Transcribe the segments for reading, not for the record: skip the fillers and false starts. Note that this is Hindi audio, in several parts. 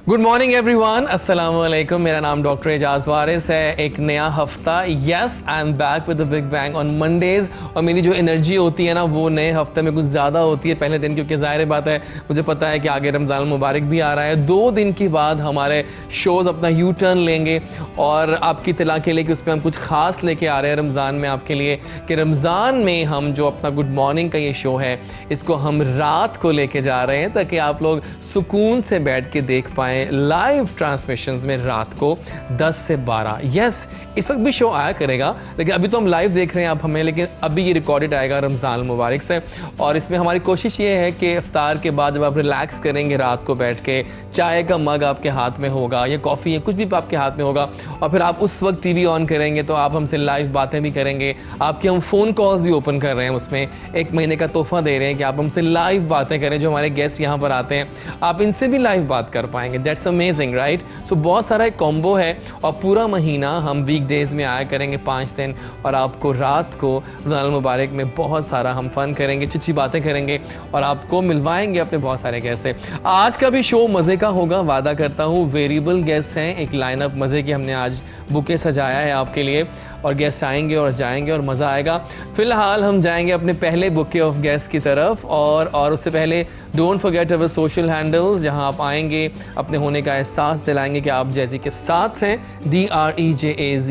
गुड मॉर्निंग एवरीवन, अस्सलाम वालेकुम। मेरा नाम डॉक्टर एजाज वारिस है। एक नया हफ्ता, yes I am back with the big bang on Mondays. और मेरी जो एनर्जी होती है ना वो नए हफ्ते में कुछ ज़्यादा होती है पहले दिन, क्योंकि ज़ाहिर बात है मुझे पता है कि आगे रमज़ान मुबारक भी आ रहा है। 2 दिन के बाद हमारे शोज़ अपना यू टर्न लेंगे और आपकी इत्तला के लिए कि उस पर हम कुछ ख़ास लेके आ रहे हैं रमज़ान में आपके लिए, कि रमज़ान में हम जो अपना गुड मॉर्निंग का ये शो है इसको हम रात को लेके जा रहे हैं, ताकि आप लोग सुकून से बैठ के देख पाएँ लाइव ट्रांसमिशंस में रात को 10 से 12। यस, इस वक्त भी शो आया करेगा, लेकिन अभी तो हम लाइव देख रहे हैं आप हमें, लेकिन अभी ये रिकॉर्डेड आएगा रमज़ान मुबारक से। और इसमें हमारी कोशिश ये है कि इफ्तार के बाद जब आप रिलैक्स करेंगे रात को बैठ के, चाय का मग आपके हाथ में होगा या कॉफ़ी या कुछ भी आपके हाथ में होगा, और फिर आप उस वक्त टीवी ऑन करेंगे तो आप हमसे लाइव बातें भी करेंगे। आपके हम फ़ोन कॉल्स भी ओपन कर रहे हैं, उसमें 1 महीने का तोहफा दे रहे हैं कि आप हमसे लाइव बातें करें। जो हमारे गेस्ट यहाँ पर आते हैं आप इनसे भी लाइव बात कर पाएंगे। That's amazing, right? सो बहुत सारा एक कॉम्बो है और पूरा महीना हम वीकडेज़ में आया करेंगे 5 दिन, और आपको रात को रमज़ान मुबारक में बहुत सारा हम फ़न करेंगे, अच्छी बातें करेंगे और आपको मिलवाएंगे अपने बहुत सारे गेस्ट से। आज का भी शो मज़े का होगा, वादा करता हूँ। वेरिएबल गेस्ट हैं, एक लाइनअप मज़े की हमने आज बुके सजाया है आपके लिए, और गेस्ट आएंगे और जाएंगे और मज़ा आएगा। फ़िलहाल हम जाएंगे अपने पहले बुके ऑफ गेस्ट की तरफ, और उससे पहले don't forget our social handles, जहां आप आएंगे अपने होने का एहसास दिलाएंगे कि आप जैजी के साथ हैं। DREJAZWARIS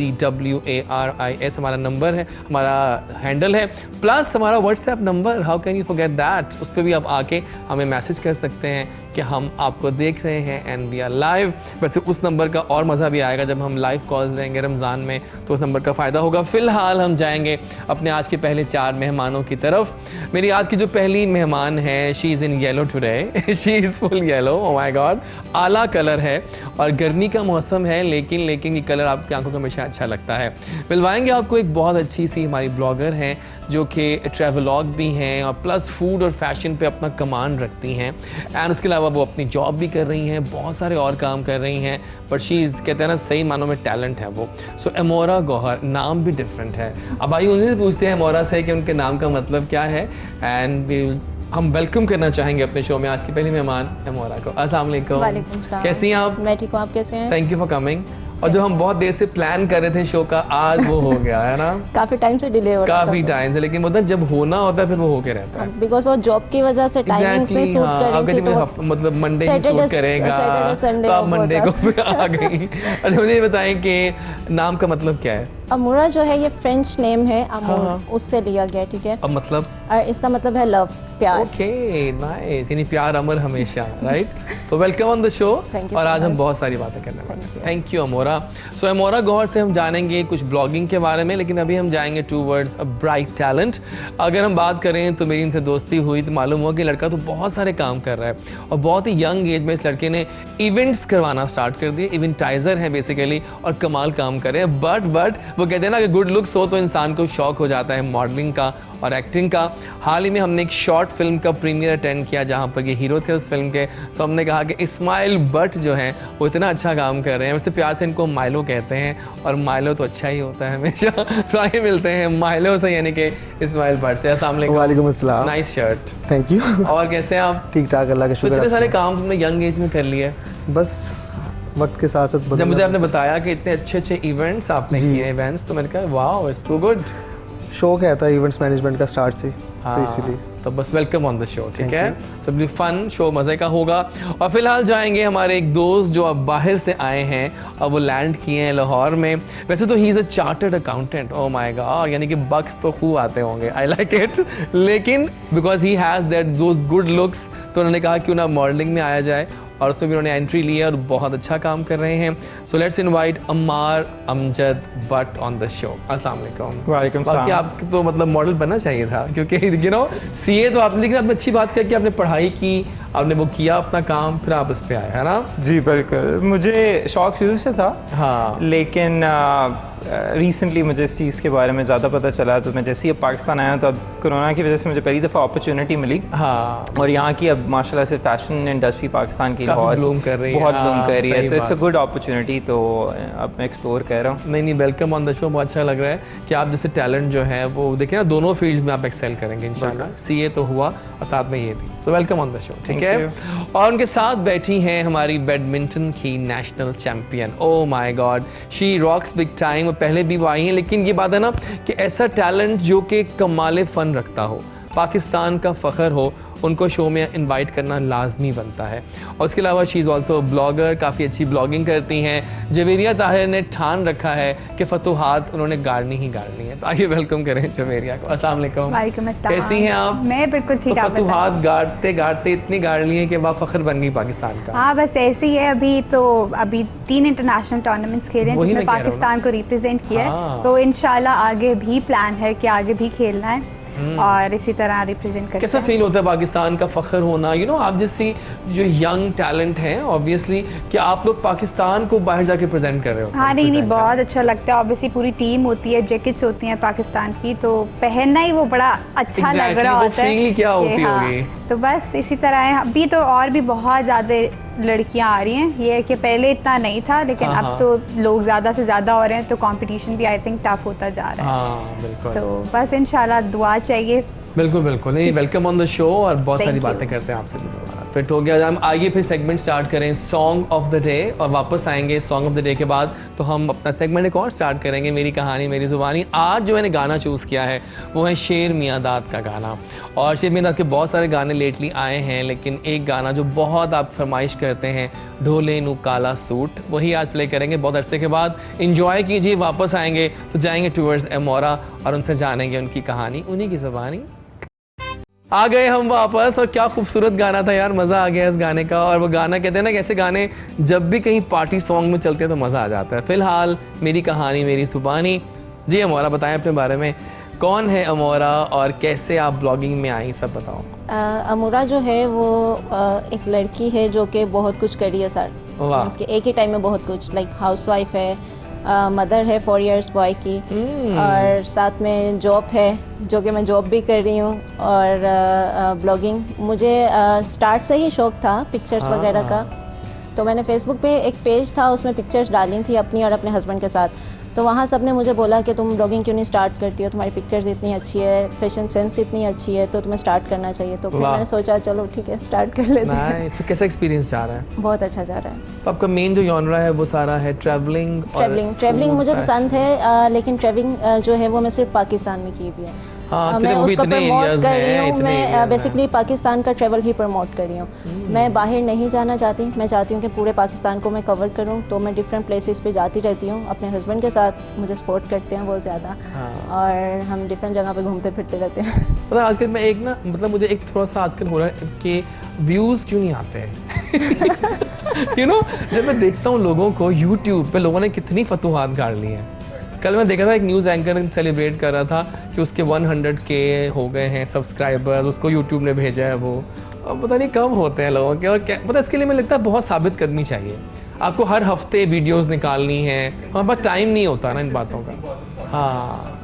हमारा नंबर है, हमारा हैंडल है, प्लस हमारा WhatsApp number, how can you forget that. उस पर भी आप आके हमें मैसेज कर सकते हैं कि हम आपको देख रहे हैं एंड वी आर लाइव। वैसे उस नंबर का और मज़ा भी आएगा जब हम लाइव कॉल्स लेंगे रमज़ान में, तो उस नंबर का फ़ायदा होगा। फ़िलहाल हम जाएंगे अपने आज के पहले 4 मेहमानों की तरफ। मेरी आज की जो पहली मेहमान है, she is in yellow today, she is full yellow, oh my God. आला कलर है और गर्मी का मौसम है, लेकिन ये कलर आपकी आंखों को हमेशा अच्छा लगता है। मिलवाएंगे आपको एक बहुत अच्छी सी हमारी ब्लॉगर हैं जो कि ट्रैवलॉग भी हैं और प्लस फूड और फैशन पे अपना कमांड रखती हैं, एंड उसके अलावा वो अपनी जॉब भी कर रही हैं, बहुत सारे और काम कर रही हैं, बट शी इज़, कहते हैं ना, सही मानों में टैलेंट है वो। सो एमोरा गौहर, नाम भी डिफरेंट है। अब आइए उनसे पूछते हैं एमोरा से कि उनके नाम का मतलब क्या है, एंड हम वेलकम करना चाहेंगे अपने शो में आज की पहली मेहमान एमोरा को। अस्सलाम वालेकुम। कैसी हैं आप? मैं ठीक हूँ, आप कैसे हैं? Thank you for coming. और जो हम बहुत देर से प्लान कर रहे थे शो का, आज वो हो गया है ना। काफी टाइम से डिले हो रहा था, काफी टाइम से, लेकिन मतलब जब होना होता है फिर वो होके रहता है, बिकॉज वो जॉब की वजह से टाइमिंग्स में सूट कर रही थी, तो मतलब मंडे ही सूट करेगा, सैटरडे तो आप मंडे को आ गई। अच्छा, मुझे ये बताएं कि नाम का मतलब क्या है? अमोरा जो है ये फ्रेंच नेम है, अमोर, उससे लिया गया, ठीक है। अब मतलब? और इसका मतलब है लव, प्यार। ओके, नाइस, यानी प्यार अमर हमेशा, राइट? तो वेलकम ऑन द शो। और आज हम बहुत सारी बातें करने वाले हैं। थैंक यू अमोरा। सो एमोरा गौहर से हम जानेंगे कुछ ब्लॉगिंग के बारे में, लेकिन अभी हम जाएंगे टूवर्ड्स अ ब्राइट टैलेंट। अगर हम बात करें तो मेरी इनसे दोस्ती हुई तो मालूम हुआ कि लड़का तो बहुत सारे काम कर रहा है, और बहुत ही यंग एज में इस लड़के ने इवेंट्स करवाना स्टार्ट कर दिए। इवेंटाइजर है बेसिकली, और कमाल काम कर रहे हैं। बट वो कहते हैं ना कि गुड लुक्स हो तो इंसान को शौक हो जाता है मॉडलिंग का और एक्टिंग का। हाल ही में हमने एक शॉर्ट फिल्म का प्रीमियर अटेंड किया जहाँ पर ये हीरो थे उस फिल्म के। सो हमने कहा कि इस्माइल भट्ट जो हैं वो इतना अच्छा काम कर रहे हैं, वैसे प्यार से इनको माइलो कहते हैं, और माइलो तो अच्छा ही होता है हमेशा। तो आइए मिलते हैं माइलो से, यानी कि इस्माइल भट्ट से। अस्सलाम वालेकुम। वालेकुम अस्सलाम। Nice shirt. Thank you. और कैसे हैं आप? ठीक ठाक, अल्लाह का शुक्र। इतने सारे काम तुमने यंग एज में कर लिए? बस वक्त के साथ साथ जब मुझे आपने बताया कि इतने अच्छे इवेंट्स आपने किए, इवेंट्स, तो मैंने कहा वाओ, इट्स टू गुड। शौक है था इवेंट्स मैनेजमेंट का स्टार्ट से, तो इसीलिए। तो बस वेलकम ऑन द शो, ठीक है। सब फन शो, मज़े का होगा। और फिलहाल जाएंगे हमारे एक दोस्त जो अब बाहर से आए हैं और वो लैंड किए हैं लाहौर में। वैसे तो he is a chartered accountant, oh my God, यानी कि बक्स तो खूब आते होंगे, आई लाइक इट। लेकिन because he has that those good looks, तो उन्होंने कहा क्यों ना मॉडलिंग में आया जाए, और उसमें भी उन्होंने एंट्री ली है और बहुत अच्छा काम कर रहे हैं। So let's invite Ammar Amjad Bhatt on the show. अस्सलाम वालेकुम। वालेकुम सलाम। बाकी आपको तो मतलब मॉडल बनना चाहिए था, क्योंकि यू नो सीए तो आपने, लेकिन आपने अच्छी बात किया कि आपने पढ़ाई की, आपने वो किया अपना काम, फिर आप इस पे आए, है ना? जी बिल्कुल, मुझे शौक शुरू से था। हाँ, लेकिन रिसेंटली मुझे इस चीज़ के बारे में ज़्यादा पता चला, तो मैं जैसे ही अब पाकिस्तान आया तो अब कोरोना की वजह से मुझे पहली दफ़ा अपॉर्चुनिटी मिली। हाँ, और यहाँ की अब माशाल्लाह से फैशन इंडस्ट्री पाकिस्तान की बहुत ब्लूम कर रही है, बहुत ब्लूम कर रही है, तो सही इट्स अ गुड अपॉर्चुनिटी। तो अब मैं एक्सप्लोर कर रहा हूँ। नहीं, वेलकम ऑन द शो। बहुत अच्छा लग रहा है कि आप जैसे टैलेंट जो है वो देखिए ना, दोनों फील्ड्स में आप एक्सेल करेंगे इंशाल्लाह। सीए तो हुआ और साथ में ये भी। So welcome on the show, ठीक Thank है। और उनके साथ बैठी हैं हमारी बैडमिंटन की national champion. Oh my God, she rocks big time. पहले भी वो आई हैं, लेकिन ये बात है ना कि ऐसा टैलेंट जो कि कमाल फ़न रखता हो, पाकिस्तान का फ़ख्र हो, उनको शो में इनवाइट करना लाजमी बनता है। और उसके अलावा शी इज़ ऑल्सो ब्लॉगर, काफ़ी अच्छी ब्लॉगिंग करती हैं। जवेरिया ताहिर ने ठान रखा है कि फतूहात उन्होंने गाड़नी ही गाड़नी है। तो आइए वेलकम करें जवेरिया को। अस्सलाम वालेकुम। वालेकुम अस्सलाम। कैसी हैं आप? मैं बिल्कुल ठीक। तो आप बताएं। फतूहात गाड़ते गाड़ते इतनी गाड़ ली है कि अब फ़ख्र बन गई पाकिस्तान का। हाँ बस ऐसे ही है। अभी 3 इंटरनेशनल टूर्नामेंट्स खेले हैं वही जिसमें मैं कह रहा हूँ पाकिस्तान को रिप्रेजेंट किया हाँ। है। तो इंशाल्लाह आगे भी प्लान है कि आगे भी खेलना है और इसी तरह रिप्रेजेंट करना कैसा फील होता है पाकिस्तान का फ़ख्र होना? यू नो, आप जैसी जो यंग टैलेंट हैं ऑब्वियसली कि आप लोग पाकिस्तान को बाहर जाके प्रेजेंट कर रहे हो। हाँ नहीं बहुत अच्छा लगता है। ऑब्वियसली पूरी टीम होती है, जैकेट्स होती हैं पाकिस्तान की, तो पहनना ही वो बड़ा अच्छा लग रहा वो होता है। फील क्या कि होती हाँ, होगी? तो बस इसी तरह है। अभी तो और भी बहुत ज़्यादा लड़कियां आ रही हैं। ये है कि पहले इतना नहीं था, लेकिन हाँ, अब तो लोग ज़्यादा से ज़्यादा हो रहे हैं, तो कंपटीशन भी आई थिंक टफ होता जा रहा है। हाँ बिल्कुल। तो बस इंशाल्लाह दुआ चाहिए। बिल्कुल बिल्कुल। नहीं, वेलकम ऑन द शो और बहुत Thank सारी you. बातें करते हैं आपसे भी दोबारा। फिट हो गया। हम आइए फिर सेगमेंट स्टार्ट करें सॉन्ग ऑफ द डे, और वापस आएंगे सॉन्ग ऑफ द डे के बाद तो हम अपना सेगमेंट एक और स्टार्ट करेंगे, मेरी कहानी मेरी ज़ुबानी। आज जो मैंने गाना चूज़ किया है वो है शेर मियां दाद का गाना। और शेर मियां दाद के बहुत सारे गाने लेटली आए हैं, लेकिन एक गाना जो बहुत आप फरमाइश करते हैं, ढोले नु काला सूट, वही आज प्ले करेंगे बहुत अरसे के बाद। इंजॉय कीजिए। वापस आएंगे तो जाएंगे टूवर्ड्स एमोरा और उनसे जानेंगे उनकी कहानी, उन्हीं की ज़ुबानी। आ गए हम वापस, और क्या खूबसूरत गाना था यार, मज़ा आ गया इस गाने का। और वो गाना कहते हैं ना, कैसे गाने जब भी कहीं पार्टी सॉन्ग में चलते हैं तो मज़ा आ जाता है। फ़िलहाल मेरी कहानी मेरी ज़ुबानी। जी अमोरा, बताएं अपने बारे में, कौन है अमोरा और कैसे आप ब्लॉगिंग में आई, सब बताओ। अमूरा जो है वो एक लड़की है जो कि बहुत कुछ करी है सर। वाह। मीन्स कि एक ही टाइम में बहुत कुछ, लाइक हाउसवाइफ है, मदर है 4 इयर्स बॉय की, और साथ में जॉब है जो कि मैं जॉब भी कर रही हूँ, और ब्लॉगिंग मुझे स्टार्ट से ही शौक़ था पिक्चर्स वगैरह का। तो मैंने फेसबुक पे एक पेज था, उसमें पिक्चर्स डाली थी अपनी और अपने हस्बैंड के साथ। तो वहाँ सब ने मुझे बोला कि तुम ब्लॉगिंग क्यों नहीं स्टार्ट करती हो, तुम्हारी पिक्चर्स इतनी अच्छी है, फैशन सेंस इतनी अच्छी है, तो तुम्हें स्टार्ट करना चाहिए। तो फिर मैंने सोचा चलो ठीक है स्टार्ट कर लेते हैं। नाइस। कैसा एक्सपीरियंस जा रहा है? बहुत अच्छा जा रहा है। तो आपका मेन जो जॉनरा है वो सारा है ट्रैवलिंग? ट्रैवलिंग मुझे पसंद है, लेकिन ट्रैवलिंग जो है वो मैं सिर्फ पाकिस्तान में की हुई है। हाँ, मैं वो भी उसको इतने प्रमोट areas कर हैं, रही हूँ। इतने areas मैं हैं। बेसिकली पाकिस्तान का ट्रैवल ही प्रमोट कर रही हूँ। मैं बाहर नहीं जाना चाहती। मैं चाहती हूँ कि पूरे पाकिस्तान को मैं कवर करूँ, तो मैं डिफरेंट प्लेसेस पे जाती रहती हूँ अपने हस्बैंड के साथ। मुझे सपोर्ट करते हैं बहुत ज़्यादा, और हम डिफरेंट जगह पे घूमते फिरते रहते हैं। मतलब आजकल मैं एक ना, मतलब मुझे एक थोड़ा सा आजकल हो रहा है कि व्यूज़ क्यों नहीं आते हैं। यू नो, जब मैं देखता हूँ लोगों को यूट्यूब पे, लोगों ने कितनी फतूहात गाड़ ली हैं। कल मैं देखा था एक न्यूज़ एंकर सेलिब्रेट कर रहा था कि उसके 100K हो गए हैं सब्सक्राइबर, उसको यूट्यूब ने भेजा है वो। अब पता नहीं कब होते हैं लोगों के, और क्या पता, इसके लिए मुझे लगता है बहुत साबित करनी चाहिए। आपको हर हफ्ते वीडियोस निकालनी है, हमारे पास टाइम नहीं होता ना इन बातों का। हाँ,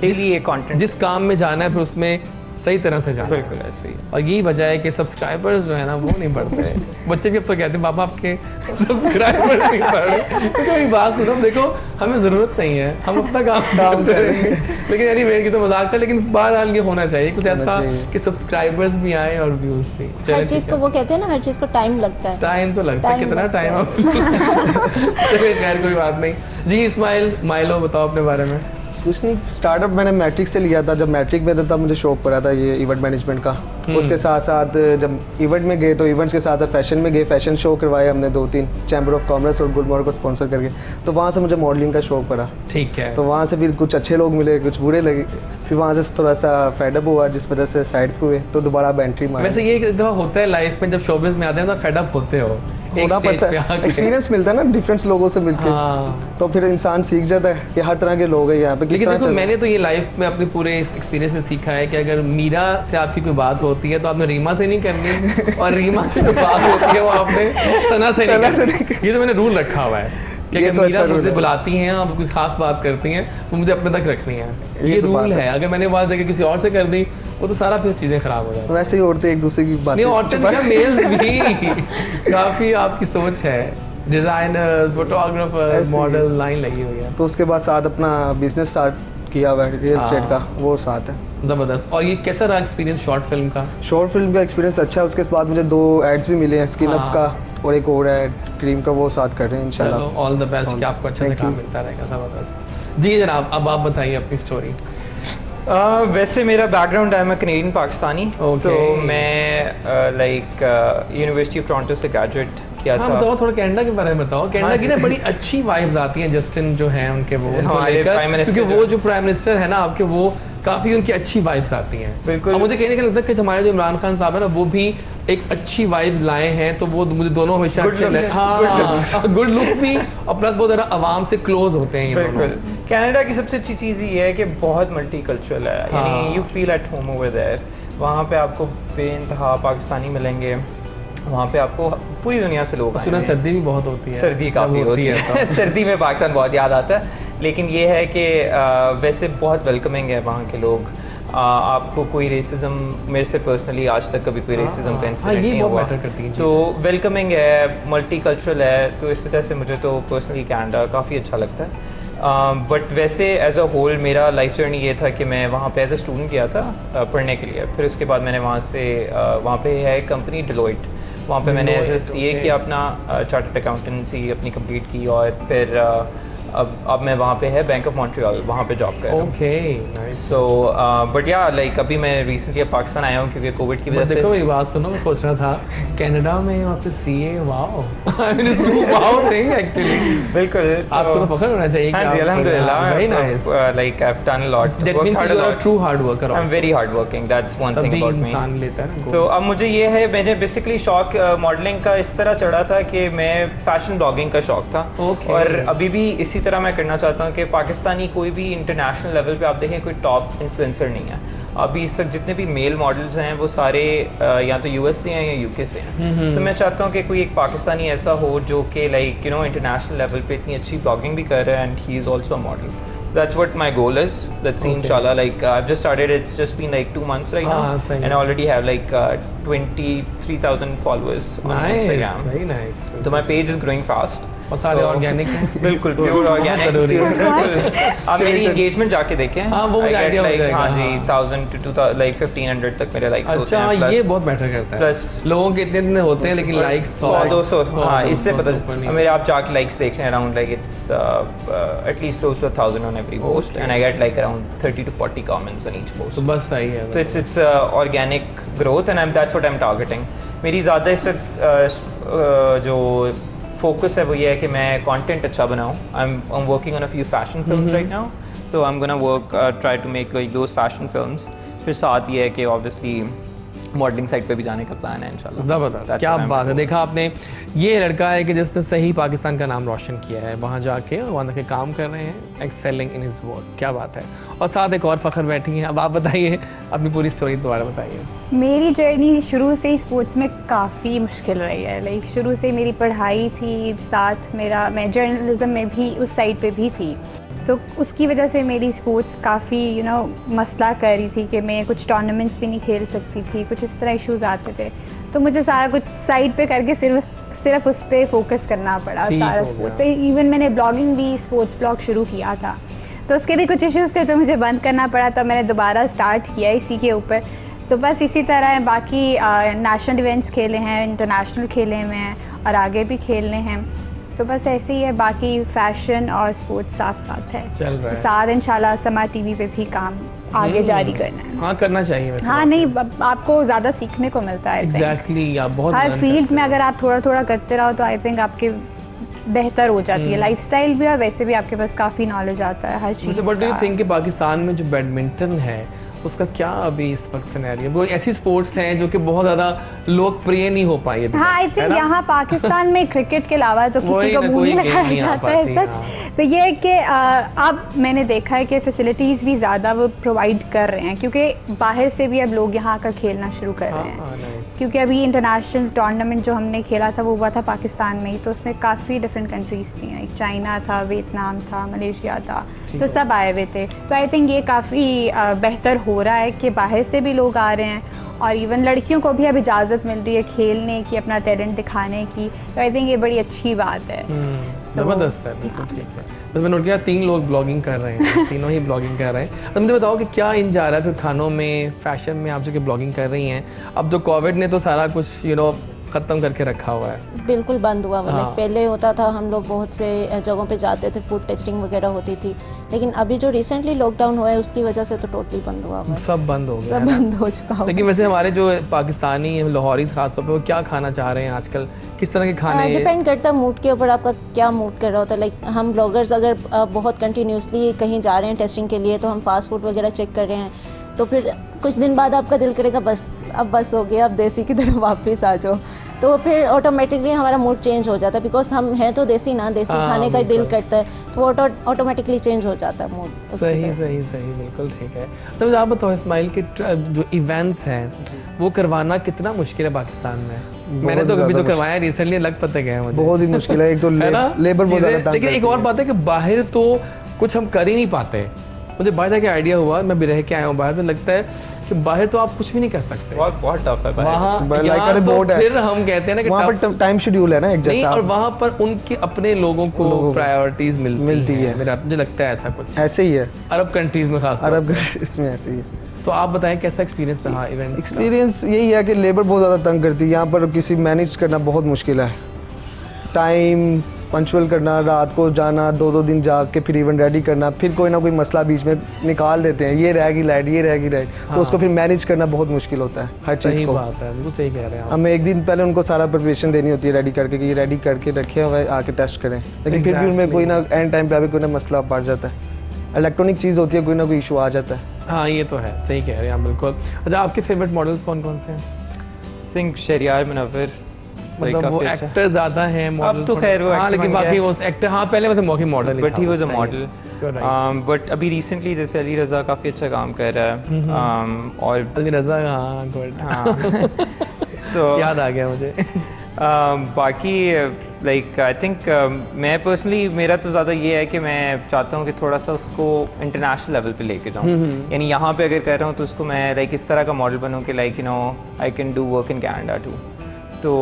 डेली ये कंटेंट जिस काम में जाना है फिर उसमें सही तरह से जाना है। बिल्कुल ऐसे ही। और यही वजह है कि सब्सक्राइबर्स जो है ना वो नहीं बढ़ते। बच्चे भी अब तो कहते हैं बाबा आपके सब्सक्राइबर्स नहीं बढ़ रहे। तो मेरी बात सुनो, देखो हमें ज़रूरत नहीं है, हम अपना काम करेंगे। लेकिन यानी मेरे की तो मजाक था, लेकिन बहरहाल ये होना चाहिए कुछ ऐसा कि सब्सक्राइबर्स भी आए और व्यूज़ भी। हर चीज़ को वो कहते हैं ना, हर चीज़ को टाइम लगता है। टाइम तो लगता है, कितना टाइम आप। चलिए खैर कोई बात नहीं। जी इस्माइल, माइलो बताओ अपने बारे में। कुछ नहीं, स्टार्टअप मैंने मैट्रिक से लिया था। जब मैट्रिक में था तब मुझे शौक पड़ा था ये इवेंट मैनेजमेंट का। उसके साथ साथ जब इवेंट में गए तो इवेंट्स के साथ फैशन में गए, फैशन शो करवाए हमने 2-3 चैम्बर ऑफ कॉमर्स और गुलमोहर को स्पॉन्सर करके। तो वहाँ से मुझे मॉडलिंग का शौक पड़ा। ठीक है। तो वहाँ से फिर कुछ अच्छे लोग मिले, कुछ बुरे लगे, फिर वहाँ से थोड़ा सा फेडअप हुआ, जिस वजह से साइड पे हुए, तो दोबारा अब एंट्री मारी। वैसे ये एक दफ़ा होता है लाइफ में, जब शोबिज़ में आते हैं तो फेडअप होते हो, होना पड़ता है, एक्सपीरियंस मिलता है ना डिफरेंट लोगों से मिलके। हाँ। तो फिर इंसान सीख जाता है कि हर तरह के लोग हैं यहाँ पे। लेकिन देखो मैंने तो ये लाइफ में अपने पूरे इस एक्सपीरियंस में सीखा है कि अगर मीरा से आपकी कोई बात होती है तो आपने रीमा से नहीं करनी, और रीमा से जो बात होती है वो आपने सना से नहीं करनी। ये तो मैंने रूल रखा हुआ है कि अगर मीरा मुझे बुलाती हैं, आप कोई खास बात करती हैं, वो मुझे अपने तक रखनी है। ये रूल है। अगर मैंने बात देकर किसी और से कर दी वो तो सारा फिर चीज़ें ख़राब हो जाती हैं। वैसे ही औरतें एक दूसरे की बात नहीं, औरतें क्या, मेल्स भी काफ़ी आपकी सोच है। डिज़ाइनर्स, फोटोग्राफर, मॉडल लाइन लगी हुई है। तो उसके बाद साथ अपना बिजनेस स्टार्ट किया हुआ है रियल एस्टेट का, वो साथ है। ज़बरदस्त। और ये कैसा रहा एक्सपीरियंस शॉर्ट फिल्म का? शॉर्ट फिल्म का एक्सपीरियंस अच्छा है। उसके बाद मुझे 2 एड्स भी मिले हैं, स्किन अप का और एक और एड क्रीम का, वो साथ कर रहे हैं चलो इंशाल्लाह। ऑल द बेस्ट कि आपको अच्छे से Thank काम you. मिलता रहेगा। ज़बरदस्त जी जनाब, अब आप बताइए अपनी स्टोरी। वैसे मेरा बैकग्राउंड है, मैं कनेडियन पाकिस्तानी। Okay. तो मैं यूनिवर्सिटी ऑफ टोरंटो से ग्रेजुएट किया हाँ था। बताओ, थोड़ा कनाडा के बारे में बताओ। कनाडा की ना बड़ी अच्छी वाइब्स आती हैं जस्टिन जो हैं उनके, वो उनको हमारे लेकर, Prime Minister क्योंकि वो जो प्राइम मिनिस्टर है ना आपके, वो काफ़ी उनकी अच्छी वाइब्स आती हैं। बिल्कुल। और मुझे कहीं ना कहीं लगता है कि हमारे जो इमरान खान साहब है ना, वो भी एक अच्छी वाइब्स लाए हैं, तो वो मुझे दोनों हमेशा Good अच्छे looks. लगे। हाँ, गुड लुक्स भी, और प्लस वो ज़रा आवाम से क्लोज होते हैं ये दोनों। बिल्कुल। कनाडा की सबसे अच्छी चीज़ ये है कि बहुत मल्टी कल्चरल है, हाँ। यानी you feel at home over there. वहाँ पे आपको बेइंतहा पाकिस्तानी मिलेंगे, वहाँ पे आपको पूरी दुनिया से लोग सुना आएंगे। सर्दी भी बहुत होती है। सर्दी काफ़ी जब होती है तो। सर्दी में पाकिस्तान बहुत याद आता है। लेकिन ये है कि वैसे बहुत वेलकमिंग है वहाँ के लोग। आपको कोई रेसिज्म, मेरे से पर्सनली आज तक कभी कोई रेसिज्म का इंसिडेंट ये नहीं बहुत हुआ, मैटर करती हैं तो वेलकमिंग है, मल्टी कल्चरल है, तो इस वजह से मुझे तो पर्सनली कनाडा काफ़ी अच्छा लगता है। बट वैसे एज अ होल मेरा लाइफ जर्नी ये था कि मैं वहाँ पे एज अ स्टूडेंट गया था पढ़ने के लिए। फिर उसके बाद मैंने वहाँ से वहाँ पे है कंपनी डिलॉयट, वहाँ पे मैंने एज अ CA किया, अपना चार्टर्ड अकाउंटेंसी अपनी कंप्लीट की, और फिर अब मैं वहाँ पे है बैंक ऑफ मॉन्ट्रियल, वहाँ पे जॉब कर रहा हूँ। Okay nice. सो बट या लाइक अभी मैं रिसेंटली अब पाकिस्तान आया हूँ क्योंकि कोविड की वजह से। देखो मेरी बात सुनो, मैं सोच रहा था कनाडा में वहाँ पे CA, wow I mean it's too wow thing actually. बिल्कुल, आपको तो फख्र होना चाहिए कि हाँ जी, आप- अल्हम्दुलिल्लाह, very nice. Like I have done a lot, that means you are a true hard worker. I am very hard working, that's one thing तभी अबाउट मी। इंसान लेता है ना। तो अब मुझे ये है, मुझे बेसिकली शौक मॉडलिंग का इस तरह चढ़ा था कि मैं फैशन ब्लॉगिंग का शौक था। Okay. और अभी भी इसी तरह मैं करना चाहता हूँ कि पाकिस्तानी कोई भी इंटरनेशनल लेवल पे आप देखें कोई टॉप इन्फ्लुएंसर नहीं है अभी इस तक। जितने भी मेल मॉडल्स हैं वो सारे या तो US से हैं या UK से हैं। तो मैं चाहता हूँ कि कोई एक पाकिस्तानी ऐसा हो जो कि लाइक इंटरनेशनल लेवल पे इतनी अच्छी ब्लॉगिंग भी कर रहा है, and he is also a model. That's what my goal is. Let's see, Okay. inshallah. Like I've just started. It's just been like 2 months right now, सही and I already have like 23,000 followers on Instagram. Very nice. So my page is growing fast. और सारे So- ऑर्गेनिक हैं। बिल्कुल प्योर ऑर्गेनिक, जरूरी है। बिल्कुल। आप मेरी एंगेजमेंट जाके देखें। हाँ, वो मुझे I get idea हो like, जाएगा, हाँ जी, हाँ। 1000 to 2000 like 1500 तक मेरे लाइक्स होते अच्छा हैं। ये plus- बहुत मैटर करता है। plus- लोगों के इतने इतने होते हैं लेकिन लाइक्स 100-200, हाँ, इससे पता ऊपर नहीं मेरे आप जाके लाइक्स देख लें, around like it's at least close to 1000 on every post, and I get like around 30 to 40 comments on each post. तो बस सही है। So it's organic growth, and that's what I'm targeting. मेरी ज़्यादा इस वक्त जो फोकस है वो ये है कि मैं कंटेंट अच्छा बनाऊँ। I'm working on a few fashion films right now, तो I'm gonna work try to make like those fashion films। फिर साथ ये है कि obviously मॉडलिंग साइड पे भी जाने का प्लान है इंशाल्लाह। ज़बरदस्त, That's क्या what I'm बात है। doing. देखा आपने, ये लड़का है कि जिसने सही पाकिस्तान का नाम रोशन किया है, वहाँ जाके वहाँ जाके काम कर रहे हैं, एक्सेलिंग इन हिज वर्क, क्या बात है। और साथ एक और फ़ख्र बैठी हैं। अब आप बताइए अपनी पूरी स्टोरी दोबारा बताइए। मेरी जर्नी शुरू से ही स्पोर्ट्स में काफ़ी मुश्किल रही है। लाइक शुरू से मेरी पढ़ाई थी, साथ मैं जर्नलिज्म में भी उस साइड पे भी थी, तो उसकी वजह से मेरी स्पोर्ट्स काफ़ी मसला कर रही थी कि मैं कुछ टूर्नामेंट्स भी नहीं खेल सकती थी, कुछ इस तरह इश्यूज़ आते थे। तो मुझे सारा कुछ साइड पे करके सिर्फ उस पर फोकस करना पड़ा, ठीक सारा हो स्पोर्ट गया। पे। इवन मैंने ब्लॉगिंग भी, स्पोर्ट्स ब्लॉग शुरू किया था, तो उसके भी कुछ इश्यूज़ थे तो मुझे बंद करना पड़ा, तो मैंने दोबारा स्टार्ट किया इसी के ऊपर। तो बस इसी तरह बाकी नेशनल इवेंट्स खेले हैं, इंटरनेशनल खेले हुए हैं और आगे भी खेलने हैं। तो बस ऐसे ही है, बाकी फैशन और स्पोर्ट्स साथ साथ है, चल रहा है। साथ इंशाल्लाह समा TV पे भी काम आगे जारी करना है। हाँ करना चाहिए वैसे। हाँ नहीं, आपको ज़्यादा सीखने को मिलता है I think। एग्जैक्टली, आप बहुत हर learn फील्ड करते में हो। अगर आप थोड़ा थोड़ा करते रहो तो आई थिंक आपके बेहतर हो जाती है लाइफस्टाइल भी, और वैसे भी आपके पास काफ़ी नॉलेज आता है हर चीज़ वैसे व्हाट डू यू का। थिंक कि पाकिस्तान में जो बैडमिंटन है उसका क्या अभी इस वक्त सिनेरियो? वो ऐसी स्पोर्ट्स हैं जो कि बहुत ज़्यादा लोकप्रिय नहीं हो पाई अभी हाँ, आई तक, है थिंक ना? यहाँ पाकिस्तान में क्रिकेट के अलावा तो वही किसी को ना, मुंह कोई नहीं गेम लगाया नहीं आ जाता है पाती, सच। हाँ। तो ये है कि अब मैंने देखा है कि फैसिलिटीज़ भी ज़्यादा वो प्रोवाइड कर रहे हैं, क्योंकि बाहर से भी अब लोग यहाँ आकर खेलना शुरू कर रहे हैं। हाँ, nice। क्योंकि अभी इंटरनेशनल टूर्नामेंट जो हमने खेला था वो हुआ था पाकिस्तान में ही, तो उसमें काफ़ी डिफरेंट कंट्रीज़ थी, एक चाइना था, वियतनाम था, मलेशिया था, तो सब आए हुए थे। तो आई थिंक ये काफ़ी बेहतर हो हो रहा है कि बाहर से भी लोग आ रहे हैं और इवन लड़कियों को भी अब इजाज़त मिल रही है खेलने की, अपना टैलेंट दिखाने की। तो आई थिंक ये बड़ी अच्छी बात है। ज़बरदस्त है, बिल्कुल ठीक है। बस मैंने नोट किया 3 लोग ब्लॉगिंग कर रहे हैं, तीनों ही ब्लॉगिंग कर रहे हैं। तो मुझे बताओ कि क्या इन जा रहा है फिर खानों में, फैशन में, आप जो कि ब्लॉगिंग कर रही हैं। अब जो कोविड ने तो सारा कुछ ख़त्म करके रखा हुआ है। बिल्कुल बंद हुआ। मतलब हाँ। पहले होता था, हम लोग बहुत से जगहों पे जाते थे, फूड टेस्टिंग वगैरह होती थी, लेकिन अभी जो रिसेंटली लॉकडाउन हुआ है उसकी वजह से तो टोटली बंद हुआ है, सब बंद हो गया सब है ना? बंद हो चुका है। लेकिन वैसे हमारे जो पाकिस्तानी लाहौरी खासतौर पे वो क्या खाना चाह रहे हैं आजकल, किस तरह के खाने? डिपेंड करता है मूड के ऊपर, आपका क्या मूड कर रहा होता है। लाइक हम ब्लॉगर्स अगर बहुत कंटिन्यूसली कहीं जा रहे हैं टेस्टिंग के लिए, तो हम फास्ट फूड वगैरह चेक कर रहे हैं, तो फिर कुछ दिन बाद आपका दिल करेगा बस अब हो गया, अब देसी की तरफ वापस आ जाओ, तो फिर ऑटोमेटिकली हमारा मूड चेंज हो जाता है। बिकॉज हम हैं तो देसी ना, देसी हाँ, खाने का दिल बिल्कुल। करता है, तो वो ऑटोमेटिकली चेंज हो जाता है मूड। सही, बिल्कुल ठीक है। तो मुझे आप बताओ इस्माइल के जो इवेंट्स हैं वो करवाना कितना मुश्किल है पाकिस्तान में? मैंने तो कभी तो करवाया रिसेंटली, लग पता गया है मुझे। बहुत ही मुश्किल है। एक तो है ना? लेबर बहुत चीज़ें- ज़्यादा लेकिन एक और बात है कि बाहर तो कुछ हम कर ही नहीं पाते। मुझे बाहर जाके आइडिया हुआ, मैं भी रह के आया हूँ बाहर में, लगता है कि बाहर तो आप कुछ भी नहीं कर सकते। बहुत टफ है भाई। वहाँ like यहाँ अरे तो बोर्ड है। फिर हम कहते हैं ना कि वहाँ tough- पर टाइम शेड्यूल है ना एक नहीं, जैसा। और वहाँ पर उनके अपने लोगों को प्रायोरिटीज मिलती है। मेरा मुझे लगता है ऐसा कुछ ऐसे ही है अरब कंट्रीज में खास तौर अरब पे। इसमें ऐसे ही है। तो आप बताएं कैसा एक्सपीरियंस रहा इवेंट? एक्सपीरियंस यही है कि लेबर बहुत ज़्यादा तंग करती है यहाँ पर, किसी मैनेज करना बहुत मुश्किल है। टाइम पंचुअल करना, रात को जाना, 2-2 दिन जाग के फिर इवेंट रेडी करना, फिर कोई ना कोई मसला बीच में निकाल देते हैं, ये रहेगी लाइट, तो उसको फिर मैनेज करना बहुत मुश्किल होता है हर चीज़ सही को। बात है, बिल्कुल सही कह रहे हैं आप। हमें एक दिन पहले उनको सारा प्रिपरेशन देनी होती है रेडी करके, कि ये रेडी करके रखे हुए आके टेस्ट करें, लेकिन फिर भी उनमें कोई ना एंड टाइम पे कोई ना मसला पड़ जाता है। इलेक्ट्रॉनिक चीज़ होती है, कोई ना कोई इशू आ जाता है। हाँ ये तो है, सही कह रहे हैं आप बिल्कुल। अच्छा, आपके फेवरेट मॉडल्स कौन कौन से हैं? सिंह शरियार मुनव्वर, मतलब वो एक्टर ज्यादा हैं मॉडल? अब तो खैर वो हाँ, actor लेकिन बन बाकी गया। वो एक्टर, हाँ पहले मतलब मौके model but he was a model. right. But अभी रिसेंटली जैसे अली रज़ा काफ़ी अच्छा काम कर रहा है। और अली रज़ा, हाँ गुड, हाँ तो याद आ गया मुझे। बाकी लाइक आई थिंक मैं पर्सनली, मेरा तो ज़्यादा ये है कि मैं चाहता हूँ कि थोड़ा सा उसको इंटरनेशनल लेवल पे लेके जाऊँ। यानी यहाँ पे अगर कर रहा हूँ तो उसको मैं लाइक इस तरह का मॉडल बनूँ कि like I can do work in Canada too. तो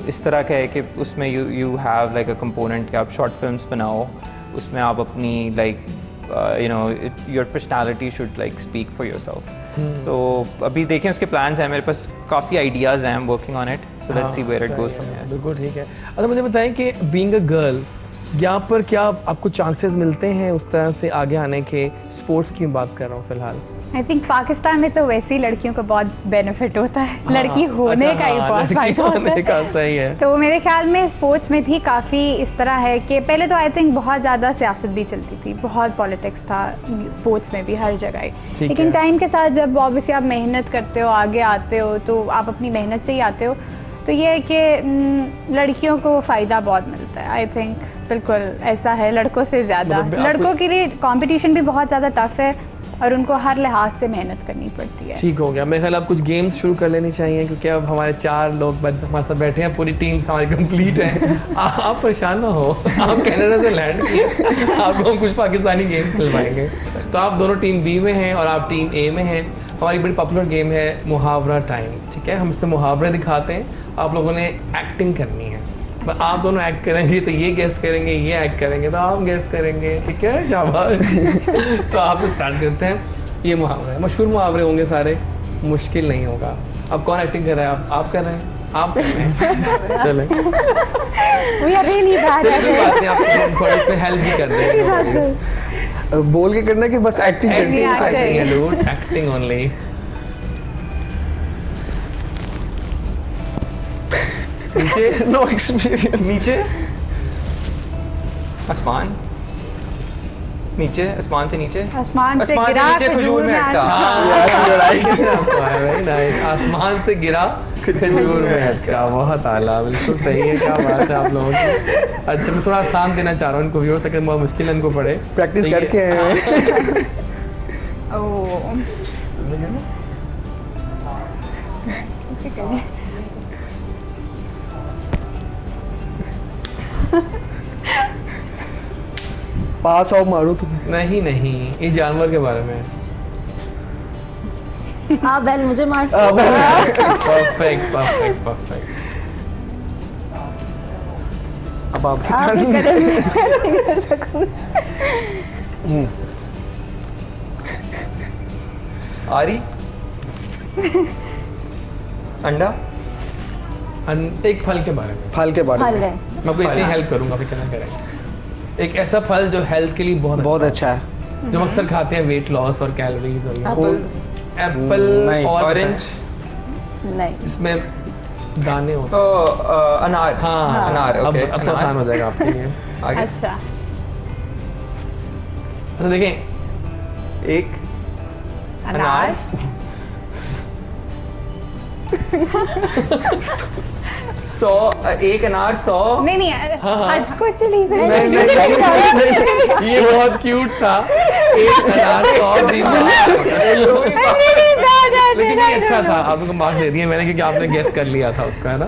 इस तरह का है कि उसमें you have like a component कि आप शॉर्ट फिल्म्स बनाओ, उसमें आप अपनी like your personality should like speak for yourself. So अभी देखें उसके प्लान्स हैं, मेरे पास काफ़ी आइडियाज़ हैं, I am working on it, so let's see where it goes from here. बिल्कुल ठीक है। अच्छा मुझे बताएं कि बीइंग अ गर्ल यहाँ पर क्या आपको चांसेस मिलते हैं उस तरह से आगे आने के? स्पोर्ट्स की बात कर रहा हूँ फिलहाल। आई थिंक पाकिस्तान में तो वैसे ही लड़कियों को बहुत बेनिफिट होता है, लड़की होने अच्छा, का ही हाँ, बहुत लड़की फायदा होने होता का है। सही है। तो मेरे ख्याल में स्पोर्ट्स में भी काफ़ी इस तरह है कि पहले तो आई थिंक बहुत ज़्यादा सियासत भी चलती थी, बहुत पॉलिटिक्स था स्पोर्ट्स में भी हर जगह ही। ठीक लेकिन है। टाइम के साथ जब ऑब्वियसली आप मेहनत करते हो, आगे आते हो, तो आप अपनी मेहनत से ही आते हो, तो ये है कि लड़कियों को फ़ायदा बहुत मिलता है। आई थिंक बिल्कुल ऐसा है, लड़कों से ज़्यादा। मतलब आपको- लड़कों के लिए कंपटीशन भी बहुत ज़्यादा टफ है और उनको हर लिहाज से मेहनत करनी पड़ती है। ठीक हो गया, मेरे ख्याल आप कुछ गेम्स शुरू कर लेनी चाहिए, क्योंकि अब हमारे 4 लोग हमारे साथ बैठे हैं, पूरी टीम हमारी कंप्लीट है। आप परेशान ना हो, आप कनाडा से लैंड किए, आपको हम कुछ पाकिस्तानी गेम खिलवाएंगे। तो आप दोनों टीम बी में हैं और आप टीम ए में हैं। हमारी बड़ी पॉपुलर गेम है मुहावरा टाइम, ठीक है? हम इससे मुहावरे दिखाते हैं, आप लोगों ने एक्टिंग करनी है। बस आप दोनों एक्ट करेंगे तो ये गेस करेंगे, ये एक्ट करेंगे तो हम गेस करेंगे, ठीक है? शाबाश। तो आप स्टार्ट करते हैं। ये मुहावरे हैं, मशहूर मुहावरे होंगे सारे, मुश्किल नहीं होगा। अब कौन एक्टिंग कर रहा है? आप कर रहे हैं? आप कर रहे हैं? चलें, We are really bad at कोई it. बात नहीं, आपको थोड़ा इसमें हेल्प भी कर देंगे। बोल के करना कि बस एक्टिंग करनी है। एक्टिंग है डूड, एक्टिंग ओनली। नीचे, नो एक्सपीरियंस। नीचे आसमान, नीचे आसमान से नीचे, आसमान से गिरा नीचे खजूर में अटका। Very nice. आसमान से गिरा खजूर में अटका, बहुत आला, बिल्कुल सही है। क्या बात है आप लोगों की। अच्छा, मैं थोड़ा आसान देना चाह रहा हूँ इनको, व्यूअर्स तक बहुत मुश्किल इनको पड़े। प्रैक्टिस तो ये- करके आए हैं। ओह, इसे करिए। पास आओ, मारो तुम्हें। नहीं नहीं, ये जानवर के बारे में है। बेल मुझे मार परफेक्ट परफेक्ट परफेक्ट। अब आपकी आप टर्न। ही करें, मैं नहीं कर सकूँ। आरी अंडा एक फल के बारे में फल के बारे फल में है। मैं आपको इतनी हेल्प करूंगा, अभी क्या करें। एक ऐसा फल जो हेल्थ के लिए बहुत अच्छा है। जो हम अक्सर खाते हैं, वेट लॉस और कैलोरीज और एप्पल नहीं। और ऑरेंज नहीं, इसमें दाने होते अनार हैं। हाँ अनार, अब okay, अब तो अनार। आसान हो जाएगा आपके लिए। आगे अच्छा, तो देखें, एक अनार, एक अनार 100 नहीं नहीं आज कुछ नहीं नहीं नहीं नहीं ये बहुत क्यूट था। एक अनार 100 लेकिन ये अच्छा था, आपको मार्क्स दे दिए मैंने क्योंकि आपने गेस कर लिया था उसका, है ना।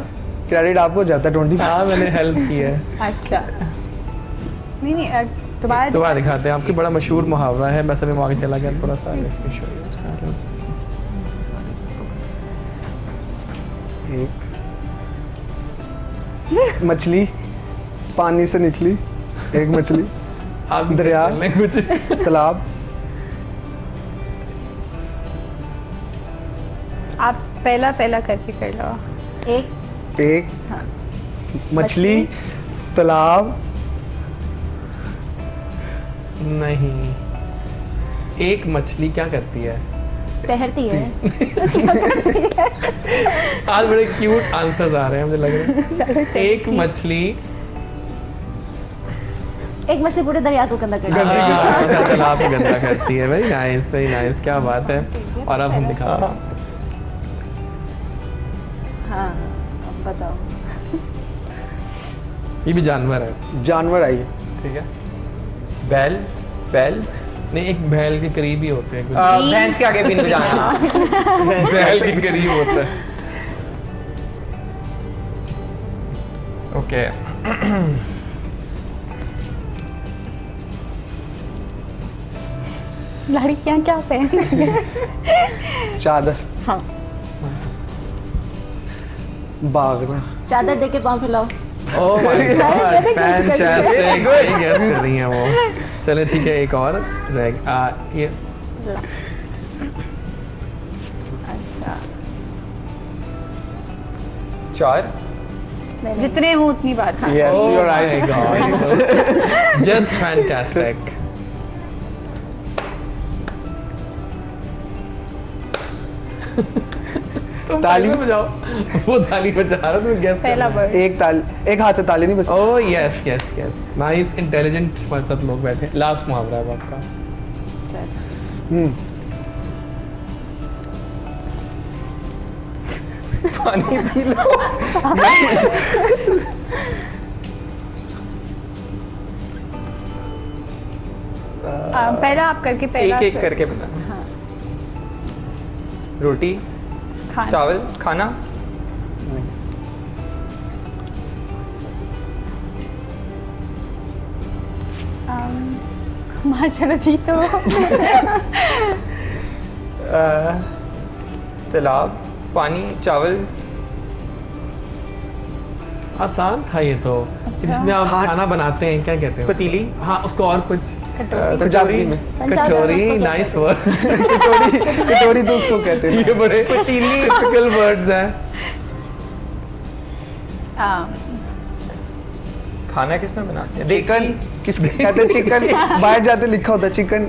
क्रेडिट आपको जाता है 20। हाँ मैंने हेल्प की है। अच्छा नहीं नहीं दोबारा दोबारा दिखाते हैं, आपकी बड़ा मशहूर मुहावरा है, मैं समय में आगे चला गया थोड़ा सा। एक मछली पानी से निकली, एक मछली आप दरिया में कुछ तालाब। आप पहला पहला करके कर लो। एक हाँ। मछली तालाब नहीं, एक मछली क्या करती है? तैरती है। आज बड़े क्यूट आंसर्स आ रहे हैं मुझे लग रहा है। एक मछली एक मछली पूरे दरिया को गंदा कर देती है। हाँ, तालाब को गंदा करती है। वेरी नाइस वेरी नाइस, क्या बात है। और अब हम दिखाते हैं। हाँ, अब बताओ। ये भी जानवर है। जानवर आई है। ठीक है। बैल बैल नहीं, एक बैल के करीब ही होते हैं कुछ। भैंस के आगे बीन बजाना। बैल के करीब होता है। ओके लड़कियां क्या पहन चादर हाँ भागना चादर दे के पाँव फैलाओ। ओह माय गॉड, मैंने guess कर लिया। फैंटास्टिक, सही गेस कर रही हैं वो। चले ठीक है, एक और ये अच्छा, 4 नहीं नहीं, जितने हो उतनी बात हाँ yes Oh you are my right. God. Just fantastic. तुम ताली ताली बजाओ। वो ताली बजा रहा है, तुम गेस पहला वर्ड एक हाथ से ताली नहीं बजती। Oh yes yes yes, nice intelligent हमारे साथ लोग बैठे। लास्ट मुहावरा है वो आपका। चल। पानी पी लो। पहला आप करके पहला एक एक करके बताना। रोटी खाना चावल खाना माँ चलो जीतो तालाब पानी चावल आसान था ये तो। जिसमें आप खाना बनाते हैं, क्या कहते हैं? पतीली हाँ, उसको और कुछ पंजाबी में पंजाब में उसको कटोरी। क्या नाइस कहते वर्ड। कटोरी तो उसको कहते हैं। ये बड़े पतीली टिपिकल वर्ड्स हैं। खाना किस में बनाते हैं? चिकन किस कहते हैं? चिकन बाहर जाते लिखा होता है चिकन।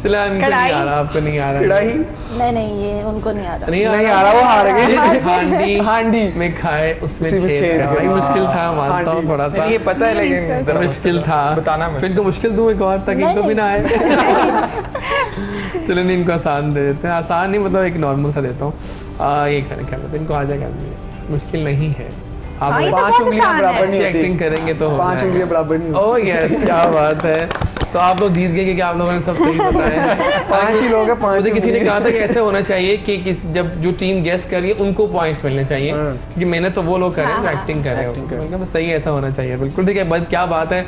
चलो इनको नहीं कढ़ाई। आ रहा, आपको नहीं आ रहा। कढ़ाई नहीं नहीं, ये उनको नहीं आ रहा। नहीं नहीं आ रहा, वो हार गए। हांडी हांडी में खाए उसमें उसी में छेद छेद करना। ये करना। मुश्किल था, मानता हूँ हांडी। थोड़ा सा। ये पता है लेकिन तो मुश्किल था बताना मैं फिर इनको मुश्किल दूँ एक और, ताकि इनको भी ना आए। चलो नहीं, इनको आसान दे देते हैं। आसान नहीं मतलब एक नॉर्मल सा देता हूँ। एक सेकंड क्या बोलते हैं, इनको आ जाएगा, मुश्किल नहीं है। आप हाँ, ये तो पांच बहुत उंगलियां आसान बराबर है। अच्छी नहीं होती। एक्टिंग करेंगे तो हो 5 जाएगा। उंगलियां बराबर नहीं होती। ओह यस, क्या बात है। तो आप लोग जीत गए क्योंकि आप लोगों ने सब सही बताया है। 5 ही लोग हैं, 5 मुझे किसी ने कहा था कि ऐसे होना चाहिए कि जब जो टीम गेस कर रही है उनको पॉइंट्स मिलने चाहिए, क्योंकि मेहनत तो वो लोग कर रहे हैं जो एक्टिंग कर रहे हो। सही है, ऐसा होना चाहिए, बिल्कुल ठीक है। बस क्या बात है।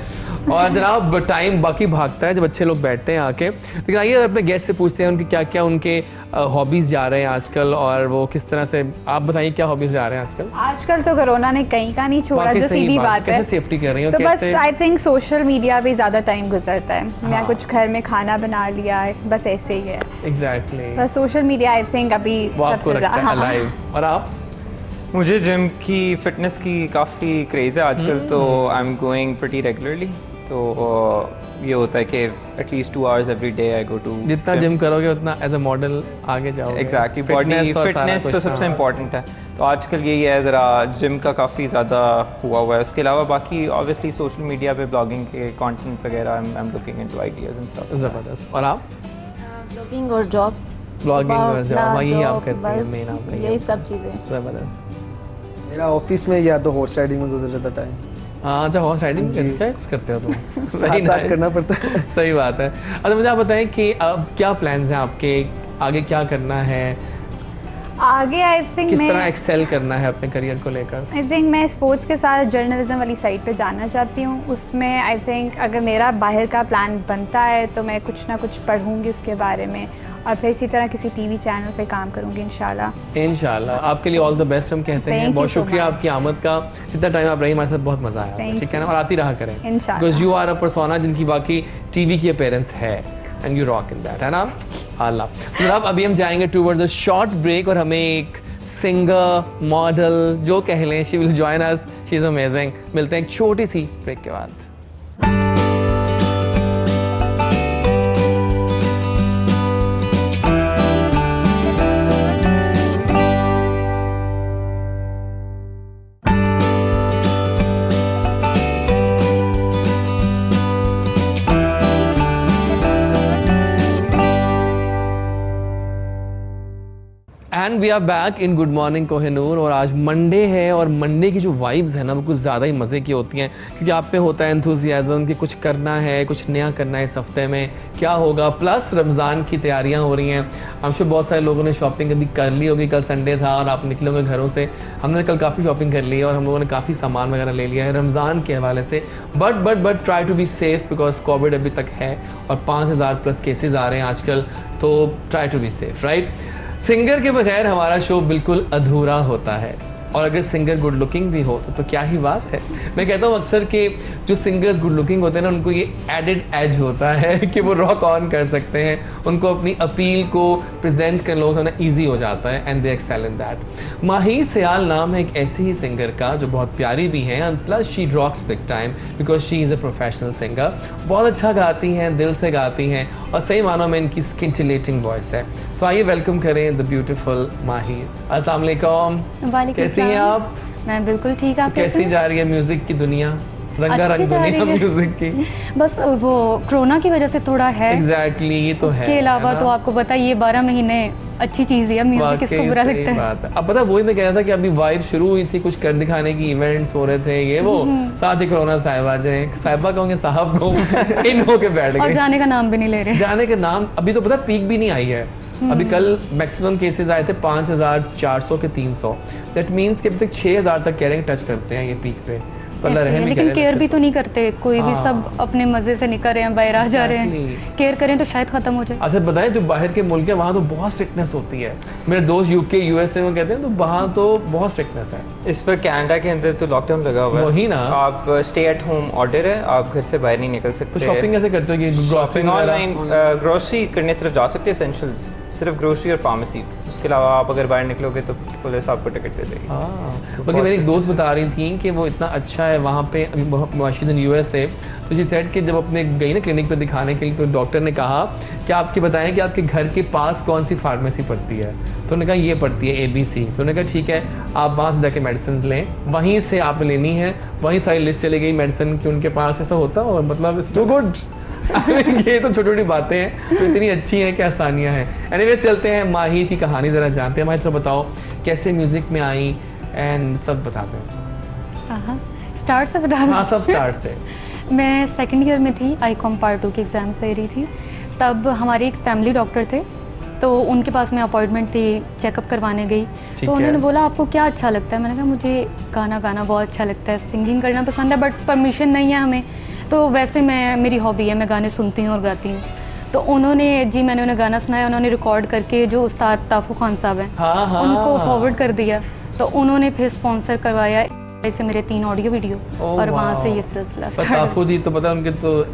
और जनाब टाइम बाकी भागता है जब अच्छे लोग बैठते हैं आके, लेकिन आइए अपने गेस्ट से पूछते हैं उनकी क्या क्या उनके हॉबीज़ जा रहे हैं आजकल, और वो किस तरह से, आप बताइए क्या हॉबीज़ जा रहे हैं आजकल। आजकल तो कोरोना ने कहीं का नहीं छोड़ा, वाकई जो सही सीधी बात है। कैसे सेफ्टी कर रही हो? तो बस कैसे? आई थिंक सोशल मीडिया पे ज़्यादा टाइम गुजरता है। मैं हाँ। कुछ घर में खाना बना लिया है, बस ऐसे ही है। एग्जैक्टली, बस सोशल मीडिया आई थिंक अभी वो आपको सबसे रखता है ज़्यादा। अलाइव। और आप? मुझे जिम की फिटनेस की काफ़ी क्रेज़ है आजकल, तो I am going pretty regularly. तो ये होता है कि at least 2 hours every day I go to. जितना जिम करोगे उतना एज अ मॉडल आगे जाओगे। एग्जैक्टली, बॉडी फिटनेस तो सबसे इम्पॉर्टेंट है। तो आजकल यही है, ज़रा जिम का काफ़ी ज़्यादा हुआ है। उसके अलावा बाकी ऑब्वियसली सोशल मीडिया पे ब्लॉगिंग के कंटेंट वगैरह I am looking into ideas and stuff. ज़बरदस्त। और आप? ब्लॉगिंग और जॉब। Blogging और job, अपना वही आप job, करती हैं, बस main आपका यही सब चीज़ें। ज़बरदस्त। मेरा ऑफिस में या तो हॉर्स राइडिंग में गुजर जाता टाइम। हाँ, अच्छा, हॉर्स राइडिंग क्या कुछ करते हो तुम? साथ साथ करना पड़ता है। सही बात है। अच्छा, मुझे आप बताएं कि अब क्या प्लान्स हैं आपके, आगे क्या करना है, आगे आई थिंक किस तरह मैं एक्सेल करना है अपने करियर को लेकर? आई थिंक मैं स्पोर्ट्स के साथ जर्नलिज्म वाली साइड पे जाना चाहती हूँ। उसमें आई थिंक अगर मेरा बाहर का प्लान बनता है तो मैं कुछ ना कुछ पढ़ूंगी उसके बारे में, और फिर इसी तरह किसी टीवी चैनल पे काम करूंगी इंशाल्लाह। इंशाल्लाह। आपके लिए ऑल द बेस्ट हम कहते हैं। Thank you बहुत so शुक्रिया much. आपकी आमद का, जितना टाइम आप रही हमारे साथ बहुत मज़ा आया, Thank ठीक है ना? you. और आती रहा करें, इंशाल्लाह। Because you are a persona जिनकी बाकी टीवी की अपीयरेंस है, and you rock in that, है ना? अल्लाह। तो अब अभी हम जाएंगे टूवर्ड्स अ शॉर्ट ब्रेक, और हमें एक सिंगर, मॉडल जो कह लें, she will join us, she is amazing. मिलते हैं एक छोटी सी ब्रेक के बाद। And we are back in good morning Kohinoor. और आज मंडे है, और मंडे की जो वाइब्स है ना वो कुछ ज़्यादा ही मज़े की होती हैं, क्योंकि आप में होता है एंथुजियाज़म कि कुछ करना है, कुछ नया करना है, इस हफ्ते में क्या होगा। प्लस रमज़ान की तैयारियां हो रही हैं। हम शुभ बहुत सारे लोगों ने शॉपिंग अभी कर ली होगी, कल संडे था और आप निकले होंगे घरों से। हमने कल काफ़ी शॉपिंग कर ली है और हम लोगों ने काफ़ी सामान वगैरह ले लिया है रमज़ान के हवाले से। But try to be safe, because COVID अभी तक है और 5000 प्लस केसेस आ रहे हैं आजकल, तो try to be safe, right? Singer के बगैर हमारा शो बिल्कुल अधूरा होता है, और अगर सिंगर गुड लुकिंग भी हो तो क्या ही बात है। मैं कहता हूँ अक्सर कि जो सिंगर्स गुड लुकिंग होते हैं ना, उनको ये एडेड एज होता है कि वो रॉक ऑन कर सकते हैं, उनको अपनी अपील को प्रेजेंट करने लोगों से ईजी हो जाता है, and they excel in that. Mahir Sayal नाम है एक ऐसी ही सिंगर का जो बहुत प्यारी भी है, and plus she rocks big time because she is a professional singer. बहुत अच्छा गाती हैं, दिल से गाती हैं, और सही मानों में इनकी स्किंटिलेटिंग वॉइस है। सो आइए वेलकम करें द ब्यूटीफुल माहिर। अस्सलाम वालेकुम, कैसी हैं आप? मैं बिल्कुल ठीक। आप कैसी जा रही है म्यूजिक की दुनिया, रंगारंग दुनिया म्यूजिक की? बस वो कोरोना की वजह से थोड़ा है। एग्जैक्टली, ये तो है। इसके अलावा तो आपको पता ही है 12 महीने अच्छी चीज़ है, म्यूजिक किसको बुरा लगता है। बात है। अब पता वही मैं कह रहा था कि अभी वाइब शुरू हुई थी, कुछ कर दिखाने की इवेंट्स हो रहे थे, ये वो, साथ ही कोरोना साहिबा कहूँगे साहब को इन होके बैठ और गए। जाने का नाम भी नहीं ले रहे। जाने के नाम अभी तो पता पीक भी नहीं आई है। अभी कल मैक्सिमम केसेस आए थे 5400 के 300। दैट मीन्स कि अभी तक 6000 तक कह रहे हैं टच करते हैं ये पीक पे। तो अल्लाह रहम ही लेकिन करे। केयर भी तो नहीं करते कोई भी, हाँ। सब अपने मजे से निकल रहे हैं, बाहर आ जा रहे हैं। Exactly. केयर करें तो शायद खत्म हो जाए। अच्छा बताएं, जो बाहर के मुल्क है वहाँ तो बहुत स्ट्रिक्टनेस होती है। मेरे दोस्त यूके यूएसए में कहते हैं तो वहाँ तो बहुत स्ट्रिक्टनेस है। इस पर कनाडा के अंदर तो लॉकडाउन लगा हुआ है। वही ना। आप स्टे एट होम ऑर्डर है, आप घर से बाहर नहीं निकल तो सकते। शॉपिंग कैसे करते हो? कि शॉपिंग ऑनलाइन, ग्रोसरी करने सिर्फ जा सकते हैं, एसेंशियल्स सिर्फ ग्रोसरी और फार्मेसी। उसके अलावा आप अगर बाहर निकलोगे तो पुलिस आपको टिकट दे देगी। बल्कि मेरी एक दोस्त बता रही थी कि वो इतना अच्छा है वहाँ पे, शी इन यूएसए, तो शी सेड कि जब अपने गई ना क्लिनिक पे दिखाने के लिए, तो डॉक्टर ने कहा कि आपके बताएं कि आपके घर के पास कौन सी फार्मेसी पड़ती है। तो उन्होंने कहा ये पड़ती है ABC। तो उन्होंने कहा ठीक है, आप वहाँ से जाके मेडिसिन लें, वहीं से आपने लेनी है। वहीं सारी लिस्ट चली गई मेडिसिन की उनके पास। ऐसा होता है, और मतलब इट्स टू गुड। ये तो छोटी छोटी बातें हैं तो इतनी अच्छी हैं कि आसानियाँ हैं। एनीवेज चलते हैं माही की कहानी ज़रा जानते हैं। माही थोड़ा बताओ कैसे म्यूज़िक में आई, एंड सब बताते हैं। स्टार्ट से बता हाँ, सब स्टार्ट से। मैं सेकंड ईयर में थी, आईकॉम पार्ट 2 के एग्ज़ाम्स दे रही थी। तब हमारे एक फैमिली डॉक्टर थे, तो उनके पास मैं अपॉइंटमेंट थी, चेकअप करवाने गई। ठीक तो उन्होंने है। बोला आपको क्या अच्छा लगता है? मैंने कहा मुझे गाना गाना बहुत अच्छा लगता है, सिंगिंग करना पसंद है, बट परमिशन नहीं है हमें। तो वैसे मेरी हॉबी है, मैं गाने सुनती हूँ और गाती हूँ। तो मैंने उन्हें गाना सुनाया, उन्होंने रिकॉर्ड करके जो उस्ताद ताफू खान साहब हैं हाँ, हाँ। उनको फॉरवर्ड कर दिया। तो उन्होंने फिर स्पॉन्सर करवाया ऐसे मेरे 3 ऑडियो वीडियो, ओह, और वहाँ से वाओ। ये सिलसिला पर स्टार्ट। ताफू जी तो पता है उनके तो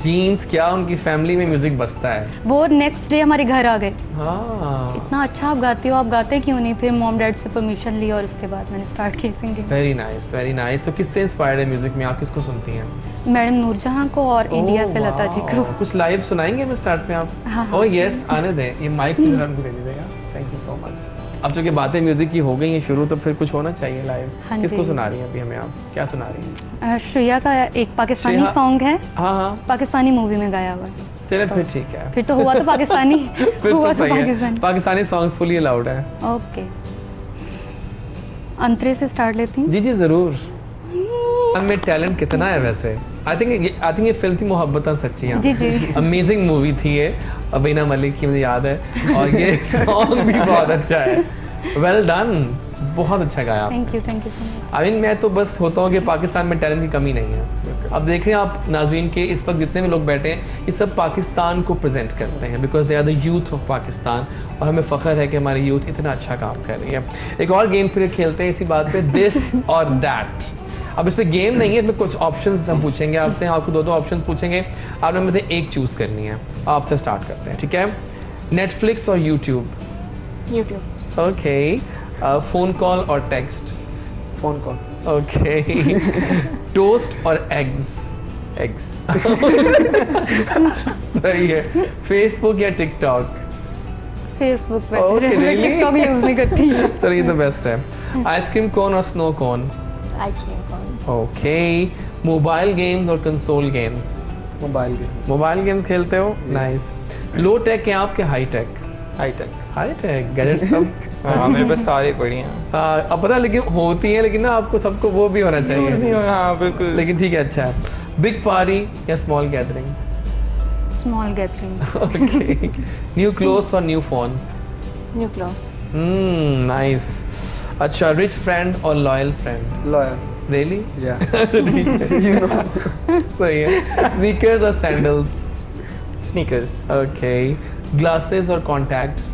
जीन्स क्या, उनकी फैमिली में म्यूजिक बजता है। वो नेक्स्ट डे हमारे घर आ गए, हाँ, इतना अच्छा आप गाते हो, आप गाते क्यों नहीं? फिर मॉम डैड से परमिशन ली और उसके बाद मैंने स्टार्ट की singing. Very nice, very nice. तो किससे इंस्पायर्ड है म्यूजिक में, आप किसको सुनती हैं? मैडम नूरजहां को और इंडिया ओह, से लता जी को। वाओ। कुछ लाइव सुनाएंगे हमें स्टार्ट में आप? हाँ, ओह यस, आने दें, ये माइक भी जरा उनको दे दीजिएगा। Thank you so much. अब चूंकि बातें म्यूजिक की हो गई हैं शुरू, तो फिर कुछ होना चाहिए लाइव। हाँ किसको जी। सुना रही हैं अभी हमें आप, क्या सुना रही हैं? श्रेया का एक पाकिस्तानी श्रेया- सॉन्ग है, हाँ हाँ, पाकिस्तानी मूवी में गाया हुआ है। चलिए फिर ठीक है। फिर तो हुआ तो पाकिस्तानी फिर हुआ तो तो सही है, Pakistani. Pakistani song fully allowed है। ओके, अंतरे से स्टार्ट लेती हूँ। जी जी जरूर। में टैलेंट कितना है वैसे। आई थिंक ये फिल्म थी मोहब्बतें सच्चियाँ। जी, जी। अमेजिंग मूवी थी ये, अबीना मलिक की मुझे याद है, और ये सॉन्ग भी बहुत अच्छा है। वेल डन, बहुत अच्छा गाया आप। Thank you so much. I mean मैं तो बस होता हूँ कि पाकिस्तान में टैलेंट की कमी नहीं है। अब देख रहे हैं आप नाज़रीन के इस वक्त जितने भी लोग बैठे हैं, ये सब पाकिस्तान को प्रेजेंट करते हैं, because they are the youth of Pakistan, और हमें फ़ख्र है कि हमारी यूथ इतना अच्छा काम कर रही है। एक और गेम फिर खेलते हैं इसी बात पे, दिस और दैट। अब इस पे गेम नहीं है, इसमें कुछ ऑप्शंस हम पूछेंगे आपसे, आपको 2 ऑप्शंस पूछेंगे, आपने में से एक चूज़ करनी है। आपसे स्टार्ट करते हैं, ठीक है? नेटफ्लिक्स और YouTube? YouTube. Okay. Phone call और text? Phone call. Okay. Toast और एग्स? एग्स। सही है। फेसबुक या टिकटॉक? फेसबुक पे Okay, really? टिकटॉक यूज़ नहीं करती। चलिए तो बेस्ट है। आइसक्रीम कोन और snow cone? Ice cream cone? Okay. Mobile games और console games? Mobile games. Mobile games खेलते हो? नाइस। लो टेक या आपके high tech? High tech. High tech gadget सब। हाँ मेरे पास सारे पड़ी हैं। अब पता लेकिन होती है, लेकिन ना आपको सबको वो भी होना यूज़ नहीं चाहिए। हो, हाँ बिल्कुल। लेकिन ठीक है, अच्छा है। बिग पार्टी या small gathering? Small gathering. Okay. New clothes और new phone? New cloth. Nice. अच्छा, रिच फ्रेंड और लॉयल फ्रेंड? लॉयल। रियली? या सही है। स्नीकर्स और सैंडल्स? स्नीकर्स। ओके। ग्लासेस और contacts?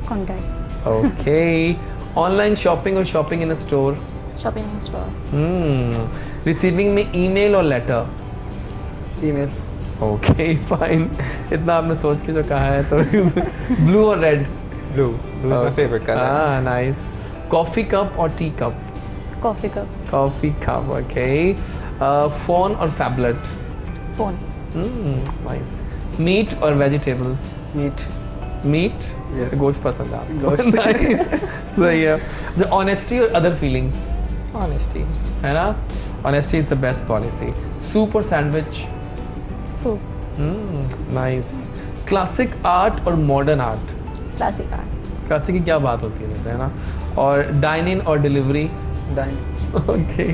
Contacts. Okay. Online shopping और shopping in a store? Shopping in store. Receiving में ईमेल और लेटर? ईमेल। Okay fine. इतना आपने सोच के जो कहा है तो ब्लू और red? Blue. Blue is my favourite colour. हाँ नाइस। कॉफ़ी कप और tea cup? Coffee cup. Coffee cup, okay. Phone और फैबलेट? फोन। नाइस। मीट और वेजिटेबल्स? मीट। मीट? Yes. गोश्त पसंद है आपको? गोश्त। नाइस, सही है। जो ऑनेस्टी और अदर फीलिंग्स, ऑनेस्टी। है ना? Honesty is the best policy. Soup और sandwich? Soup. Nice. Classic art और modern art? Classic art. Classic की क्या बात होती है वैसे, है ना? और डाइन इन और डिलीवरी? डाइन। ओके।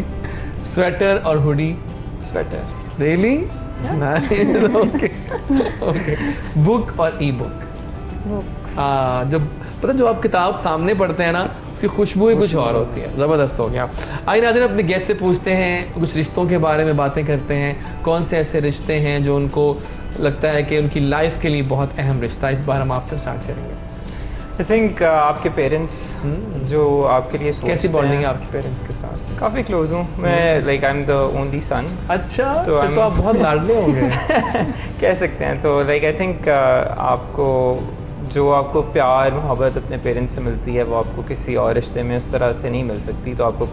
स्वेटर और hoodie? Sweater. Really? Nice, okay okay. Book और ई बुक? बुक। जब पता जो आप किताब सामने पढ़ते हैं ना, उसकी खुशबू ही कुछ और होती है। ज़बरदस्त हो गया। आइए नाज़रीन, अपने गेस्ट से पूछते हैं, कुछ रिश्तों के बारे में बातें करते हैं। कौन से ऐसे रिश्ते हैं जो उनको लगता है कि उनकी लाइफ के लिए बहुत अहम रिश्ता है? इस बार हम आपसे स्टार्ट करेंगे। आई थिंक आपके पेरेंट्स जो आपके लिए सोचते कैसी बॉन्डिंग है हैं। आपके पेरेंट्स के साथ? काफ़ी क्लोज हूँ मैं, like I am the only son. अच्छा, तो फिर तो आप बहुत लाडले होंगे। कह सकते हैं। तो लाइक आई थिंक आपको जो आपको प्यार मोहब्बत अपने पेरेंट्स से मिलती है, वो आपको किसी और रिश्ते में उस तरह से नहीं मिल सकती। तो आपको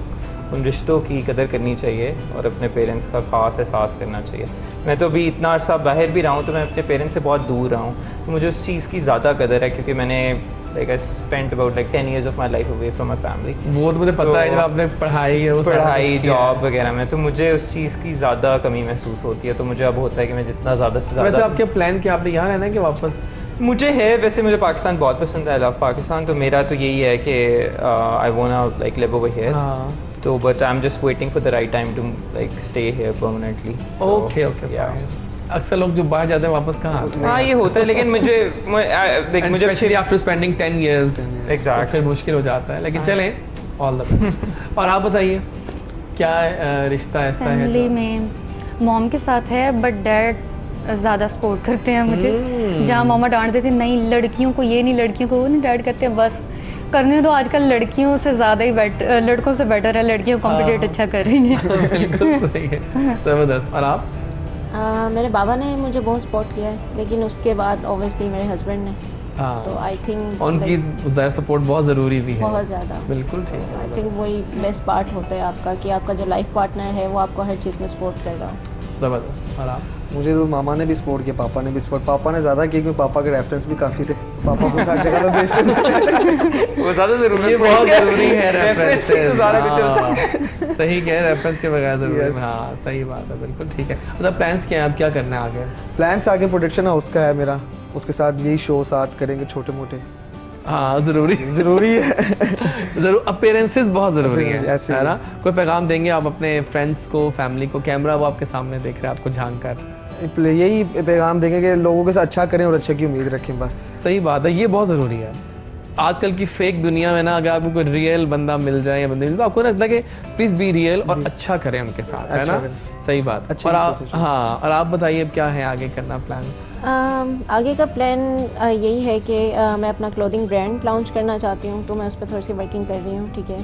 उन रिश्तों की कदर करनी चाहिए और अपने पेरेंट्स का ख़ास एहसास करना चाहिए। मैं तो अभी इतना अर्सा बाहर भी रहा हूँ, तो मैं अपने पेरेंट्स से बहुत दूर रहा हूँ, तो मुझे उस चीज़ की ज़्यादा कदर है, क्योंकि मैंने like I spent about like 10 years of my life away from my family. वो तो मुझे पता है, जब आपने पढ़ाई है वो सारा पढ़ाई कुछ किया है। जॉब वगैरह में, तो मुझे उस चीज़ की ज़्यादा कमी महसूस होती है। तो मुझे अब होता है कि मैं जितना ज़्यादा से वैसे ज़्यादा, आपके प्लान क्या, आपने यहाँ रहना है कि वापस? मुझे है वैसे, मुझे पाकिस्तान बहुत पसंद है, आई लव पाकिस्तान। तो मेरा तो यही है कि I want like live over here. हाँ। तो but I am just waiting for the right time to like stay here permanently. Okay okay अक्सर लोग जो बाहर जाते हैं वापस कहाँ आते हैं? हाँ ये होता है, लेकिन मुझे मुझे specially after spending 10 years Exactly. फिर मुश्किल हो जाता है, लेकिन चलें ऑल द बेस्ट. और आप बताइए क्या रिश्ता ऐसा है फैमिली में मॉम के साथ है, बट डैड ज़्यादा सपोर्ट करते हैं मुझे. जहाँ मामा डांट देते नहीं लड़कियों को ये नहीं, लड़कियों को वो नहीं, डैड कहते हैं बस करने दो. आजकल लड़कियों से ज़्यादा ही लड़कों से बेटर है, लड़कियाँ कॉम्पिटेट अच्छा कर रही हैं. बिल्कुल सही है, ज़बरदस्त. और आप? मेरे बाबा ने मुझे बहुत सपोर्ट किया है, लेकिन उसके बाद ऑब्वियसली मेरे हस्बैंड ने. हाँ तो आई थिंक उनकी ज़्यादा सपोर्ट बहुत ज़रूरी भी है. बहुत ज़्यादा. बिल्कुल ठीक है. आई थिंक वही बेस्ट पार्ट होता है आपका, कि आपका जो लाइफ पार्टनर है वो आपको हर चीज़ में सपोर्ट कर रहा हो. ज़बरदस्त. और आप? मुझे तो मामा ने भी सपोर्ट किया, पापा ने भी सपोर्ट. पापा ने ज़्यादा किया क्योंकि पापा के रेफरेंस भी काफ़ी थे. पापा को हर जगह पे भेजते थे. वो ज़्यादा ज़रूरी ये बहुत ज़रूरी है रेफरेंस से तो सारा कुछ चलता है. हाँ, सही कह रेफरेंस के बगैर ज़रूरी है. हाँ सही बात है, बिल्कुल ठीक है. मतलब प्लान्स क्या है, आप क्या करना है आगे? प्लान्स आगे प्रोडक्शन हाउस का है मेरा, उसके साथ यही शो साथ करेंगे छोटे मोटे. हाँ ज़रूरी है. ज़रूर अपीयरेंसेस बहुत ज़रूरी है, ऐसे है ही. ना? कोई पैगाम देंगे आप अपने फ्रेंड्स को, फैमिली को? कैमरा वो आपके सामने देख रहे हैं आपको झांक कर. यही पैगाम देंगे कि लोगों के साथ अच्छा करें और अच्छे की उम्मीद रखें बस. सही बात है, ये बहुत ज़रूरी है. आजकल की फेक दुनिया में ना, अगर आपको कोई रियल बंदा मिल जाए या बंदी मिल जाए तो आपको लगता है कि प्लीज़ बी रियल और अच्छा करें उनके साथ, है अच्छा ना? करें. सही बात. अच्छी और आप, सोचें. हाँ, और आप बताइए अब क्या है आगे करना प्लान? आगे का प्लान यही है कि मैं अपना क्लोथिंग ब्रांड लॉन्च करना चाहती हूँ, तो मैं उस पर थोड़ी सी वर्किंग कर रही हूँ. ठीक है,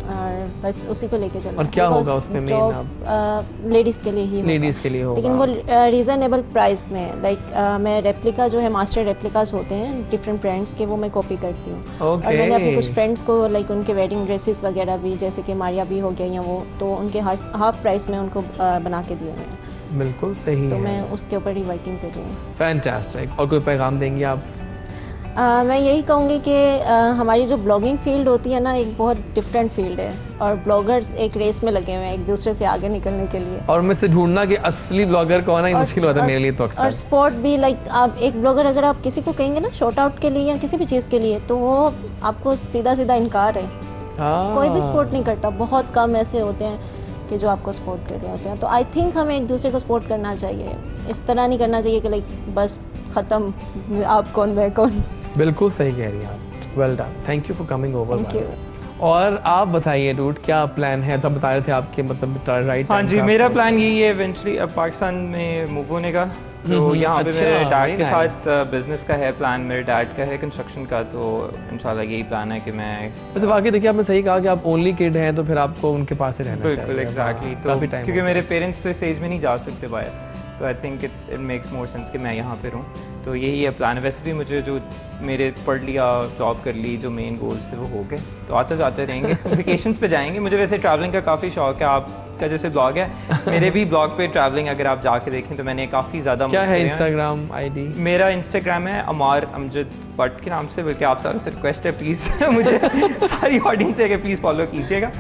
और बस उसी को लेके चलना. और क्या होगा उसमें मेन? जॉब लेडीज़ के लिए ही होगा. लेडीज़ के लिए होगा, लेकिन वो रीज़नेबल प्राइस में. लाइक मैं रेप्लिका जो है, मास्टर रेप्लिकास होते हैं डिफरेंट ब्रांड्स के, वो मैं कॉपी करती हूँ. और मैंने अपने कुछ फ्रेंड्स को लाइक उनके वेडिंग ड्रेसेस वगैरह भी, जैसे कि मारिया भी हो गया या वो, तो उनके हाफ प्राइस में उनको बना के दिए मैंने. बिल्कुल सही तो है. मैं उसके ऊपर ही वर्किंग कर रही हूँ. फैंटास्टिक. और कोई पैगाम देंगे आप? मैं यही कहूँगी कि हमारी जो ब्लॉगिंग फील्ड होती है ना, एक बहुत डिफरेंट फील्ड है, और ब्लॉगर्स एक रेस में लगे हुए हैं एक दूसरे से आगे निकलने के लिए. और मैं से ढूंढना कि असली ब्लॉगर कौन है, ये मुश्किल होता है मेरे लिए तो और अक्सर. स्पोर्ट भी, लाइक आप एक ब्लॉगर अगर आप किसी को कहेंगे ना शॉर्ट आउट के लिए या किसी भी चीज़ के लिए, तो वो आपको सीधा सीधा इनकार है. हाँ. कोई भी सपोर्ट नहीं करता. बहुत कम ऐसे होते हैं कि जो आपको सपोर्ट कर रहे होते हैं. तो आई थिंक हमें एक दूसरे को सपोर्ट करना चाहिए. इस तरह नहीं करना चाहिए कि लाइक बस ख़त्म, आप कौन मैं कौन. बिल्कुल सही कह रही हैं आप. Well done, thank you for coming over. Thank you. और आप बताइए डूड, क्या प्लान है? तो आप बता रहे थे आपके मतलब राइट. हाँ जी, मेरा प्लान यही है इवेंचुअली अब पाकिस्तान में मूव होने का. तो यहाँ पे अच्छा, मेरे डैड very के nice. साथ बिजनेस का है प्लान. मेरे डैड का है कंस्ट्रक्शन का, तो इंशाल्लाह यही प्लान है कि मैं वैसे बाकी देखिए, आपने सही कहा कि आप ओनली किड हैं, तो फिर आपको उनके पास ही रहना चाहिए. बिल्कुल एग्जैक्टली. हाँ, तो काफ़ी टाइम क्योंकि मेरे पेरेंट्स तो इस एज में नहीं जा सकते बाहर, तो I think it makes more sense कि मैं यहाँ पे रहूँ. तो यही है प्लान. वैसे भी मुझे जो मेरे पढ़ लिया, जॉब कर ली, जो मेन गोल्स थे वो हो गए, तो आते जाते रहेंगे. वेकेशंस पे जाएंगे. मुझे वैसे ट्रैवलिंग का काफ़ी शौक है. आपका जैसे ब्लॉग है, मेरे भी ब्लॉग पे ट्रैवलिंग अगर आप जाके देखें तो मैंने काफ़ी ज़्यादा. क्या है इंस्टाग्राम आईडी? मेरा इंस्टाग्राम है अमार अमजद भट्ट के नाम से. बल्कि आप सारों से रिक्वेस्ट है प्लीज़ मुझे सारी ऑडियंस है कि प्लीज़ फॉलो कीजिएगा.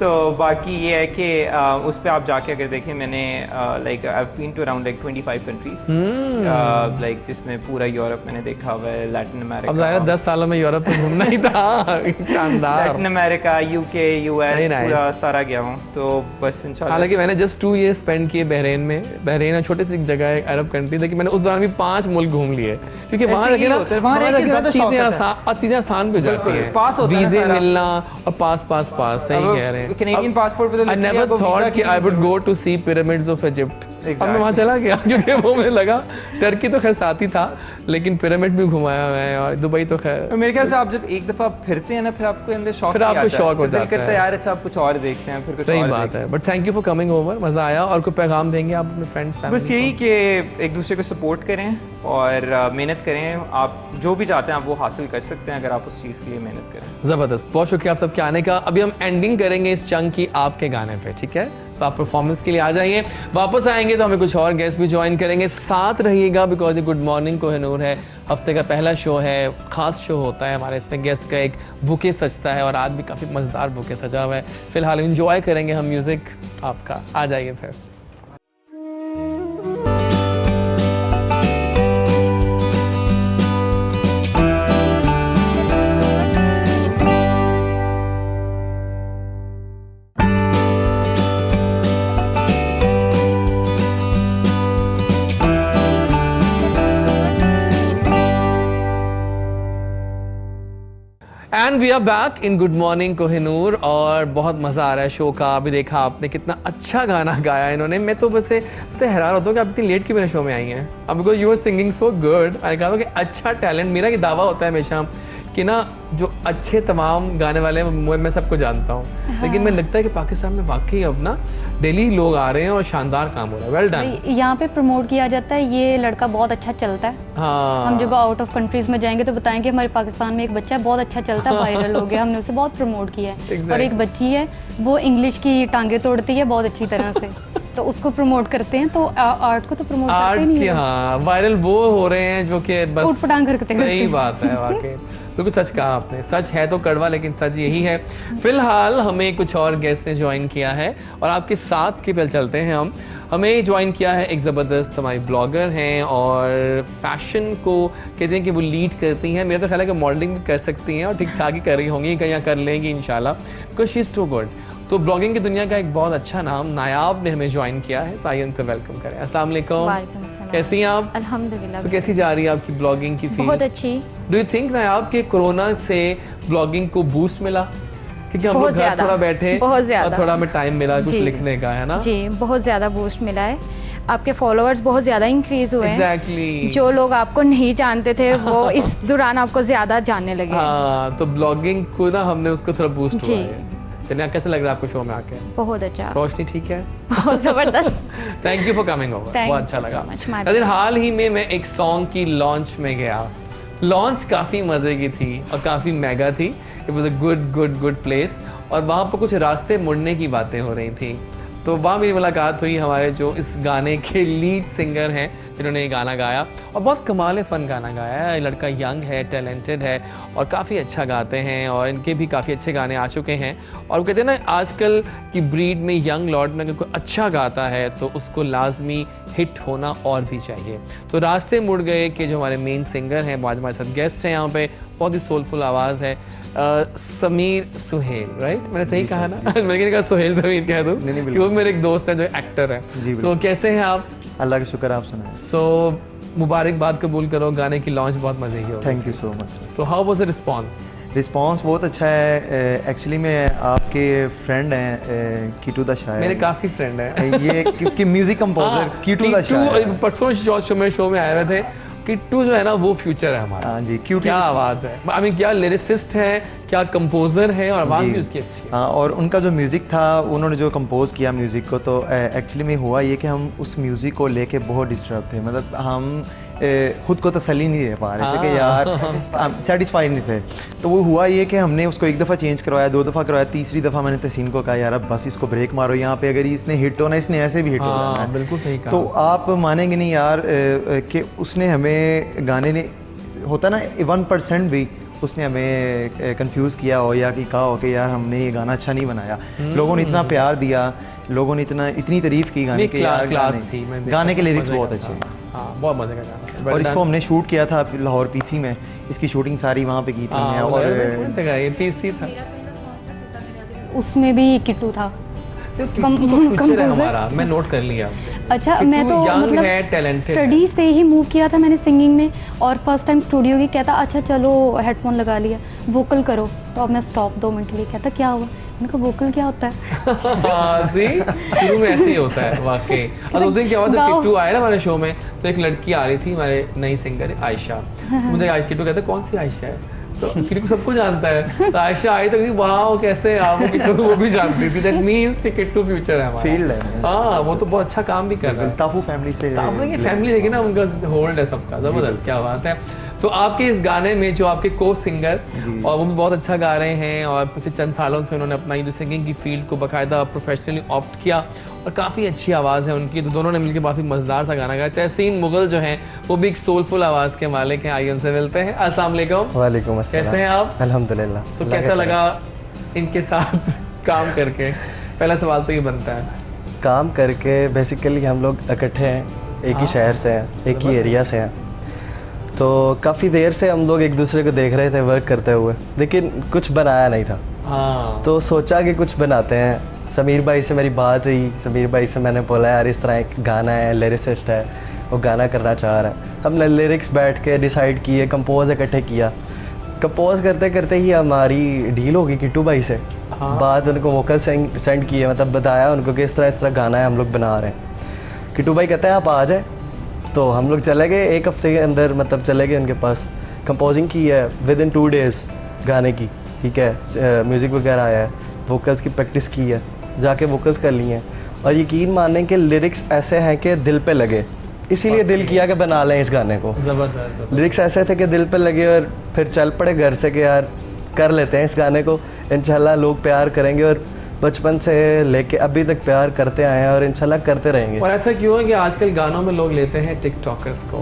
तो बाकी ये है कि उस पर आप जाके अगर देखें, मैंने like I have been to around like 25 countries, like जिसमें पूरा यूरोप मैंने देखा हुआ है, लैटिन अमेरिका. अब ज़ाहिर 10 सालों में यूरोप में घूमना ही था. शानदार. Latin America, UK, US, Very nice. पूरा सारा गया हूँ. तो बस इंशाल्लाह. हालांकि मैंने जस्ट 2 years स्पेंड किए बहरीन में. बहरीन है छोटी सी जगह है, अरब कंट्री, लेकिन मैंने उस दौरान भी 5 मुल्क घूम लिए, क्योंकि वहाँ ऐसे लगे ही ना, होता है, वहाँ वहाँ रह के लगे ना ज़्यादा शौक चीज़ें होता है. आसान, चीज़ें आसान पे जाती हैं. पास होता है ना वीज़े सारा. मिलना और पास. सही कह रहे हैं. कैनेडियन पासपोर्ट पे तो I literally never आपको thought वीज़ा कि की I would जरूरत. go to see pyramids of Egypt. अब मैं Exactly. वहाँ चला गया क्योंकि वो मुझे लगा. टर्की तो खैर साथ ही था, लेकिन पिरामिड भी घुमाया मैं, और दुबई तो खैर. मेरे ख्याल से आप जब एक दफ़ा फिरते हैं ना, फिर आपको अंदर शौक फिर भी आपको आता है. शौक हो फिर दिल जाता करता है. है यार अच्छा आप कुछ और देखते हैं, फिर कुछ सही और बात देखते हैं. है. But thank you for coming over. मज़ा आया. और कोई पैगाम देंगे आप अपने फ्रेंड्स? बस यही कि एक दूसरे को सपोर्ट करें और मेहनत करें. आप जो भी चाहते हैं आप वो हासिल कर सकते हैं अगर आप उस चीज़ के लिए मेहनत करें. ज़बरदस्त. बहुत शुक्रिया आप सबके आने का. अभी हम एंडिंग करेंगे इस चंक की आपके गाने पे, ठीक है? तो आप परफॉर्मेंस के लिए आ जाइए. वापस आएंगे तो हमें कुछ और गेस्ट भी ज्वाइन करेंगे. साथ रहिएगा, बिकॉज ये गुड मॉर्निंग कोहिनूर है. हफ्ते का पहला शो है, ख़ास शो होता है हमारे. इसमें गेस्ट का एक बुके सजता है, और आज भी काफ़ी मज़ेदार बुके सजा हुआ है. फिलहाल इंजॉय करेंगे हम म्यूज़िक आपका. आ जाइए फिर. And we are back in good morning Kohinoor और बहुत मज़ा आ रहा है शो का। अभी देखा आपने कितना अच्छा गाना गाया इन्होंने। मैं तो बस हैरान होता हूँ कि आप इतनी लेट क्यों मेरे शो में आई हैं। अब because you are singing so good. मैंने कहा कि अच्छा टैलेंट, मेरा ये दावा होता है हमेशा कि ना जो अच्छे तमाम गाने वाले हैं मैं सबको जानता हूँ, लेकिन मुझे लगता है कि पाकिस्तान में वाकई अब ना डेली लोग आ रहे हैं और शानदार काम हो रहा है। Well done. यहाँ पे प्रमोट किया जाता है, ये लड़का बहुत अच्छा चलता है। हाँ, हम जब आउट ऑफ कंट्रीज में जाएंगे तो बताएंगे हमारे पाकिस्तान में एक बच्चा है बहुत अच्छा चलता है, वायरल हो गया, हमने उसे बहुत प्रमोट किया है। Exactly. और एक बच्ची है वो इंग्लिश की टांगे तोड़ती है बहुत अच्छी तरह से, तो उसको प्रमोट करते हैं। तो आर्ट को तो प्रमोट करते आर्ट नहीं की है। हाँ वायरल वो हो रहे हैं जो कि बस ऊट-पटांग हरकतें करते सही हैं। बात है वाकई। बिल्कुल सच कहा आपने। सच है तो कड़वा, लेकिन सच यही है। फिलहाल हमें कुछ और गेस्ट ने ज्वाइन किया है और आपके साथ के पहले चलते हैं हम। हमें ज्वाइन किया है एक ज़बरदस्त हमारी ब्लॉगर हैं और फैशन को कहते हैं कि वो लीड करती हैं। मेरा तो ख्याल है कि मॉडलिंग भी कर सकती हैं और ठीक ठाक ही कर रही होंगी, कहीं कर लेंगी इंशाल्लाह, because she is too good. तो ब्लॉगिंग की दुनिया का एक बहुत अच्छा नाम नायाब ने हमें ज्वाइन किया है, तो आइए उनको वेलकम करें। अस्सलाम वालेकुम। वालेकुम अस्सलाम। कैसी हैं आप? अल्हम्दुलिल्लाह। तो कैसी जा रही है आपकी ब्लॉगिंग की फील्ड? बहुत अच्छी। डू यू थिंक नायाब के कोरोना से ब्लॉगिंग को बूस्ट मिला? क्योंकि हम लोग बहुत घर ज़्यादा, थोड़ा बैठे बहुत और ज़्यादा। थोड़ा हमें टाइम मिला कुछ जी। लिखने का, है ना? जी, बहुत ज़्यादा बूस्ट मिला है। आपके फॉलोअर्स बहुत ज़्यादा इंक्रीज हुए हैं। एग्जैक्टली। जो लोग आपको नहीं जानते थे वो इस दौरान आपको ज़्यादा जानने लगे हैं। हाँ, तो ब्लॉगिंग को ना हमने उसको थोड़ा बूस्ट जी। हुआ है। चलिए, कैसा लग रहा है आपको शो में आके? बहुत अच्छा, रोशनी ठीक है? बहुत ज़बरदस्त। Thank you for coming over, Thank बहुत you अच्छा so लगा। much, my लेकिन हाल ही में मैं एक सॉन्ग की लॉन्च में गया। लॉन्च काफ़ी मज़े की थी और काफ़ी मेगा थी। It was a good place और वहाँ पर कुछ रास्ते मुड़ने की बातें हो रही थी। तो वहाँ मेरी मुलाकात हुई हमारे जो इस गाने के लीड सिंगर हैं जिन्होंने ये गाना गाया और बहुत कमाल फन गाना गाया है। ये लड़का यंग है, टैलेंटेड है और काफ़ी अच्छा गाते हैं और इनके भी काफ़ी अच्छे गाने आ चुके हैं। और वो कहते हैं ना आजकल की ब्रीड में यंग लॉर्ड में अगर कोई अच्छा गाता है तो उसको लाजमी हिट होना और भी चाहिए। तो रास्ते मुड़ गए कि जो हमारे मेन सिंगर हैं वो आज हमारे साथ गेस्ट हैं यहाँ पे। बहुत ही सोलफुल आवाज़ है। समीर सुहेल, राइट? मैंने सही कहा ना? मैंने कहा सुहेल समीर कह दूँ कि वो मेरे एक दोस्त हैं जो एक्टर हैं। तो कैसे हैं आप? अल्लाह का शुक्र, आप सुनाएं। सो मुबारकबाद कबूल करो, गाने की लॉन्च बहुत मजे की हो। Thank you so much. तो how was the response? Response बहुत अच्छा है। एक्चुअली में आपके फ्रेंड हैं कीटू दा शायर। मेरे काफ़ी फ्रेंड हैं। ये कि म्यूजिक कंपोजर कीटू दा शायर। परसों शो में आए हुए थे। किट्टू जो है ना वो फ्यूचर है हमारा। हाँ जी, क्यूट। क्या आवाज़ है, आई मीन क्या लिरिसिस्ट है, क्या कंपोजर है और आवाज़ भी उसकी अच्छी है। हाँ, और उनका जो म्यूज़िक था उन्होंने जो कंपोज किया म्यूज़िक को, तो एक्चुअली में हुआ ये कि हम उस म्यूज़िक को लेके बहुत डिस्टर्ब थे। मतलब हम खुद को तसल्ली नहीं दे पा रहे थे कि यार सेटिस्फाइड नहीं थे। तो वो हुआ ये कि हमने उसको एक दफ़ा चेंज करवाया, 2 दफ़ा करवाया, तीसरी दफ़ा मैंने तहसीन को कहा यार अब बस इसको ब्रेक मारो, यहाँ पे अगर इसने हिट होना इसने ऐसे भी हिट हो जाना है। बिल्कुल सही कहा। तो आप मानेंगे नहीं यार कि उसने हमें गाने ने होता ना 1% भी उसने हमें कंफ्यूज किया हो या कि कहा हो कि यार हमने ये गाना अच्छा नहीं बनाया। लोगों ने इतना प्यार दिया, लोगों ने इतनी तारीफ की गाने के, यार क्लास थी। गाने के लिरिक्स बहुत अच्छे हैं। हाँ, बहुत मजे का गाना। और इसको हमने शूट किया था लाहौर पीसी में, इसकी शूटिंग सारी वहाँ पे की थी हमने। और ये तीसरी था, उसमें भी किट्टू था। फ्यूचर है हमारा, मैं नोट कर लिया। अच्छा, मैं तो यंग है, टैलेंटेड स्टडी से ही मूव किया था मैंने सिंगिंग में, और फर्स्ट टाइम स्टूडियो की कहता अच्छा चलो हेडफोन लगा लिया, वोकल करो। तो अब मैं स्टॉप 2 मिनट के लिए, कहता क्या हुआ? मैंने कहा वोकल क्या होता है? हाँ, सी शुरू में ऐसे ही होता है वाकई। और उस दिन क्या हुआ, जब किट्टू आया ना हमारे शो में तो एक लड़की आ रही थी, हमारे नई सिंगर आयशा। मुझे किट्टू कहता कौन सी आयशा है? तो किट्टू को सबको जानता है। तो आयशा आई तो वाह कैसे आप किट्टू को वो भी जानती थी। दैट मींस कि किट्टू फ्यूचर है हमारा, फील्ड है। हाँ, वो तो बहुत अच्छा काम भी कर रहा है। ताफू फैमिली से, ये फैमिली देखिए ना, उनका होल्ड है सबका, जबरदस्त, क्या बात है। तो आपके इस गाने में जो आपके को सिंगर और वो भी बहुत अच्छा गा रहे हैं और पिछले चंद सालों से उन्होंने अपना ये जो सिंगिंग की फील्ड को बाकायदा प्रोफेशनली ऑप्ट किया और काफ़ी अच्छी आवाज़ है उनकी। तो दोनों ने मिलकर काफ़ी मज़ेदार सा गाना गाया। तहसीन मुगल जो हैं वो भी एक सोलफुल आवाज़ के मालिक हैं। आइए उनसे मिलते हैं। अस्सलाम वालेकुम। वालेकुम अस्सलाम। कैसे हैं आप? अल्हम्दुलिल्लाह। तो कैसा लगा इनके साथ काम करके? पहला सवाल तो ये बनता है। काम करके बेसिकली हम लोग इकट्ठे हैं, एक ही शहर से हैं, एक ही एरिया से हैं, तो काफ़ी देर से हम लोग एक दूसरे को देख रहे थे वर्क करते हुए, लेकिन कुछ बनाया नहीं था। हाँ, तो सोचा कि कुछ बनाते हैं। समीर भाई से मेरी बात हुई, समीर भाई से मैंने बोला यार इस तरह एक गाना है, लिरिसिस्ट है, वो गाना करना चाह रहा है। हमने लिरिक्स बैठ के डिसाइड किए, कंपोज इकट्ठे किया, कंपोज करते करते ही हमारी डील हो गई किट्टू भाई से। बाद उनको वोकल सेंड किए, मतलब बताया उनको कि इस तरह गाना है हम लोग बना रहे हैं। किट्टू भाई कहते हैं आप आ जाए, तो हम लोग चले गए 1 हफ्ते के अंदर, मतलब चले गए उनके पास। कंपोजिंग की है विद इन 2 डेज़ गाने की, ठीक है, म्यूज़िक वगैरह आया है, वोकल्स की प्रैक्टिस की है, जाके वोकल्स कर लिए हैं। और यकीन मानें कि लिरिक्स ऐसे हैं कि दिल पे लगे, इसीलिए दिल किया कि बना लें इस गाने को। ज़बरदस्त। लिरिक्स ऐसे थे कि दिल पे लगे और फिर चल पड़े घर से कि यार कर लेते हैं इस गाने को, इंशाल्लाह लोग प्यार करेंगे। और बचपन से लेके अभी तक प्यार करते आए हैं और इंशाल्लाह करते रहेंगे। और ऐसा क्यों है कि आजकल गानों में लोग लेते हैं टिकटॉकर्स को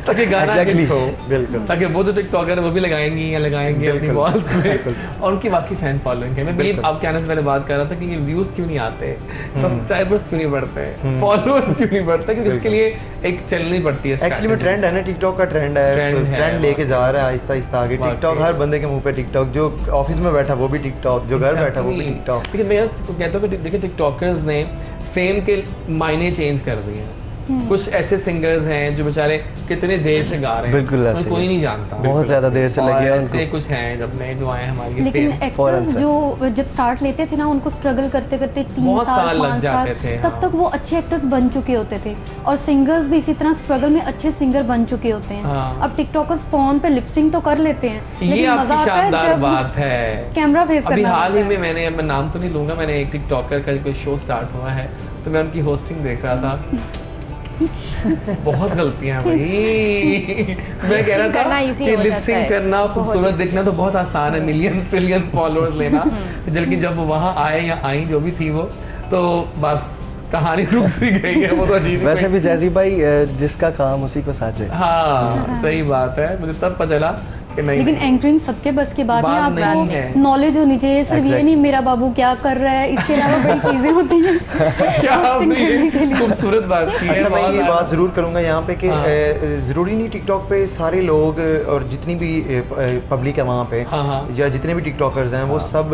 ताकि गाना हिट हो, बिल्कुल, ताकि वो जो टिकटॉकर है वो भी लगाएंगी या लगाएंगे अपनी वॉल्स में, और उनकी वाकई फैन फॉलोइंग है। मैं भी आप कहने से पहले बात कर रहा था कि ये व्यूज़ क्यों नहीं आते, सब्सक्राइबर्स क्यों नहीं बढ़ते, फॉलोअर्स क्यों नहीं बढ़ते, क्योंकि इसके लिए एक चलनी पड़ती है। एक्चुअली में ट्रेंड है ना, टिकटॉक का ट्रेंड है, ट्रेंड लेके जा रहा है आहिस्ता आहिस्ता आगे। टिकटॉक हर बंदे के मुंह पे टिकटॉक, जो ऑफिस में बैठा वो भी टिकटॉक, जो घर बैठा वो भी टिकटॉक। लेकिन मैं कहता हूँ कि देखिए टिकटॉकर्स ने फेम के मायने चेंज कर दिए हैं। कुछ ऐसे सिंगर्स हैं जो बेचारे कितने देर से गा रहे हैं, बिल्कुल ऐसे कोई नहीं जानता, बहुत ज़्यादा देर से लगे हैं ऐसे कुछ हैं जब नए जो आए हैं हमारे लेकिन फेम। एक्टर्स जो जब स्टार्ट लेते थे ना, उनको स्ट्रगल करते करते 3 बहुत साल साल लग 5 जाते साल थे, तब हाँ। तक वो अच्छे एक्टर्स बन चुके होते थे। और सिंगर्स भी इसी तरह स्ट्रगल में अच्छे सिंगर बन चुके होते हैं। हाँ। अब टिकटॉकर्स फोन पे लिपसिंग तो कर लेते हैं, ये लेकिन आपकी मजा आता है शानदार जब बात है। कैमरा फेस अभी करना हाल ही होता में है। मैंने, मैं नाम तो नहीं लूंगा, मैंने एक टिकटॉकर का कोई शो स्टार्ट हुआ है तो मैं उनकी होस्टिंग देख रहा था। बहुत गलतियां भाई। मैं कह रहा करना था easy कि हो लिप जाता सिंक है, करना, बहुत खूबसूरत easy। दिखना तो बहुत आसान है, मिलियन ट्रिलियन फॉलोअर्स लेना, जबकि जब वो वहाँ आए या आई जो भी थी वो, तो बस कहानी रुक सी गई है। वो तो अजीब ही वैसे भी जैसी भाई जिसका काम उसी को साझे। हाँ सही बात है, मुझे तब पता चला कि नहीं। लेकिन एंकरिंग सबके बस की बात बात है, नहीं है। आपको नॉलेज होनी चाहिए। सिर्फ ये नहीं मेरा बाबू क्या कर रहा है, इसके अलावा बड़ी चीजें होती हैं। क्या आपने ये खूबसूरत बात की है। अच्छा, मैं ये बात ज़रूर करूँगा यहाँ पे कि हाँ। ज़रूरी नहीं टिकटॉक पे सारे लोग और जितनी भी पब्लिक है वहाँ पे, हाँ, हाँ। या जितने भी टिकटॉकर्स हैं वो सब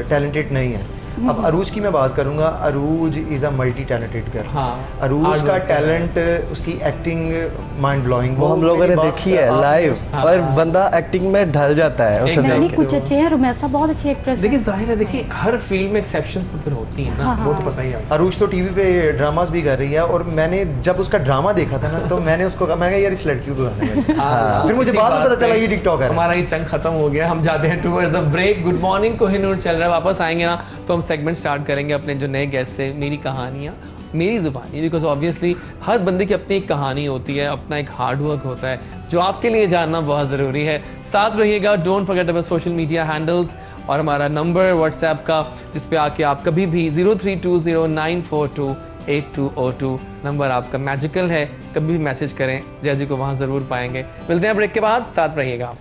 टैलेंटेड नहीं है। अब अरूज की मैं बात करूँगा, Arooj is a multi talented girl. हाँ। अरूज का टैलेंट, उसकी एक्टिंग माइंड ब्लोइंग, वो हम लोगों ने देखी है लाइव, और बंदा एक्टिंग में ढल जाता है उसे एकदम। नहीं, देख कुछ अच्छे हैं, रुमैसा बहुत अच्छी एक्ट्रेस है। देखिए जाहिर है, देखिए हर फील्ड में एक्सेप्शंस तो फिर होती हैं ना, वो तो पता ही है। अरूज तो टीवी पे ड्रामास भी कर रही है, और मैंने जब उसका ड्रामा देखा था ना, तो मैंने उसको कहा, मैं कहा यार इस लड़की को गाना है। फिर मुझे बाद में पता चला ये टिकटॉक है। हमारा ये चंग खत्म हो गया, हम जाते हैं towards a break. Good morning Kohinoor चल रहा है, वापस आएंगे ना तो हम सेगमेंट स्टार्ट करेंगे अपने जो नए गेस्ट से, मेरी कहानियाँ मेरी ज़ुबानी, बिकॉज ऑब्वियसली हर बंदे की अपनी एक कहानी होती है, अपना एक हार्ड वर्क होता है जो आपके लिए जानना बहुत ज़रूरी है। साथ रहिएगा, don't forget our social media handles और हमारा नंबर व्हाट्सएप का, जिस पे आके आप कभी भी 0320942820 नंबर आपका मैजिकल है, कभी भी मैसेज करें, जैजी को वहाँ ज़रूर पाएंगे। मिलते हैं ब्रेक के बाद, साथ रहिएगा।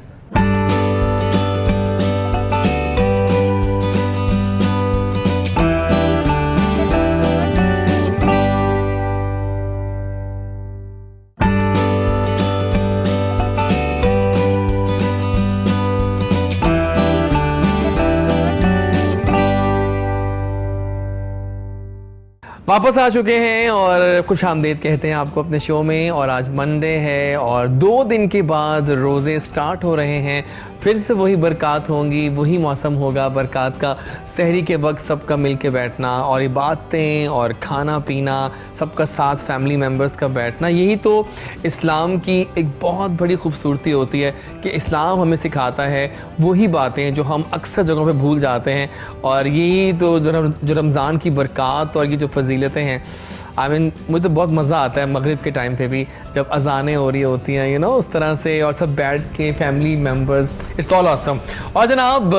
वापस आ चुके हैं और खुश आमदीद कहते हैं आपको अपने शो में। और आज मंडे है और 2 दिन के बाद रोज़े स्टार्ट हो रहे हैं, फिर से वही बरक़ात होंगी, वही मौसम होगा बरक़ात का। सहरी के वक्त सबका मिल के बैठना और इबादतें और खाना पीना, सबका साथ फैमिली मेम्बर्स का बैठना, यही तो इस्लाम की एक बहुत बड़ी खूबसूरती होती है कि इस्लाम हमें सिखाता है वही बातें जो हम अक्सर जगहों पे भूल जाते हैं। और यही तो जो रमज़ान की बरक़ात और ये जो फजीलतें हैं, मुझे तो बहुत मज़ा आता है मगरिब के टाइम पे भी जब अजानें हो रही होती हैं, यू नो, उस तरह से, और सब बैठ के family members, it's all awesome. और जनाब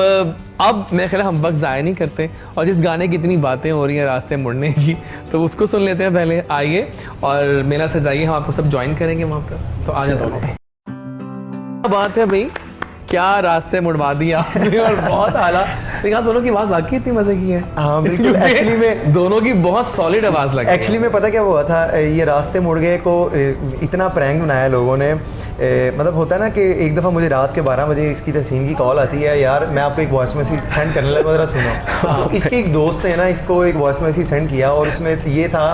अब मेरे ख्याल हम वक्त ज़ाया नहीं करते, और जिस गाने की इतनी बातें हो रही हैं रास्ते मुड़ने की, तो उसको सुन लेते हैं पहले। आइए और मेला से जाइए, हम आपको सब ज्वाइन करेंगे वहाँ पर, तो आ जाता हूँ। बात है भाई क्या रास्ते मुड़वा दिए आपने और बहुत आला। लेकिन आप दोनों की आवाज़ वाकई इतनी मज़े की है। हाँ बिल्कुल, एक्चुअली में दोनों की बहुत सॉलिड आवाज़ लगी। एक्चुअली में पता क्या हुआ था, ये रास्ते मुड़ गए को इतना प्रैंक बनाया लोगों ने, मतलब होता है ना कि एक दफ़ा मुझे रात के 12 बजे इसकी तहसीन की कॉल आती है, यार मैं आपको एक वॉइस मैसेज सेंड करने लगा, ज़रा सुनो। तो इसके एक दोस्त है ना, इसको एक वॉइस मैसेज सेंड किया और उसमें ये था,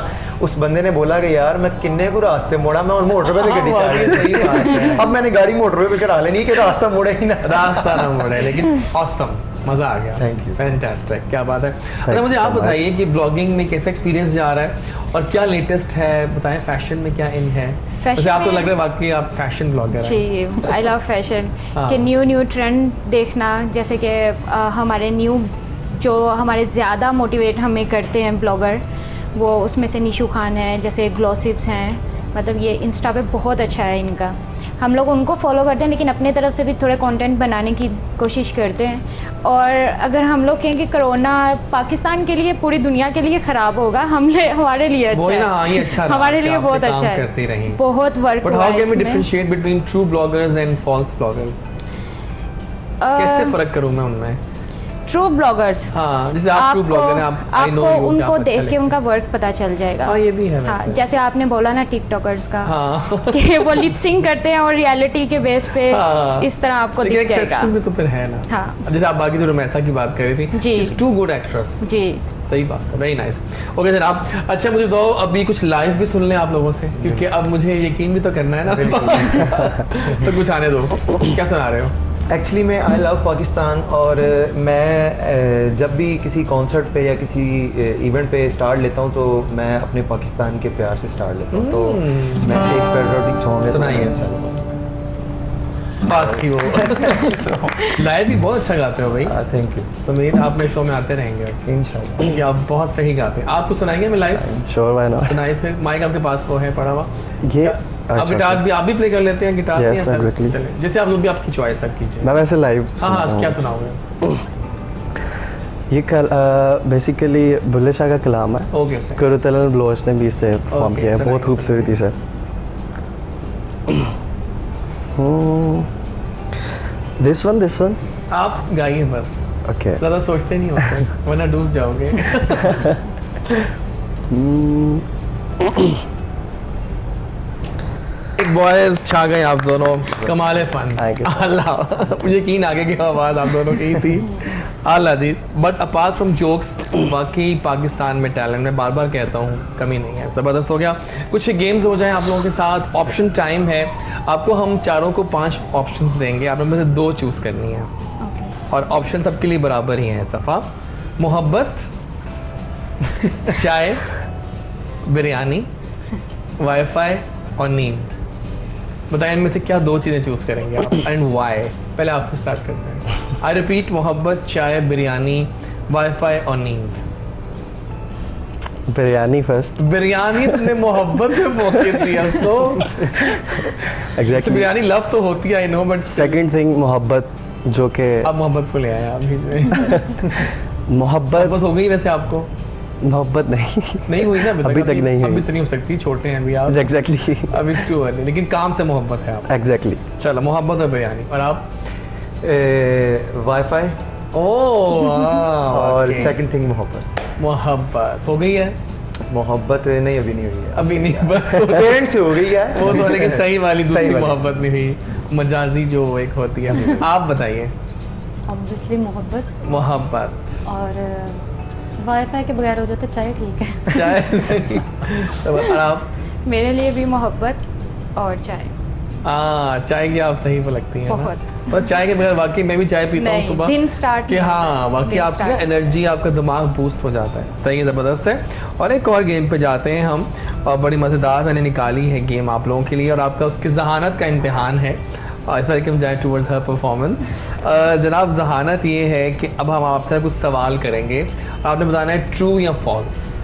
उस बंदे ने बोला कि यार मैं किन्ने को रास्ते मोड़ा, मैं और मोटरवे पे गड्डी चढ़ा ली। अब मैंने गाड़ी मोटरवे पे चढ़ा लेनी कि रास्ता मुड़े ही ना, रास्ता ना मुड़े। लेकिन ऑसम, मज़ा आ गया। Thank you. फैंटास्टिक, क्या बात है। अच्छा मुझे आप बताइए कि ब्लॉगिंग में कैसा एक्सपीरियंस जा रहा है और क्या लेटेस्ट है, बताएं फैशन में क्या इन है। वैसे आप तो लग रहा है वाकई आप फैशन ब्लॉगर हैं। जी, आई लव फैशन हाँ। कि न्यू ट्रेंड देखना, जैसे कि हमारे न्यू जो हमारे ज़्यादा मोटिवेट हमें करते हैं ब्लॉगर, वो उसमें से निशु खान है, जैसे ग्लॉसिप्स हैं, मतलब ये इंस्टा पे बहुत अच्छा है इनका। हम लोग उनको फॉलो करते हैं लेकिन अपने तरफ से भी थोड़े कंटेंट बनाने की कोशिश करते हैं। और अगर हम लोग कहें कि कोरोना पाकिस्तान के लिए, पूरी दुनिया के लिए ख़राब होगा, हमारे लिए अच्छा वही ना, हाँ, ये है, अच्छा रहा हमारे कि लिए आप बहुत ये काम अच्छा करती है, रहीं। बहुत वर्क बट हुआ हाउ है कैन वी इसमें। Differentiate between true bloggers and false bloggers? कैसे फ़र्क करूँ मैं उनमें? ट्रू ब्लॉगर्स, हाँ, जैसे आप ट्रू ब्लॉगर हैं, आप I know आपको you, उनको क्या देख अच्छा के उनका वर्क पता चल जाएगा। हाँ, ये भी है हाँ, वैसे। जैसे आपने बोला ना टिकटॉकर्स का, हाँ। कि वो लिपसिंग करते हैं और रियलिटी के बेस पे हाँ। इस तरह आपको लेकिन दिख जाएगा। एक्सेप्शन भी तो फिर है ना। हाँ। अब जैसे आप बाकी जो रमेशा की बात कर रही थी, जी। Is too good actress. जी, सही बात है, वेरी नाइस। ओके जनाब, अच्छा मुझे बताओ अभी कुछ लाइव भी सुन लें आप लोगों से, क्योंकि अब मुझे यकीन भी तो करना है ना। तो कुछ आने दो, क्या सुना रहे हो? एक्चुअली मैं आई लव पाकिस्तान, और मैं जब भी किसी कॉन्सर्ट पे या किसी इवेंट पे स्टार्ट लेता हूँ तो मैं अपने पाकिस्तान के प्यार से स्टार्ट लेता हूँ। तो मैं एक पैट्रियोटिक सॉन्ग सुनाइए। पास की वो लाइव भी बहुत अच्छा गाते हो भाई। थैंक यू समीर, आप मेरे शो में आते रहेंगे इंशाल्लाह। कि आप बहुत सही गाते हैं। आपको सुनाएंगे मैं लाइव? Sure, why not. सुनाइए फिर, माइक आपके पास वो है पड़ा हुआ। ये आप गिटार भी आप भी प्ले कर लेते हैं गिटार? Yes, या फिर- exactly. चलिए, जैसे आप जो भी आपकी चॉइस है कीजिए। मैं वैसे लाइव हाँ हाँ, क्या सुनाओगे? ये बेसिकली बुल्ले शाह का कलाम है। Okay sir. कुरुतलन ब्लोच ने भी इसे परफॉर्म Okay, किया है, सुनाइए। बहुत खूबसूरती से। दिस वन आप गाइए बस, ओके। ज़्यादा सोचते नहीं होते वरना डूब जाओगे। एक बॉयज छा गए आप दोनों, कमाल फन। Thank you. अल्लाह, मुझे यकीन आगे की आवाज़ आप दोनों की ही थी। अल्लाह जी, बट अपार्ट फ्रॉम जोक्स बाकी पाकिस्तान में टैलेंट, मैं बार बार कहता हूँ, कमी नहीं है, ज़बरदस्त हो गया। कुछ गेम्स हो जाए आप लोगों के साथ, ऑप्शन टाइम है। आपको हम चारों को 5 ऑप्शंस देंगे, आप लोगों में से 2 चूज़ करनी है और ऑप्शन सबके लिए बराबर ही हैं इस दफ़ा। मोहब्बत, चाय, बिरयानी, वाईफाई और नींद। बताएं इनमें से क्या 2 चीज़ें चूज़ करेंगे आप एंड वाई? पहले आपसे स्टार्ट करते हैं। आई रिपीट, मोहब्बत, चाय, बिरयानी, वाईफाई और नींद। बिरयानी फर्स्ट। बिरयानी तुमने मोहब्बत में फोकस दिया उसको। एग्जैक्टली। बिरयानी लव तो होती है, I know, but second thing मोहब्बत, जो कि आप मोहब्बत को ले आए आप बीच में। मोहब्बत हो गई वैसे आपको? मोहब्बत नहीं हुई ना अभी तक नहीं अभी हुई। तो नहीं हो सकती, छोटे हैं अभी आप। एग्जैक्टली अभी टू अर्ली, लेकिन काम से मोहब्बत है आप। एग्जैक्टली। चलो, मोहब्बत और बिरयानी। और आप? वाईफाई और सेकंड थिंग मोहब्बत हो गई है? मोहब्बत नहीं, अभी नहीं हुई है। अभी नहीं, बस पेरेंट्स से हो गई है वो तो, लेकिन सही वाली सही दूसरी वाली। मोहब्बत नहीं हुई, मजाजी जो एक होती है। आप बताइए। ऑब्वियसली मोहब्बत, मोहब्बत और वाईफाई के बगैर हो जाता चाय ठीक है। चाय। और आप? मेरे लिए भी मोहब्बत और चाय। चाय की आप सही पे लगती हैं ना? बहुत। और चाय के बगैर वाकई मैं भी चाय पीता हूँ नहीं, सुबह, दिन स्टार्ट कि हाँ वाकई दिन आपकी ना start। एनर्जी, आपका दिमाग बूस्ट हो जाता है। सही है, ज़बरदस्त है। और एक और गेम पे जाते हैं हम, और बड़ी मज़ेदार मैंने निकाली है गेम आप लोगों के लिए, और आपका उसकी जहानत का इम्तिहान है। और इस बार कि हम जाएँ टूवर्ड्स हर परफॉर्मेंस। जनाब, जहानत ये है कि अब हम आपसे कुछ सवाल करेंगे, आपने बताना है ट्रू या फॉल्स,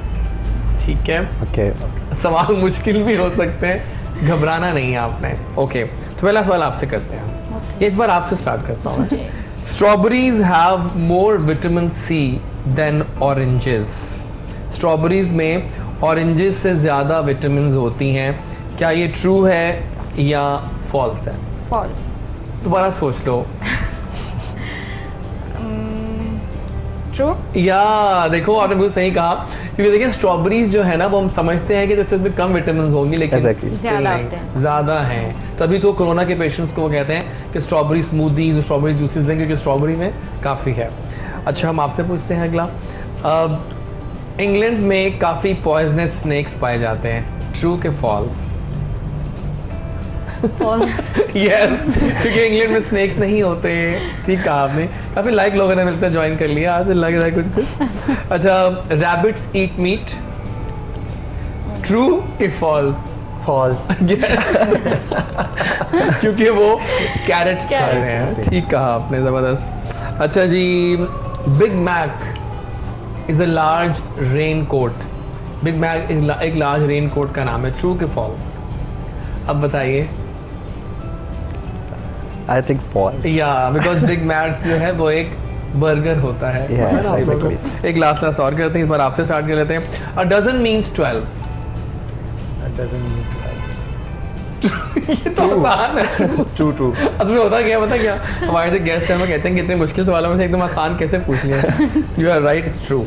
ठीक है? ओके। सवाल मुश्किल भी हो सकते हैं, घबराना नहीं है आपने। ओके, तो पहला सवाल आपसे करते हैं। ये इस बार आपसे स्टार्ट करता हूँ। Strawberries have more vitamin C than oranges. Strawberries में ऑरेंजेस से ज़्यादा विटामिन होती हैं, क्या ये ट्रू है या फॉल्स है? फॉल्स। दोबारा सोच लो। ट्रू। या देखो आपने बिल्कुल सही कहा, क्योंकि देखिए स्ट्रॉबेरीज जो है ना वो हम समझते हैं कि जैसे उसमें कम विटामिन होंगी, लेकिन Exactly. still ज़्यादा नहीं, होते हैं। ज़्यादा हैं। तभी तो कोरोना के पेशेंट्स को वो कहते हैं कि स्ट्रॉबेरी स्मूदीज, स्ट्रॉबेरी जूसेस दें, क्योंकि स्ट्रॉबेरी में काफ़ी है। अच्छा, हम आपसे पूछते हैं अगला, इंग्लैंड में काफ़ी पॉइजनस स्नेक्स पाए जाते हैं, ट्रू के फॉल्स? यस, क्योंकि इंग्लैंड में स्नेक्स नहीं होते। ठीक कहा आपने, काफी लाइक लोगों ने मिलकर ज्वाइन कर लिया आज, लग रहा है कुछ कुछ। अच्छा, रैबिट्स ईट मीट, ट्रू कि फॉल्स? फॉल्स। क्योंकि वो कैरेट्स खा रहे हैं। ठीक कहा आपने, जबरदस्त। अच्छा जी, Big Mac is a large rain coat, Big Mac एक लार्ज रेन कोट का नाम है, ट्रू कि फॉल्स? अब बताइए। I think false. या बिकॉज बिग मैक जो है वो एक बर्गर होता है। Yes, है ना? exactly. एक लास्ट और करते हैं, इस बार आपसे स्टार्ट कर लेते हैं। A dozen means 12। ये तो आसान है। ट्रू। असल में होता क्या है, पता क्या, हमारे जो गेस्ट हैं वो कहते हैं कि इतने मुश्किल सवालों में से एकदम आसान कैसे पूछ लिया। You are right, it's true.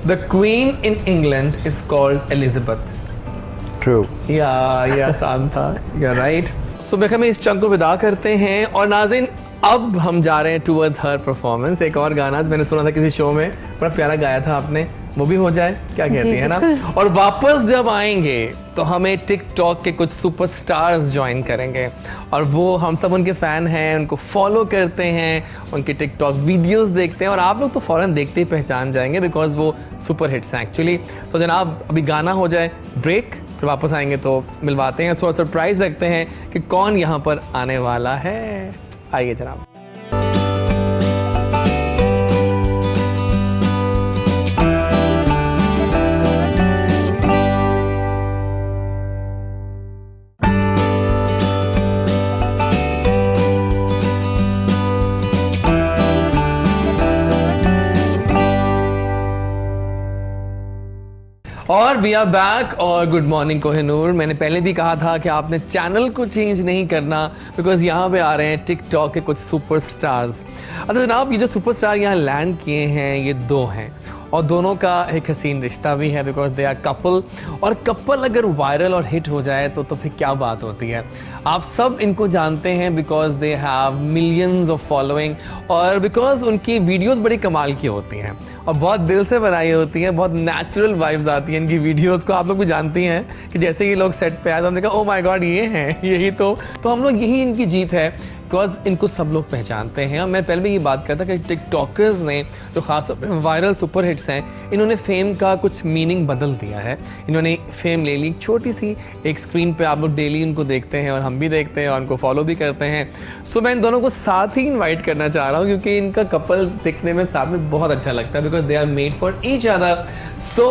The queen in England is called Elizabeth. True. या ये आसान था, यू आर राइट। सो मैं हमें इस चंक को विदा करते हैं, और नाज़रीन अब हम जा रहे हैं टूवर्ड्स हर परफॉर्मेंस। एक और गाना मैंने सुना था किसी शो में, बड़ा प्यारा गाया था आपने, वो भी हो जाए, क्या कहती है ना? और वापस जब आएंगे तो हमें टिकटॉक के कुछ सुपरस्टार्स ज्वाइन करेंगे, और वो हम सब उनके फ़ैन हैं, उनको फॉलो करते हैं, उनके टिकटॉक वीडियोस देखते हैं, और आप लोग तो फ़ौरन देखते ही पहचान जाएंगे बिकॉज वो सुपर हिट्स हैं एक्चुअली। तो जनाब अभी गाना हो जाए, ब्रेक, फिर वापस आएंगे तो मिलवाते हैं, थोड़ा सरप्राइज़ रखते हैं कि कौन यहाँ पर आने वाला है। आइए जनाब। और वी आर बैक, और गुड मॉर्निंग कोहिनूर। मैंने पहले भी कहा था कि आपने चैनल को चेंज नहीं करना, बिकॉज यहाँ पे आ रहे हैं टिकटॉक के कुछ सुपरस्टार्स। अच्छा जनाब, ये जो सुपरस्टार यहाँ लैंड किए हैं ये दो हैं, और दोनों का एक हसीन रिश्ता भी है, बिकॉज दे आर कपल। और कपल अगर वायरल और हिट हो जाए तो फिर क्या बात होती है। आप सब इनको जानते हैं because they have millions of following, और बिकॉज उनकी वीडियोस बड़ी कमाल की होती हैं और बहुत दिल से बनाई होती हैं, बहुत नेचुरल वाइब्स आती हैं इनकी वीडियोस को। आप लोग भी जानती हैं कि जैसे ही लोग सेट पे आए तो हमने कहा ओ माय गॉड ये हैं, यही तो हम लोग, यही इनकी जीत है, बिकॉज इनको सब लोग पहचानते हैं। और मैं पहले भी ये बात करता कि टिकटॉकर्स ने जो खास वायरल सुपर हिट्स हैं, इन्होंने फेम का कुछ मीनिंग बदल दिया है। इन्होंने फेम ले ली, छोटी सी एक स्क्रीन पे आप लोग डेली इनको देखते हैं, और हम भी देखते हैं और उनको फॉलो भी करते हैं। सो मैं इन दोनों को साथ ही इन्वाइट करना चाह रहा हूँ, क्योंकि इनका कपल दिखने में साथ में बहुत अच्छा लगता है, because they are made for each other. So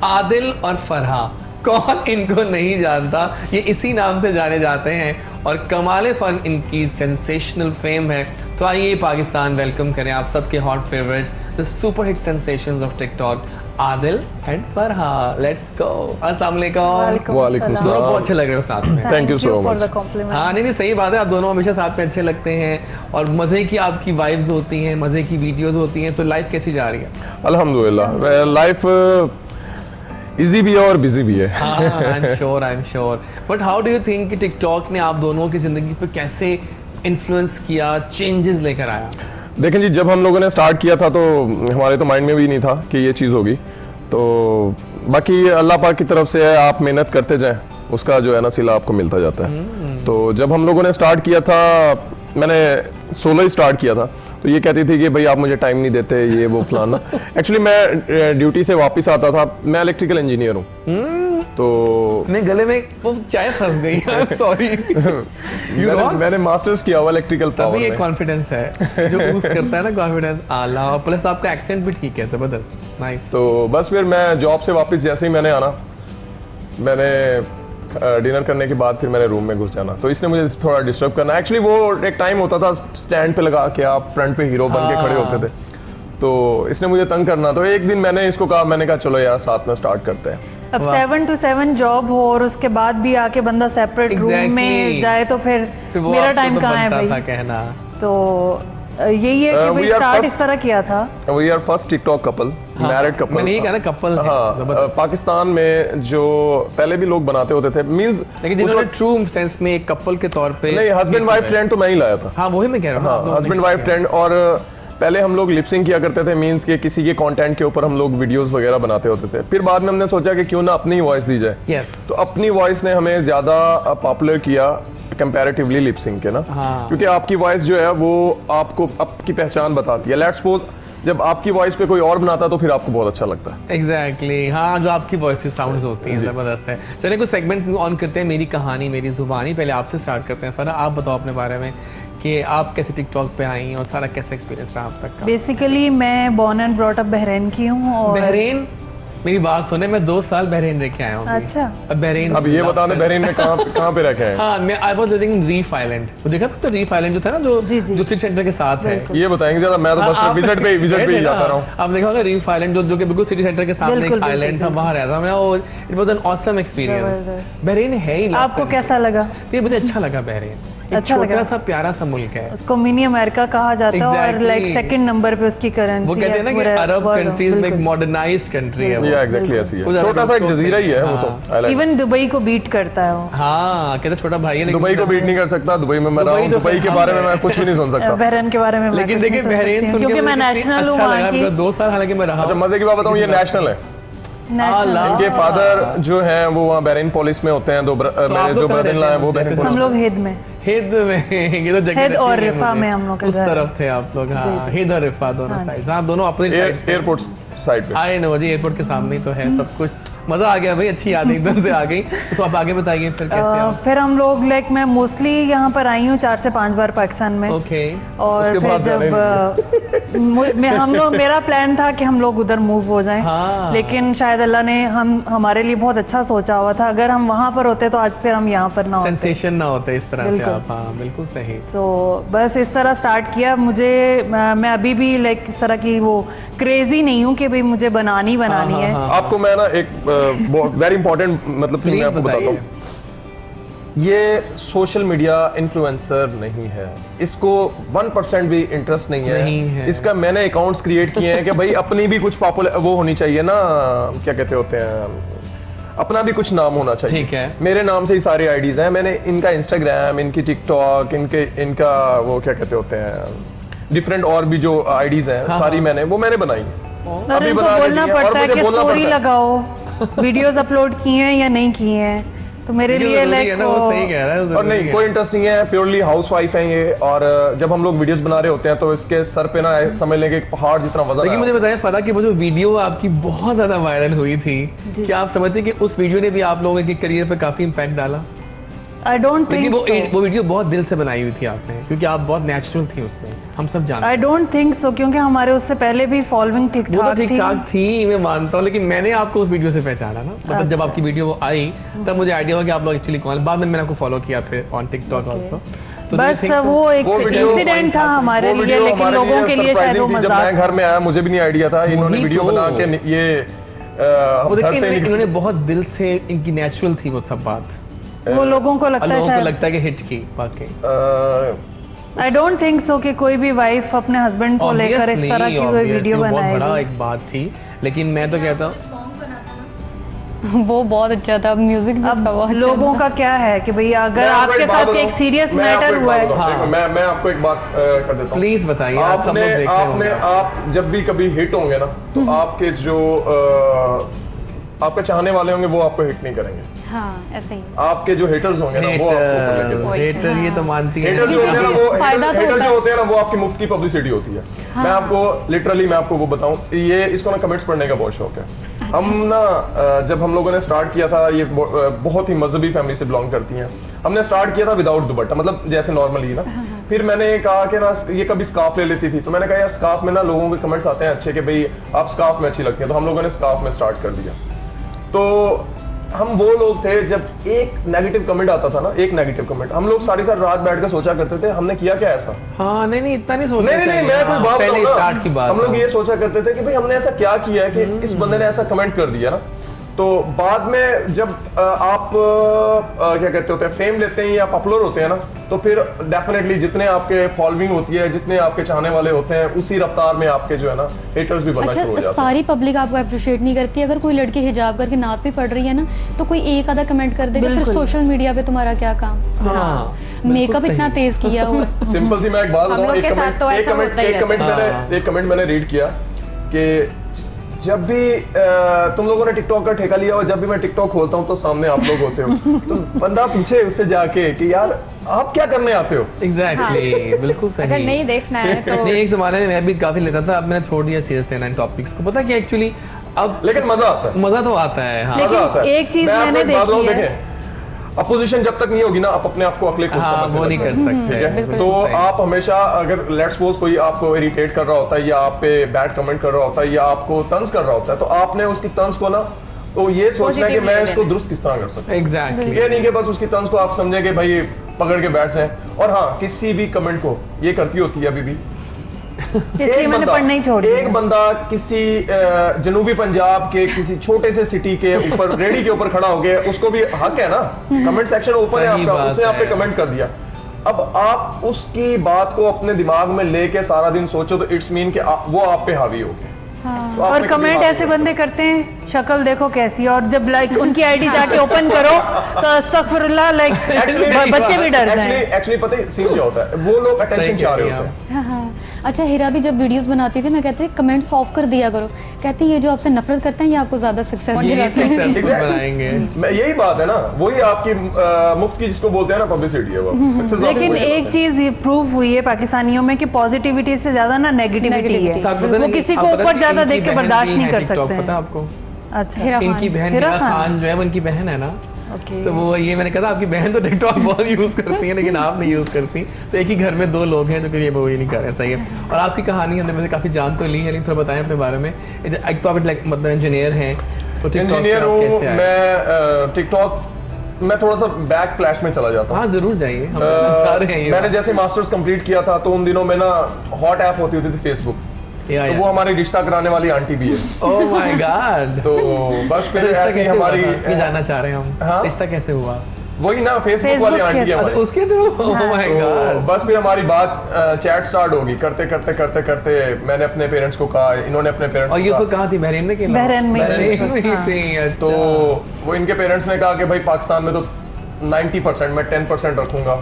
Adil और फरहा, कौन इनको नहीं जानता, ये इसी नाम से जाने जाते हैं, और कमाल फन इनकी सेंसेशनल फेम है। तो आइए पाकिस्तान वेलकम करें आप सबके hot favourites, the super hit sensations of TikTok, Adil and Farha. Let's go. अस्सलाम वालेकुम। वालेकुम दोनों बहुत अच्छे लग रहे हो साथ में। Thank you so much. हाँ नहीं सही बात है, आप दोनों हमेशा साथ में अच्छे लगते हैं, और मज़े की आपकी वाइब्स होती हैं, मज़े की वीडियोस होती हैं। तो लाइफ कैसी जा रही है? अल्हम्दुलिल्लाह, लाइफ इजी भी है और बिजी भी है। आई am sure. But how do you think कि टिकटॉक ने आप दोनों की ज़िंदगी पे कैसे इन्फ्लुएंस किया, चेंजेस लेकर आया? देखें जी, जब हम लोगों ने स्टार्ट किया था तो हमारे तो माइंड में भी नहीं था कि ये चीज़ होगी। तो बाकी अल्लाह पाक की तरफ से है, आप मेहनत करते जाएं, उसका जो है ना सिला आपको मिलता जाता है। तो जब हम लोगों ने स्टार्ट किया था, मैंने सोलो ही स्टार्ट किया था, तो ये कहती थी कि भाई आप मुझे टाइम नहीं देते, ये वो फलाना। एक्चुअली मैं ड्यूटी से वापस आता था, मैं इलेक्ट्रिकल इंजीनियर हूँ, तो मेरे गले में वो चाय फंस गई। सॉरी। मैंने मास्टर्स किया हुआ इलेक्ट्रिकल पावर तभी एक में। कॉन्फिडेंस है जो यूज करता है ना, कॉन्फिडेंस आला, प्लस आपका एक्सेंट भी ठीक है, जबरदस्त, नाइस। तो बस फिर मैं जॉब से वापस जैसे ही मैंने आना, मैंने डिनर करने के बाद फिर मैंने रूम में घुस जाना, तो इसने मुझे थोड़ा डिस्टर्ब करना। एक्चुअली वो एक टाइम होता था स्टैंड पे लगा के आप फ्रंट पे हीरो बन के खड़े होते थे, तो इसने मुझे तंग करना। तो एक दिन मैंने इसको कहा, मैंने कहा चलो यार साथ में स्टार्ट करते हैं। अब 7 to 7 जॉब हो और उसके बाद भी आके बंदा सेपरेट रूम में जाए तो फिर मेरा टाइम कहाँ है भाई? कहना तो यही है कि we भाई are स्टार्ट first- इस तरह किया था। We are first TikTok couple, married couple. मैंने ये कहा ना कपल है, हाँ, जबरदस्त। पाकिस्तान में जो पहले भी लोग बनाते होते थे, मींस लेकिन जिन्होंने ट्रू सेंस में एक कपल के तौर पे नहीं, हस्बैंड वाइफ ट्रेंड तो मैं ही लाया था। हाँ वही मैं कह रहा हूँ, हाँ, हस्बैंड वाइफ ट्रेंड। और पहले हम लोग लिपसिंग किया करते थे, मींस के किसी के कंटेंट के ऊपर हम लोग वीडियोस वगैरह बनाते होते थे। फिर बाद में हमने सोचा कि क्यों ना अपनी वॉइस दी जाए। Yes. तो अपनी वॉइस ने हमें ज्यादा पॉपुलर किया कंपैरेटिवली लिपसिंग के ना। हाँ। क्योंकि आपकी वॉइस जो है वो आपको आपकी पहचान बताती है। लेट्स सपोज जब आपकी वॉइस पे कोई और बनाता तो फिर आपको बहुत अच्छा लगता है। एग्जैक्टली हाँ, जो आपकी वॉइस साउंड्स होती हैं जबरदस्त है। चलिए कुछ सेगमेंट ऑन करते हैं, मेरी कहानी मेरी जुबानी। पहले आपसे स्टार्ट करते हैं। फरा, आप बताओ अपने बारे में कि आप कैसे टिकटॉक पे आई और सारा कैसा एक्सपीरियंस रहा आप तक का। बेसिकली मैं born and brought up Bahrain की हूँ। और बहरीन, मेरी बात सुने, मैं 2 साल बहरीन रह के आया हूँ अभी। अच्छा। अब बहरीन, अब ये बता दें बहरीन में कहाँ पे रखे हैं? हाँ, मैं I was living in reef island. वो देखा था तो रीफ आइलैंड जो था ना, जो जी, जी। जो सिटी सेंटर के साथ है। ये बताएंगे ज्यादा, मैं तो बस आप- विजिट पे ही जाता रहा हूँ। आप देखा होगा रीफ आइलैंड जो कि बिल्कुल सिटी सेंटर के सामने बिल्कुल, एक आइलैंड था, बिल्कुल, वहाँ रहता मैं। और it was an awesome experience. जबरदस्त। बहरीन है ही love आपको करने कैसा लगा? को। ये मुझे अच्छा लगा बहरीन। एक अच्छा छोटा लगा? सा प्यारा सा मुल्क है। उसको मिनी अमेरिका कहा जाता है। और Exactly. लाइक सेकंड नंबर पे उसकी करेंसी वो कहते हैं ना कि अरब कंट्रीज में एक मॉडर्नाइज्ड कंट्री है वो। ये एग्जैक्टली ऐसी वो है। ज़्यादा छोटा सा एक लोग जजीरा ही है वो तो। I like it। Even Dubai को बीट करता है वो। हाँ, कहते छोटा भाई है लेकिन दुबई को बीट नहीं कर सकता। दुबई में मैं रहा हूँ, दुबई तो दुबई के हम बारे में हैं। मैं कुछ भी नहीं सुन सकता। बहरीन के बारे में मैं लेकिन कुछ नहीं देखिए सोच बहरीन सकती हूँ, सुन के क्योंकि मैं मुझे कितनी नेशनल हूँ अच्छा वहाँ लगा, की। because 2 साल हालांकि मैं रहा अच्छा, हूँ। मजे की बात बताऊँ, ये नेशनल है। नेशनल। इनके फादर जो हैं वो वहाँ बहरीन पुलिस में होते हैं। आप मेरे लोग जो कहाँ ब्रदर इन लॉ हैं वो रहते हैं? बहरीन हम पुलिस। लोग हिद में। हिद में ये तो जगह हिद रहती और है रिफा मुझे। में हम लोग का उस घर है। तरफ थे आप लोग। हाँ, हिद और रिफा दोनों साइड। हाँ, दोनों अपनी साइड। एयरपोर्ट साइड पे। आई नो जी, एयरपोर्ट के सामने ही तो है सब कुछ। मजा आ गया भाई, अच्छी याद एकदम से आ गई। तो आप आगे बताइए फिर कैसे आप। फिर हम लोग लाइक मैं मोस्टली यहाँ पर आई हूँ 4 से 5 बार पाकिस्तान में। ओके। और उसके फिर बाद जब हम लोग मेरा प्लान था कि हम लोग उधर मूव हो जाएं। हाँ। लेकिन शायद अल्लाह ने हमारे लिए बहुत अच्छा सोचा हुआ था। अगर हम वहाँ पर होते तो आज फिर हम यहाँ पर ना होते। सेंसेशन ना होते इस तरह से बिल्कुल। आप। हाँ, बिल्कुल सही। तो बस इस तरह स्टार्ट किया। मुझे मैं अभी भी लाइक इस तरह की वो क्रेजी नहीं हूँ कि भाई मुझे बनानी है। आपको मैं ना एक वेरी इंपॉर्टेंट मतलब थी मैं आपको बताता हूँ। ये सोशल मीडिया इन्फ्लुएंसर नहीं है, इसको 1% भी इंटरेस्ट नहीं है। इसका मैंने अकाउंट्स क्रिएट किए हैं कि भाई अपनी भी कुछ पॉपुलर वो होनी चाहिए ना, क्या कहते होते हैं, अपना भी कुछ नाम होना चाहिए। ठीक है। मेरे नाम से ही सारी आईडीज हैं। मैंने इनका इंस्टाग्राम, इनकी टिकटॉक, इनका वो क्या कहते होते हैं डिफरेंट और भी जो आईडीज हैं सारी मैंने बनाई। अरे इनको बोलना पड़ता है कि स्टोरी लगाओ, वीडियोस अपलोड किए हैं या नहीं किए हैं। तो मेरे लिए लाइक वो सही कह रहा है। और नहीं, कोई इंटरेस्ट नहीं है, प्योरली हाउसवाइफ है ये। और जब हम लोग वीडियोस बना रहे होते हैं तो इसके सर पे ना समझ लेंगे एक पहाड़ जितना वजन है। लेकिन मुझे बताइए फरा कि वो जो वीडियो आपकी बहुत ज्यादा वायरल हुई थी, क्या आप समझते हैं कि उस वीडियो ने भी आप लोगों के करियर पे काफी इम्पैक्ट डाला? आई डोंट लेकिन थिंक वो वीडियो बहुत दिल से बनाई हुई थी आपने, क्योंकि आप बहुत नेचुरल थी उसमें, हम सब जानते हैं। आई डोंट थिंक सो, क्योंकि हमारे उससे पहले भी फॉलोइंग ठीक वो तो ठाक ठीक ठाक थी, मैं मानता हूँ, लेकिन मैंने आपको उस वीडियो से पहचाना ना। मतलब जब आपकी वीडियो वो आई तब मुझे आइडिया हुआ कि आप लोग एक्चुअली कौन। बाद में मैंने आपको फॉलो किया फिर ऑन टिकटॉक ऑल्सो। बस वो एक इंसिडेंट था हमारे लिए, लेकिन लोगों के लिए शायद वो जब मैं घर में आया मुझे भी नहीं आइडिया था। इन्होंने वीडियो बना के ये वो देखिए इन्होंने बहुत दिल से, इनकी नेचुरल थी वो सब बात। वो लोगों को लगता है शायद, लगता है कि हिट की वाकई। आई डोंट थिंक सो कि कोई भी वाइफ अपने हस्बैंड को लेकर इस तरह की कोई वीडियो बनाएगी। बहुत बड़ा एक बात थी, लेकिन मैं तो कहता हूँ वो बहुत अच्छा था, म्यूजिक भी उसका बहुत अच्छा लोगों था। का क्या है कि भैया अगर आपके साथ एक सीरियस मैटर हुआ है। हाँ। मैं आपको एक बात कर देता हूँ, प्लीज बताइए। आप जब भी कभी हिट होंगे ना तो आपके जो आपके चाहने वाले होंगे वो आपको हिट नहीं करेंगे। हाँ, ऐसे ही। आपके जो हेटर्स होंगे ना वो आपको हेटर, ये तो मानती है। हेटर जो होते हैं ना वो फायदा तो हेटर होता जो है। होते हैं ना वो आपकी मुफ्त की पब्लिसिटी होती है। मैं आपको लिटरली मैं आपको वो बताऊं, ये इसको ना कमेंट्स पढ़ने का बहुत शौक है। हम ना जब हम लोगों ने स्टार्ट किया था, ये बहुत ही मजहबी फैमिली से बिलोंग करती हैं। हमने स्टार्ट किया था विदाउट दुपट्टा, मतलब जैसे नॉर्मली ना। फिर मैंने कहा कि ना ये कभी स्कार्फ ले लेती थी, तो मैंने कहा यार स्कार्फ में ना लोगों के कमेंट्स आते हैं अच्छे कि भाई आप स्कार्फ में अच्छी लगती हैं, तो हम लोगों ने स्कार्फ में स्टार्ट कर दिया। तो हम वो लोग थे जब एक नेगेटिव कमेंट आता था ना, एक नेगेटिव कमेंट, हम लोग सारी रात बैठ कर सोचा करते थे हमने किया क्या ऐसा। हाँ नहीं इतना नहीं सोचना नहीं मैं कोई बात पहले स्टार्ट की बात। हम लोग ये सोचा करते थे कि भाई हमने ऐसा क्या किया है कि इस बंदे ने ऐसा कमेंट कर दिया ना। तो बाद में जब आप क्या कहते होते हैं फेम लेते हैं या पॉपुलर होते हैं ना, तो फिर डेफिनेटली जितने आपके फॉलोइंग होती है, जितने आपके चाहने वाले होते हैं, उसी रफ्तार में आपके जो है ना हेटर्स भी बनना शुरू हो अच्छा, जाते हैं। सारी पब्लिक आपको अप्रिशिएट नहीं करती। अगर कोई लड़की हिजाब करके नात भी पढ़ रही है ना, तो कोई एक आधा कमेंट कर देगा, फिर सोशल मीडिया पे तुम्हारा क्या काम। हाँ, मेकअप इतना तेज किया हुआ। सिंपल सी मैं एक बात हम बताऊं, लोग के साथ तो ऐसा होता ही एक कमेंट मैंने रीड किया कि जब भी तुम लोगों ने टिकटॉक का ठेका लिया और जब भी मैं टिकटॉक खोलता हूँ तो सामने आप लोग होते हो, तो बंदा पूछे उससे जाके कि यार आप क्या करने आते हो। एग्जैक्टली बिल्कुल सही। अगर नहीं देखना है तो नहीं, एक जमाने में मैं भी काफी लेता था, अब मैंने छोड़ दिया सीरियस लेना इन टॉपिक्स को। पता क्या एक्चुअली अब लेकिन मजा आता है, मजा तो आता है। हाँ, मजा आता है। एक चीज मैं आपको मैंने एक बात बताऊं, देखी है। देखें अपोजिशन जब तक नहीं होगी ना, आप अपने आप को अकेले खुद हाँ, समझ वो नहीं सकते कर हैं। सकते। ठीक है, बिल्कुल तो सही। आप हमेशा अगर लेट्स सपोज कोई आपको इरिटेट कर रहा होता है या आप पे बैड कमेंट कर रहा होता है या आपको तंज कर रहा होता है, तो आपने उसकी तंज को ना तो ये सोचना है कि मैं इसको दुरुस्त किस तरह कर सकता हूँ। एग्जैक्टली। ये नहीं कि बस उसकी तंज को आप समझे कि भाई पकड़ के बैठ जाए। और हाँ, किसी भी कमेंट को ये करती होती है अभी भी, इसलिए मैंने पढ़ना ही छोड़ दिया। एक बंदा किसी जनूबी पंजाब के किसी छोटे से सिटी के ऊपर रेडी के ऊपर खड़ा हो गया, उसको भी हक है ना, कमेंट सेक्शन ओपन है सही आपका, बात उसने आप पे है। कमेंट कर दिया। अब आप उसकी बात को अपने दिमाग में लेके सारा दिन सोचो तो इट्स मीन कि वो आप पे हावी हो गए। तो आप और पे कमेंट कभी ऐसे हावी बंदे करते हैं, शक्ल देखो कैसी, और जब लाइक उनकी आईडी जाके ओपन करो तो अस्तगफुरुल्लाह, लाइक बच्चे भी डर जाएं। एक्चुअली पता है सीन क्या होता है, वो लोग अटेंशन चाह रहे होते हैं। हाँ हाँ। अच्छा, हिरा भी जब वीडियोस बनाती थी, मैं कहती थी कमेंट्स ऑफ कर दिया करो। कहती ये जो आपसे नफरत करते हैं ये आपको ज्यादा सक्सेस यही दिलाते हैं। Successful Exactly. बनाएंगे। मैं यही बात है ना, वही आपकी मुफ्त की जिसको बोलते हैं ना पब्लिसिटी है वो सक्सेस। लेकिन एक चीज ये प्रूव हुई है पाकिस्तानियों में कि पॉजिटिविटी से ज्यादा ना नेगेटिविटी है। Negativity। आपको पता वो नहीं, किसी आप को पता ऊपर नहीं, ज्यादा इनकी देख के बहन बर्दाश्त भी नहीं है कर TikTok, सकते पता है हैं। आपको? अच्छा, हिरा इनकी बहन हिरा हिरा खान। खान जो है वो इनकी बहन है ना, ओके। तो वो ये मैंने कहा आपकी बहन तो टिकटॉक बहुत यूज करती है लेकिन आप नहीं यूज करती, तो एक ही घर में दो लोग हैं जो कि ये वो ये नहीं कर रहे। सही है। और आपकी कहानी हमने वैसे काफी जान तो ली है, लेकिन थोड़ा बताएं अपने बारे में। एक तो आप मतलब इंजीनियर हैं, तो TikTok इंजीनियर पे आप हूँ कैसे आए? मैं। टिकटॉक मैं थोड़ा सा बैक फ्लैश में चला जाता हूँ। हाँ जरूर जाइए, हम सारे हैं ये मैंने बात। जैसे मास्टर्स कंप्लीट किया था तो उन दिनों में ना हॉट ऐप होती थी फेसबुक, या, तो या। वो हमारी रिश्ता कराने वाली आंटी भी है। ओह माय गॉड। तो बस फिर रिश्ता ऐसे ही कैसे हुआ हमारी था? ये जानना चाह रहे हैं हम। हाँ? रिश्ता कैसे हुआ? वही ना फेसबुक वाली Facebook आंटी है के- हमारी। उसके थ्रू? ओह माय तो गॉड। बस फिर हमारी बात चैट स्टार्ट होगी, करते करते करते करते मैंने अपने पेरेंट्स को कहा, इन्होंने अपने पेरेंट्स और को ये तो कहा। कहा थी बहरीन में कि बहरीन में ही बहरीन में ही हाँ। थी, अच्छा। तो वो इनके पेरेंट्स ने कहा कि भाई पाकिस्तान में तो 90%, मैं 10% रखूंगा।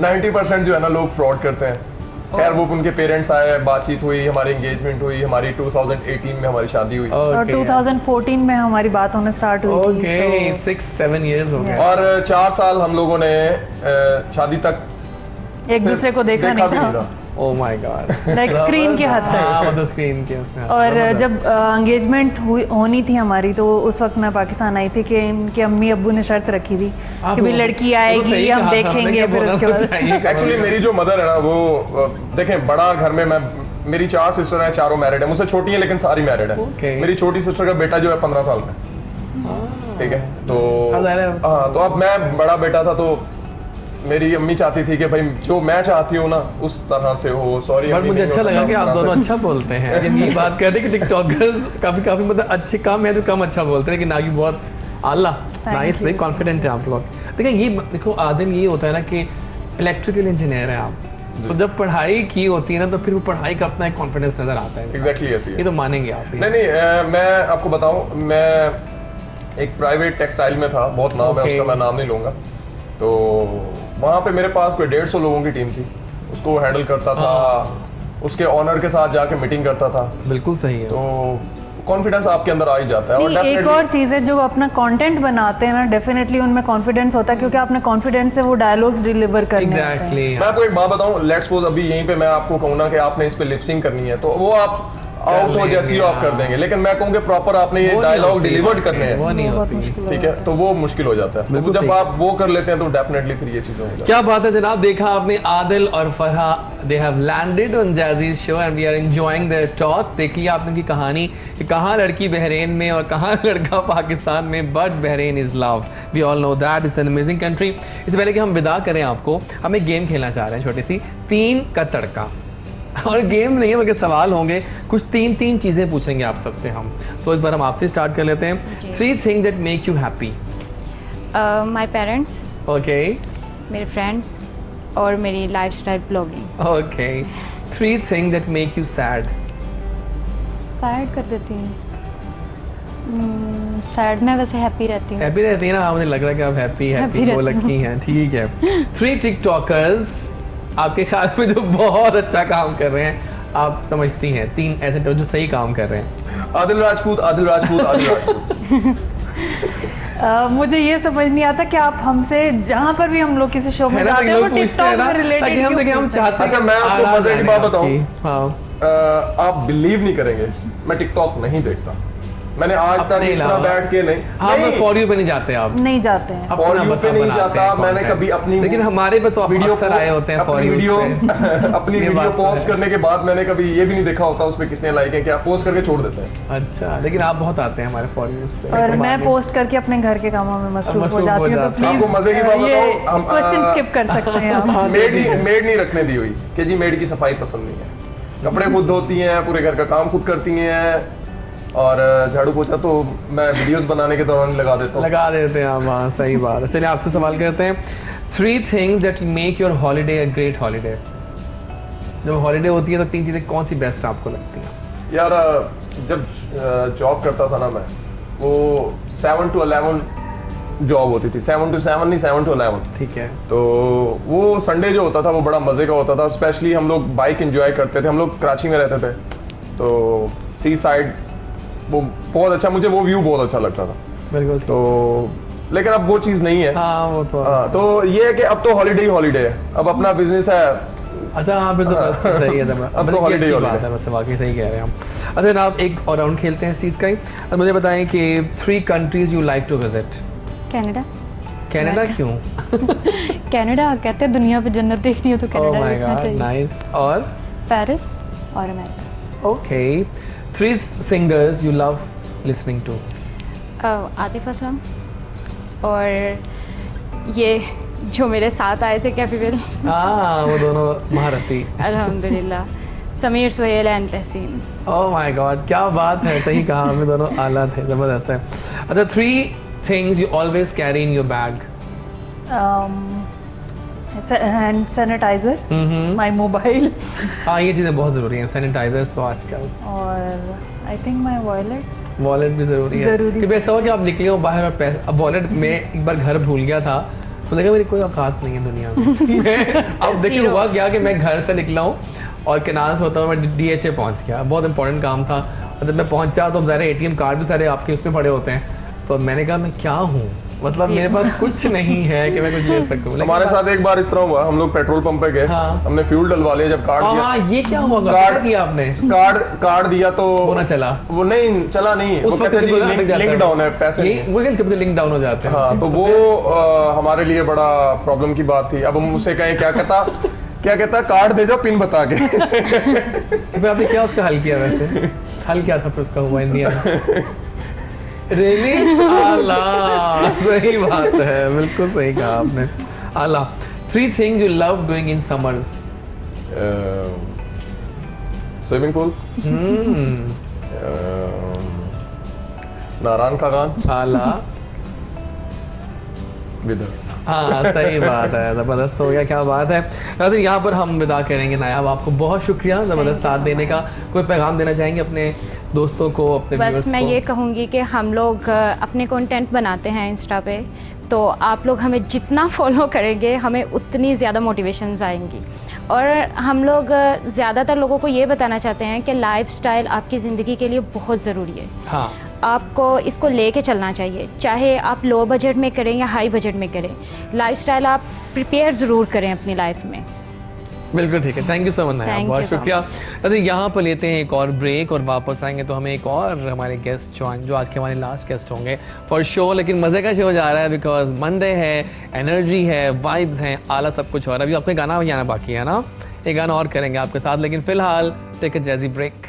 90% जो है ना लोग फ्रॉड करते हैं। खैर वो उनके पेरेंट्स आए, बातचीत हुई, हमारी एंगेजमेंट हुई, हमारी 2018 में हमारी शादी हुई। और Okay. 2014 में हमारी बात होने स्टार्ट हुई थी। ओके, तो 6-7 इयर्स हो गए। और 4 साल हम लोगों ने शादी तक एक दूसरे को देखा भी नहीं था, ओह माय गॉड। लाइक स्क्रीन के हद तक। हाँ मतलब स्क्रीन के उसमें। और जबरदस्त। जब एंगेजमेंट होनी थी हमारी, तो उस वक्त मैं पाकिस्तान आई थी कि इनके अम्मी अब्बू ने शर्त रखी थी कि भाई लड़की आएगी, हम देखेंगे, फिर उसके बाद एक्चुअली मेरी जो मदर है ना वो देखें बड़ा घर में मैं, मेरी 4 सिस्टर हैं, चारों मैरिड है, मुझसे छोटी है लेकिन सारी मैरिड है। Okay. मेरी छोटी सिस्टर का बेटा जो है 15 साल का, ठीक है। तो हाँ, हाँ, तो अब मैं बड़ा बेटा था, तो मेरी अम्मी चाहती थी कि भाई जो मैं चाहती हूँ ना उस तरह से हो। सॉरी बट मुझे अच्छा लगा कि आप दोनों अच्छा बोलते हैं। जब ये बात कहते हैं कि टिकटॉकर्स काफी मतलब अच्छे कम है जो कम अच्छा बोलते हैं, लेकिन आगे बहुत आला नाइस, वेरी कॉन्फिडेंट है आप लोग। देखिए ये देखो आदम ये होता है ना कि इलेक्ट्रिकल इंजीनियर है आप, तो जब पढ़ाई की होती है ना तो फिर वो पढ़ाई का अपना एक कॉन्फिडेंस नजर आता है। एग्जैक्टली ऐसी है। ये तो मानेंगे आप भी। नहीं मैं आपको बताऊं, मैं एक प्राइवेट टेक्सटाइल में था, बहुत नाम है Okay. उसका, मैं नाम नहीं लूंगा। तो वहाँ पे मेरे पास कोई 150 लोगों की टीम थी, उसको हैंडल करता था, उसके ऑनर के साथ जाके मीटिंग करता था। बिल्कुल सही है। तो कॉन्फिडेंस आपके अंदर आ ही जाता है। और नहीं, एक definitely- और चीज़ है, जो अपना कंटेंट बनाते हैं ना, डेफिनेटली उनमें कॉन्फिडेंस होता है, क्योंकि आपने कॉन्फिडेंस से वो डायलॉग्स डिलीवर करने होते हैं। एग्जैक्टली। मैं आपको एक बात बताऊं, लेट्स सपोज अभी यहीं पे मैं आपको कहूँ ना कि आपने इस पे लिपसिंग करनी है, तो वो आप आउट हो जैसी हो आप कर देंगे, लेकिन मैं कहूँगा प्रॉपर आपने ये डायलॉग डिलीवर्ड करने हैं, वो नहीं होती। ठीक है, तो वो मुश्किल हो जाता है। तो बिल्कुल जब सही। आप वो कर लेते हैं तो डेफिनेटली फिर ये चीजें हो जाती हैं। क्या बात है जनाब, देखा आपने आदिल और Farah, they have landed on Jazzy's show and we are enjoying their talk. देख लिया आपने उनकी कहानी कि कहाँ लड़की बहरीन में और कहाँ लड़का पाकिस्तान में, but Bahrain is love, we all know that is an amazing country. इससे पहले कि हम विदा करें आपको, हम एक गेम खेलना चाह रहे हैं छोटी सी, 3 का तड़का। और गेम नहीं है बल्कि सवाल होंगे, कुछ तीन चीज़ें पूछेंगे आप सबसे हम। तो इस बार हम आपसे स्टार्ट कर लेते हैं। 3 things that make you happy. My parents, okay मेरे फ्रेंड्स और मेरी lifestyle blogging. Okay. 3 things that make you sad. Sad कर देती हूँ। सैड मैं वैसे हैप्पी रहती हूँ। हैप्पी रहती है ना? हाँ, मुझे लग रहा है कि आप हैप्पी Happy वो रहती लकी हैं। ठीक है। 3 टिकटॉकर्स आपके ख्याल में जो बहुत अच्छा काम कर रहे हैं, आप समझती हैं 3 ऐसे जो सही काम कर रहे हैं। आदिल राजपूत, आदिल राजपूत, आदिल राजपूत। मुझे ये समझ नहीं आता कि आप हमसे जहाँ पर भी हम लोग किसी शो में है ना, जाते हैं लोग वो पूछते हैं टिकटॉक ना, में रिलेटेड ताकि हम देखें, हम चाहते हैं अच्छा, कि मैं आपको आवाज़ मजे की आए बात आपकी। बताऊं। हाँ, आप बिलीव नहीं करेंगे, मैं टिकटॉक नहीं देखता। मैंने आज तक अपने इस तरह अलावा? बैठ के नहीं। हाँ, नहीं, फॉर यू पे नहीं जाते आप? नहीं जाते हैं। अपना For you बस पे आप नहीं बनाते जाता, हैं मैंने content। कभी अपनी लेकिन हमारे पे तो वीडियो अक्सर आए होते हैं फॉर अपनी यू वीडियो पे। अपनी ये वीडियो बात तो पोस्ट है। करने के बाद मैंने कभी ये भी नहीं देखा होता उस पे कितने लाइक हैं, क्या पोस्ट करके छोड़ देते हैं। अच्छा, लेकिन आप बहुत आते हैं हमारे फॉर यू पे। और मैं पोस्ट करके अपने घर के कामों में मसरूफ हो जाती हूँ, तो प्लीज आपको मजे की बात ये बताऊं, हम क्वेश्चन स्किप कर सकते हैं आप। मेड नहीं रखने दी हुई कि जी मेड की सफाई पसंद नहीं है। कपड़े खुद धोती हैं, पूरे घर का काम खुद करती हैं, और झाड़ू पोछा तो मैं वीडियोस बनाने के दौरान लगा देता हूँ। लगा देते हैं आप। हाँ, सही बात है। चलिए आपसे सवाल करते हैं। 3 things that make your holiday a great holiday. जब हॉलीडे होती है तो 3 चीज़ें कौन सी बेस्ट आपको लगती हैं? यार जब जॉब करता था ना मैं, वो 7 to 11 जॉब होती थी। 7 to 7 नहीं, 7 to 11। ठीक है। तो वो संडे जो होता था वो बड़ा मज़े का होता था। स्पेशली हम लोग बाइक एंजॉय करते थे। हम लोग कराची में रहते थे, तो सी साइड वो बहुत अच्छा, मुझे वो व्यू बहुत अच्छा लगता था। बिल्कुल। तो लेकिन अब वो चीज़ नहीं है। हाँ, वो तो हाँ, तो ये है कि अब तो हॉलीडे ही हॉलीडे है, अब अपना बिजनेस है। अच्छा, हाँ, फिर तो बस सही है। अब तो हॉलीडे बात है, बस वाकई सही कह रहे हैं हम। अच्छा जनाब, एक और राउंड खेलते हैं इस चीज़ का ही। अब मुझे बताएं कि 3 countries you like to visit. Canada. Canada क्यों? कनाडा कहते हैं दुनिया पे जन्नत देखनी हो तो ओह कनाडा माय देखना गॉड, चाहिए। नाइस। और पेरिस और America. Okay. 3 singers you love listening to. Atif Aslam और ये जो मेरे साथ आए थे कैफे में, हाँ, वो दोनों महारथी। अल्हम्दुलिल्लाह, Sameer Suhail and Tehseen. Oh my God, क्या बात है, सही कहा, हमें दोनों आला थे, ज़बरदस्त है। अच्छा, 3 things you always carry in your bag. Hand sanitiser, my mobile, हाँ, ये चीज़ें बहुत ज़रूरी हैं, सैनिटाइजर्स तो आजकल। और I think my wallet. Wallet भी ज़रूरी है। ज़रूरी क्योंकि ऐसा हुआ कि आप निकले हो बाहर और पैसे, अब वॉलेट में एक बार घर भूल गया था, तो देखा मेरी कोई औकात नहीं है दुनिया में। अब देखिए हुआ क्या कि मैं घर से निकला हूँ और केनाल से होता हुआ मैं DHA पहुँच गया। बहुत इंपॉर्टेंट काम था, और जब मैं पहुँचा तो ज़रा ATM कार्ड भी सारे आपके उसमें पड़े होते हैं। तो मैंने कहा मैं क्या हूँ, मतलब मेरे पास कुछ नहीं है कि मैं कुछ ले सकूँ। हमारे साथ एक बार इस तरह हुआ, हम लोग पेट्रोल पंप पे गए, हाँ। हमने फ्यूल डलवा लिया, जब कार्ड दिया, हाँ, ये क्या हुआ, कार्ड किया आपने? कार्ड दिया तो वो ना चला, वो नहीं चला, नहीं उस वो वक्त कहते भी हैं जी लिंक डाउन है, पैसे नहीं है। वो कभी लिंक डाउन हो जाते हैं। हाँ, तो वो हमारे लिए बड़ा प्रॉब्लम की बात थी। अब हम उसे कहें, क्या कहता कार्ड दे जाओ पिन बता के। फिर आपने क्या उसका हल किया? वैसे हल क्या था फिर उसका हुआ इंडिया? रियली? आला, सही बात है, बिल्कुल सही कहा आपने, आला। 3 things you love doing in summers. Swimming pool, Narayan का गान, आला। विदर। हाँ, सही बात है, ज़बरदस्त हो गया, क्या बात है। नाज़रीन, यहाँ पर हम विदा करेंगे। नायाब, आपको बहुत शुक्रिया ज़बरदस्त साथ देने का। कोई पैगाम देना चाहेंगे अपने दोस्तों को, अपने बस व्यूअर्स मैं को? ये कहूँगी कि हम लोग अपने कंटेंट बनाते हैं इंस्टा पे, तो आप लोग हमें जितना फॉलो करेंगे हमें उतनी ज़्यादा मोटिवेशंस आएंगी। और हम लोग ज़्यादातर लोगों को ये बताना चाहते हैं कि लाइफस्टाइल आपकी ज़िंदगी के लिए बहुत ज़रूरी है। हाँ, आपको इसको लेके चलना चाहिए, चाहे आप लो बजट में करें या हाई बजट में करें, लाइफस्टाइल आप प्रिपेयर ज़रूर करें अपनी लाइफ में। बिल्कुल ठीक है। Thank you so much Nayab, Thank बहुत you so शुक्रिया। नाज़रीन, यहाँ पर लेते हैं एक और ब्रेक, और वापस आएंगे तो हमें एक और हमारे गेस्ट जो आज के हमारे लास्ट गेस्ट होंगे फॉर शो। लेकिन मज़े का शो जा रहा है, बिकॉज मंडे है, एनर्जी है, वाइब्स हैं, आला सब कुछ। और अभी आपके गाना भी आना बाकी है ना, एक गाना और करेंगे आपके साथ, लेकिन फ़िलहाल take a jazzy break.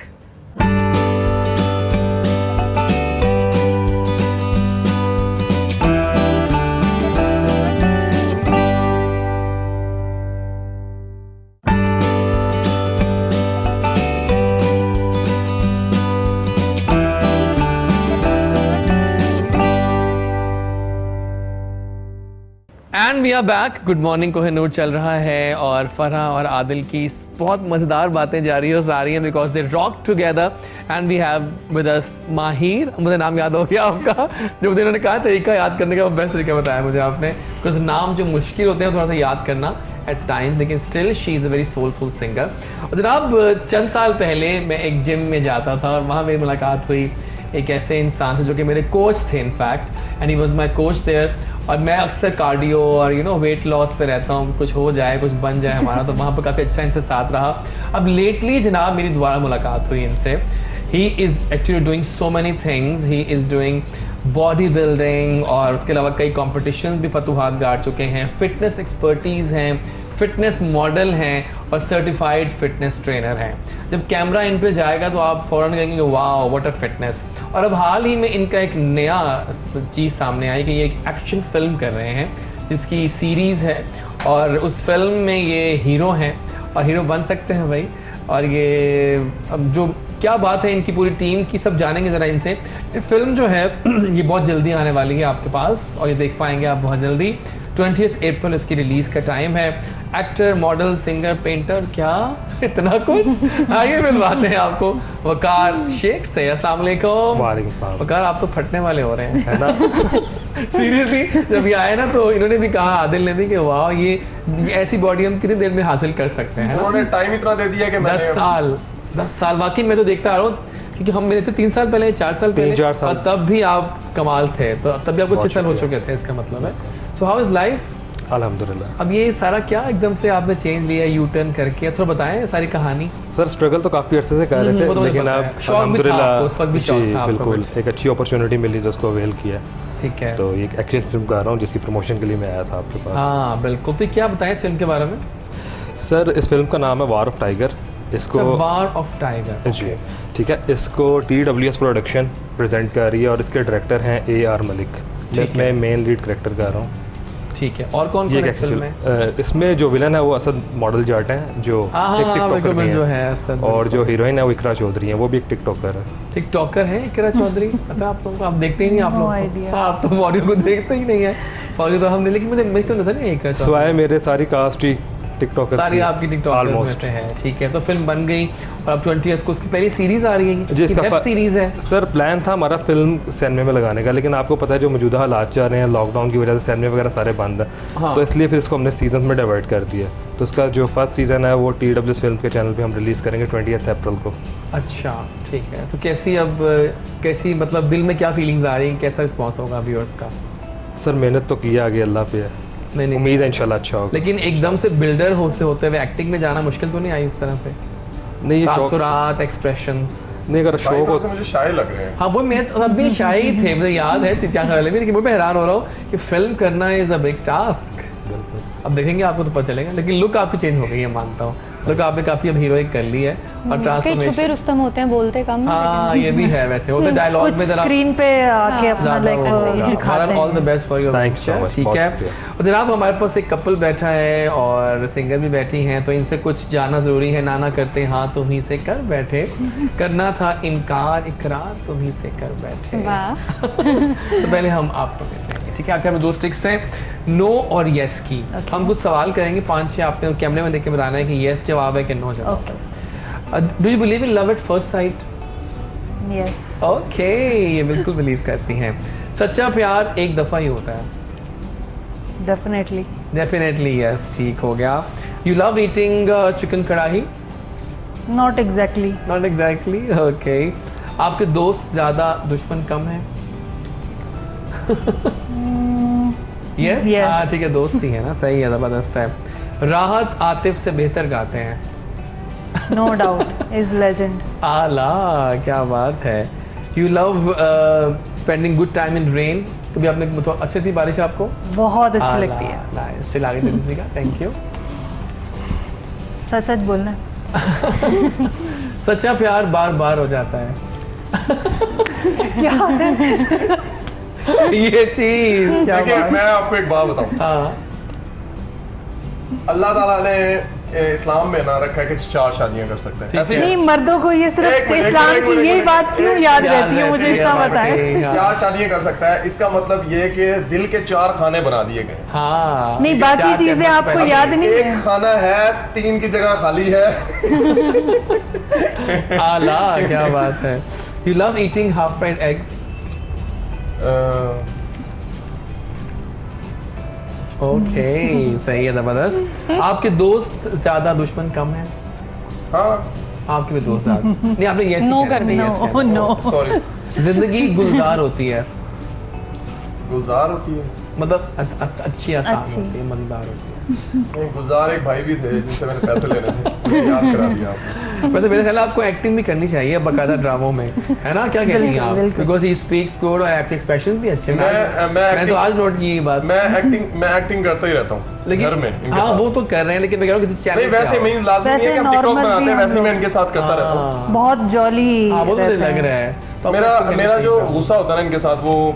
And we are back. Good morning Kohinoor चल रहा है और फरहा और आदिल की बहुत मज़ेदार बातें जारी हो रही हैं because they rock together and we have with us Mahir. मुझे नाम याद हो गया आपका, जो मुझे इन्होंने कहा तरीका याद करने का वो बेस्ट तरीका बताया मुझे आपने, बिकॉज नाम जो मुश्किल होते हैं थोड़ा सा याद करना एट टाइम, लेकिन still she is a very soulful singer. और जनाब चंद साल पहले मैं एक जिम में जाता था और वहाँ मेरी मुलाकात हुई एक ऐसे इंसान से जो कि मेरे कोच थे in fact, and he was my coach there. और मैं अक्सर कार्डियो और वेट लॉस पे रहता हूँ, कुछ हो जाए कुछ बन जाए हमारा, तो वहाँ पर काफ़ी अच्छा इनसे साथ रहा। अब लेटली जनाब मेरी दोबारा मुलाकात हुई इनसे। He is actually doing so many things, he is doing body building और उसके अलावा कई कॉम्पिटिशन भी फतूहात गाड़ चुके हैं, फिटनेस एक्सपर्टीज़ हैं, फिटनेस मॉडल हैं और सर्टिफाइड फिटनेस ट्रेनर हैं। जब कैमरा इन पे जाएगा तो आप फ़ौरन कहेंगे वाओ व्हाट अ फिटनेस। और अब हाल ही में इनका एक नया चीज़ सामने आई कि ये एक एक्शन फिल्म कर रहे हैं जिसकी सीरीज़ है और उस फिल्म में ये हीरो हैं और हीरो बन सकते हैं भाई। और ये अब जो क्या बात है इनकी पूरी टीम की सब जानेंगे ज़रा इनसे। ये फिल्म जो है ये बहुत जल्दी आने वाली है आपके पास और ये देख पाएंगे आप बहुत जल्दी। 20 अप्रैल इसकी रिलीज़ का टाइम है। एक्टर, मॉडल, सिंगर, पेंटर, क्या इतना कुछ। आइए मिलवाते हैं आपको वकार शेख से। अस्सलाम वालेकुम। वकार आप तो फटने वाले हो रहे हैं है ना। सीरियसली जब ये आए ना तो इन्होंने भी कहा, आदिल ने भी, कि वाह ये ऐसी बॉडी हम कितनी देर में हासिल कर सकते हैं। उन्होंने टाइम इतना दे दिया कि 10 साल वाकई मैं तो देखता आ रहा हूँ क्योंकि हम मेरे थे 3 साल पहले 4 साल पहले और तब भी आप कमाल थे, तो तब भी आपको 6 साल हो चुके थे, इसका मतलब है। So how is life? अल्हम्दुलिल्लाह। अब ये सारा क्या एकदम से आपने चेंज लिया, यू टर्न करके, थोड़ा बताएं सारी कहानी। सर स्ट्रगल तो काफ़ी अर्से से कर रहे थे लेकिन अब अल्हम्दुलिल्लाह बिल्कुल एक अच्छी अपॉर्चुनिटी मिली तो उसको अवेल किया। ठीक है, तो एक एक्शन फिल्म कर रहा हूँ जिसकी प्रमोशन के लिए मैं आया था आपके पास। हाँ बिल्कुल, तो क्या बताएं इस फिल्म के बारे में? सर इस फिल्म का नाम है वार ऑफ टाइगर। इसको वार ऑफ टाइगर जी ठीक है। इसको TWS प्रोडक्शन प्रेजेंट कर रही है और इसके डायरेक्टर हैं AR मलिक, जिसमें मेन लीड कैरेक्टर कर रहा हूँ। ठीक है, और कौन कौन है इस फिल्म में? इसमें जो विलन है वो असद मॉडल जाट हैं जो एक टिकटॉकर भी हैं, और जो हीरोइन है वो इकरा चौधरी हैं, वो भी एक टिकटॉकर है। टिकटॉकर है इकरा चौधरी? पता आप लोगों को, आप देखते ही नहीं आप लोग, आप तो बॉडी को देखते ही नहीं है, बॉडी तो हम नहीं, लेकिन मुझे को नजर नहीं इकरा चौधरी। स्वाय मेरे सारी कास्ट ही टिकटॉकर, सारी आपकी टिकटॉकर्स में से है। ठीक है, तो फिल्म बन गई और अब 20th को उसकी पहली सीरीज आ रही है जिसका वेब सीरीज है। सर प्लान था हमारा फिल्म सिनेमा में लगाने का, लेकिन आपको पता है जो मौजूदा हालात चल रहे हैं लॉकडाउन की वजह से सिनेमा वगैरह सारे बंद हैं। हाँ। तो इसलिए फिर इसको हमने सीजन में डिवाइड कर दिया। तो उसका जो फर्स्ट सीजन है वो TWS फिल्म के चैनल पे हम रिलीज़ करेंगे 20 अप्रैल को। अच्छा ठीक है, तो कैसी मतलब दिल में क्या फीलिंग्स आ रही हैं, कैसा रिस्पॉन्स होगा व्यूअर्स का? सर मेहनत तो किया आगे अल्लाह पे है, नहीं उम्मीद है इंशाल्लाह अच्छा होगा। लेकिन एकदम से बिल्डर होते हुए एक्टिंग में जाना मुश्किल तो नहीं आई उस तरह से? नहीं, तासुरात, एक्सप्रेशंस नहीं, अगर शो को मुझे शाय लग रहे हैं। हाँ वो मैं तब भी शाय ही थे, मुझे याद है 3-4 साल पहले भी, लेकिन वो मैं हैरान हो रहा हूँ कि फिल्म करना इज अ बिग टास्क। अब देखेंगे आपको तो पता चलेगा, लेकिन लुक आपकी चेंज हो गई है मानता हूँ, लुक आपने काफी अब हीरोइक कर ली है और कई छुपे रुस्तम होते हैं, बोलते कम। हाँ ये भी है, वैसे होते डायलॉग में जरा स्क्रीन पे आके अपना लाइक दिखाते हैं। All the best for your picture. ठीक है, और जनाब हमारे पास एक कपल बैठा है और सिंगर भी बैठी हैं, तो इनसे कुछ जानना ज़रूरी है। नाना करते हाँ तुम ही से कर बैठे, करना था इनकार इकरार तुम ही से कर बैठे। तो पहले हम आपको देते हैं, ठीक है? आपके हमें 2 स्टिक्स हैं, नो और येस की। हम कुछ सवाल करेंगे 5-6, आपने कैमरे में देख के बताना है कि येस जवाब है कि नो जवाब है। Do you believe in love at first sight? Yes. Okay, ये बिल्कुल बिलीव करती हैं। सच्चा प्यार एक दफ़ा ही होता है? डेफिनेटली यस, ठीक हो गया। यू लव ईटिंग चिकन कढ़ाई? Not exactly. ओके। आपके दोस्त ज़्यादा दुश्मन कम है? यस, हाँ ठीक है, दोस्त ही है ना, सही है, ज़बरदस्त है। राहत आतिफ से बेहतर गाते हैं? No doubt, is legend. आला, क्या बात है। You love spending good time in rain? कभी आपने मतलब अच्छी थी बारिश आपको? बहुत अच्छी लगती है। इससे आगे दे दीजिएगा, थैंक यू। सच बोलना। सच्चा प्यार बार बार हो जाता है? क्या ये चीज क्या मैं आपको एक बात बताऊं। हाँ, अल्लाह ताला ने इस्लाम में ना रखा है कि 4 शादियां कर सकते हैं, ऐसे नहीं, मर्दों को ये सिर्फ इस्लाम की यही बात क्यों याद रहती है, मुझे इतना बताएं। 4 शादियां कर सकता है, इसका मतलब ये कि दिल के 4 खाने बना दिए गए। हाँ नहीं, बाकी चीजें आपको याद नहीं एक है। खाना है, 3 की जगह खाली है। आला, क्या बात है। You love eating half fried eggs? Okay, सही है, जबरदस्त। आपके दोस्त ज्यादा दुश्मन कम है? हाँ, आपके भी दोस्त ज्यादा नहीं, आपने यस No कर दिया। नो, सॉरी, जिंदगी गुलजार होती है, गुलजार होती है। मतलब अच्छी आसान होती है, मजेदार होती है। नहीं, गुलजार एक भाई भी थे जिनसे मैंने पैसे लेने थे, मुझे याद करा दिया आपने। वैसे मेरे ख्याल आपको एक्टिंग भी करनी चाहिए बाकायदा ड्रामों में, है ना? क्या कहती हैं आप? बिकॉज ही स्पीक्स गुड और एक्टिंग एक्सप्रेशंस भी अच्छे हैं। मैं तो आज नोट की ये बात। मैं एक्टिंग करता ही रहता हूँ लेकिन घर में इनके हाँ, साथ। वो तो कर रहे हैं, लेकिन मैं कह रहा हूँ किसी चैनल नहीं, वैसे मींस लाजमी नहीं है कि हम वैसे टिकटॉक normal बनाते हैं, भी वैसे हम मैं इनके साथ करता रहता हूँ। बहुत जॉली हाँ, वो तो रहते लग हैं। रहा है। तो मेरा जो गुस्सा होता है ना इनके साथ, वो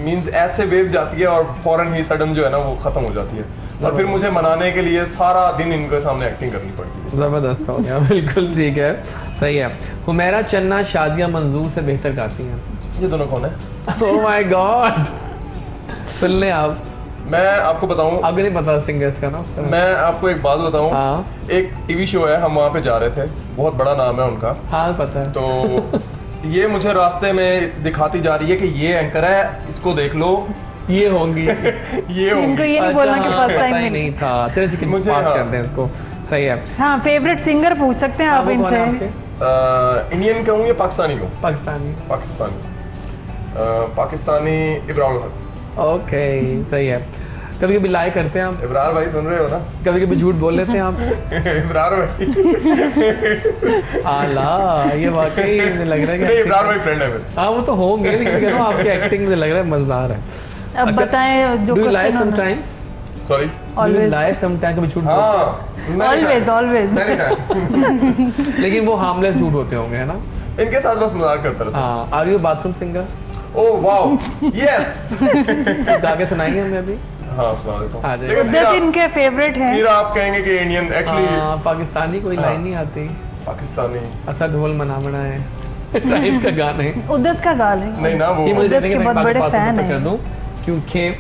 मींस ऐसे वेव जाती है और फौरन ही सडन जो है ना वो खत्म हो जाती है, और फिर मुझे मनाने के लिए सारा दिन इनके सामने एक्टिंग करनी पड़ती है। जबरदस्त हो गया, बिल्कुल ठीक है, सही है। हुमैरा चन्ना शाजिया मंजूर से बेहतर गाती हैं। ये दोनों कौन है? ओह माय गॉड, सुन लें आप। मैं आपको बताऊं, आपको नहीं पता सिंगर्स का ना उस तरह? मैं आपको एक बात बताऊं। हाँ। एक टीवी शो है, हम वहाँ पे जा रहे थे, बहुत बड़ा नाम है उनका। हाँ, पता है। तो ये मुझे रास्ते में दिखाती जा रही है कि ये एंकर है, इसको देख लो, ये होंगी। ये होंगी। इनको ये नहीं बोलना कि हाँ, फर्स्ट पता ही टाइम नहीं था। चलो ठीक है, मुझे पास हाँ। कर दें इसको, सही है। हाँ, फेवरेट सिंगर पूछ सकते हैं आप वो कौन है इनसे। आपके? इंडियन कहूँ या पाकिस्तानी कहूँ? पाकिस्तानी। पाकिस्तानी इब्रार भाई। ओके, सही है। कभी कभी लाई करते हैं आप? इब्रार भाई सुन रहे हो ना? कभी कभी झूठ बोल लेते हैं आप? इब्रार भाई। आला, ये वाकई मुझे लग रहा है नहीं, कि इब्रार भाई फ्रेंड है मेरे। हाँ, वो तो होंगे, लेकिन मैं कह रहा हूँ आपकी एक्टिंग मुझे लग रहा है मजेदार है। अब बताएं जो डू यू लाई question उन्होंने- sometimes? Sorry, do you lie sometimes? कभी झूठ बोलते हाँ, ऑलवेज ऑलवेज। हैं? लेकिन वो हार्मलेस झूठ होते होंगे, है ना? इनके साथ बस मजाक करता रहता हाँ। Are you bathroom singer? Oh wow, yes. गा के सुनाएंगे हमें अभी? हाँ, सुना देता हूँ। आ जाएगा। लेकिन उद्धत इनके फेवरेट है। फिर आप कहेंगे कि इंडियन, एक्चुअली हाँ, पाकिस्तानी कोई हाँ। लाइन नहीं आती। पाकिस्तानी असा ढोल मनावना है टाइप का गाना है। उद्धत का गाल है। नहीं ना वो। ये मुझे उद्धत देने के के मैं बहुत बड़े पास fan कर हैं। दूं, क्योंकि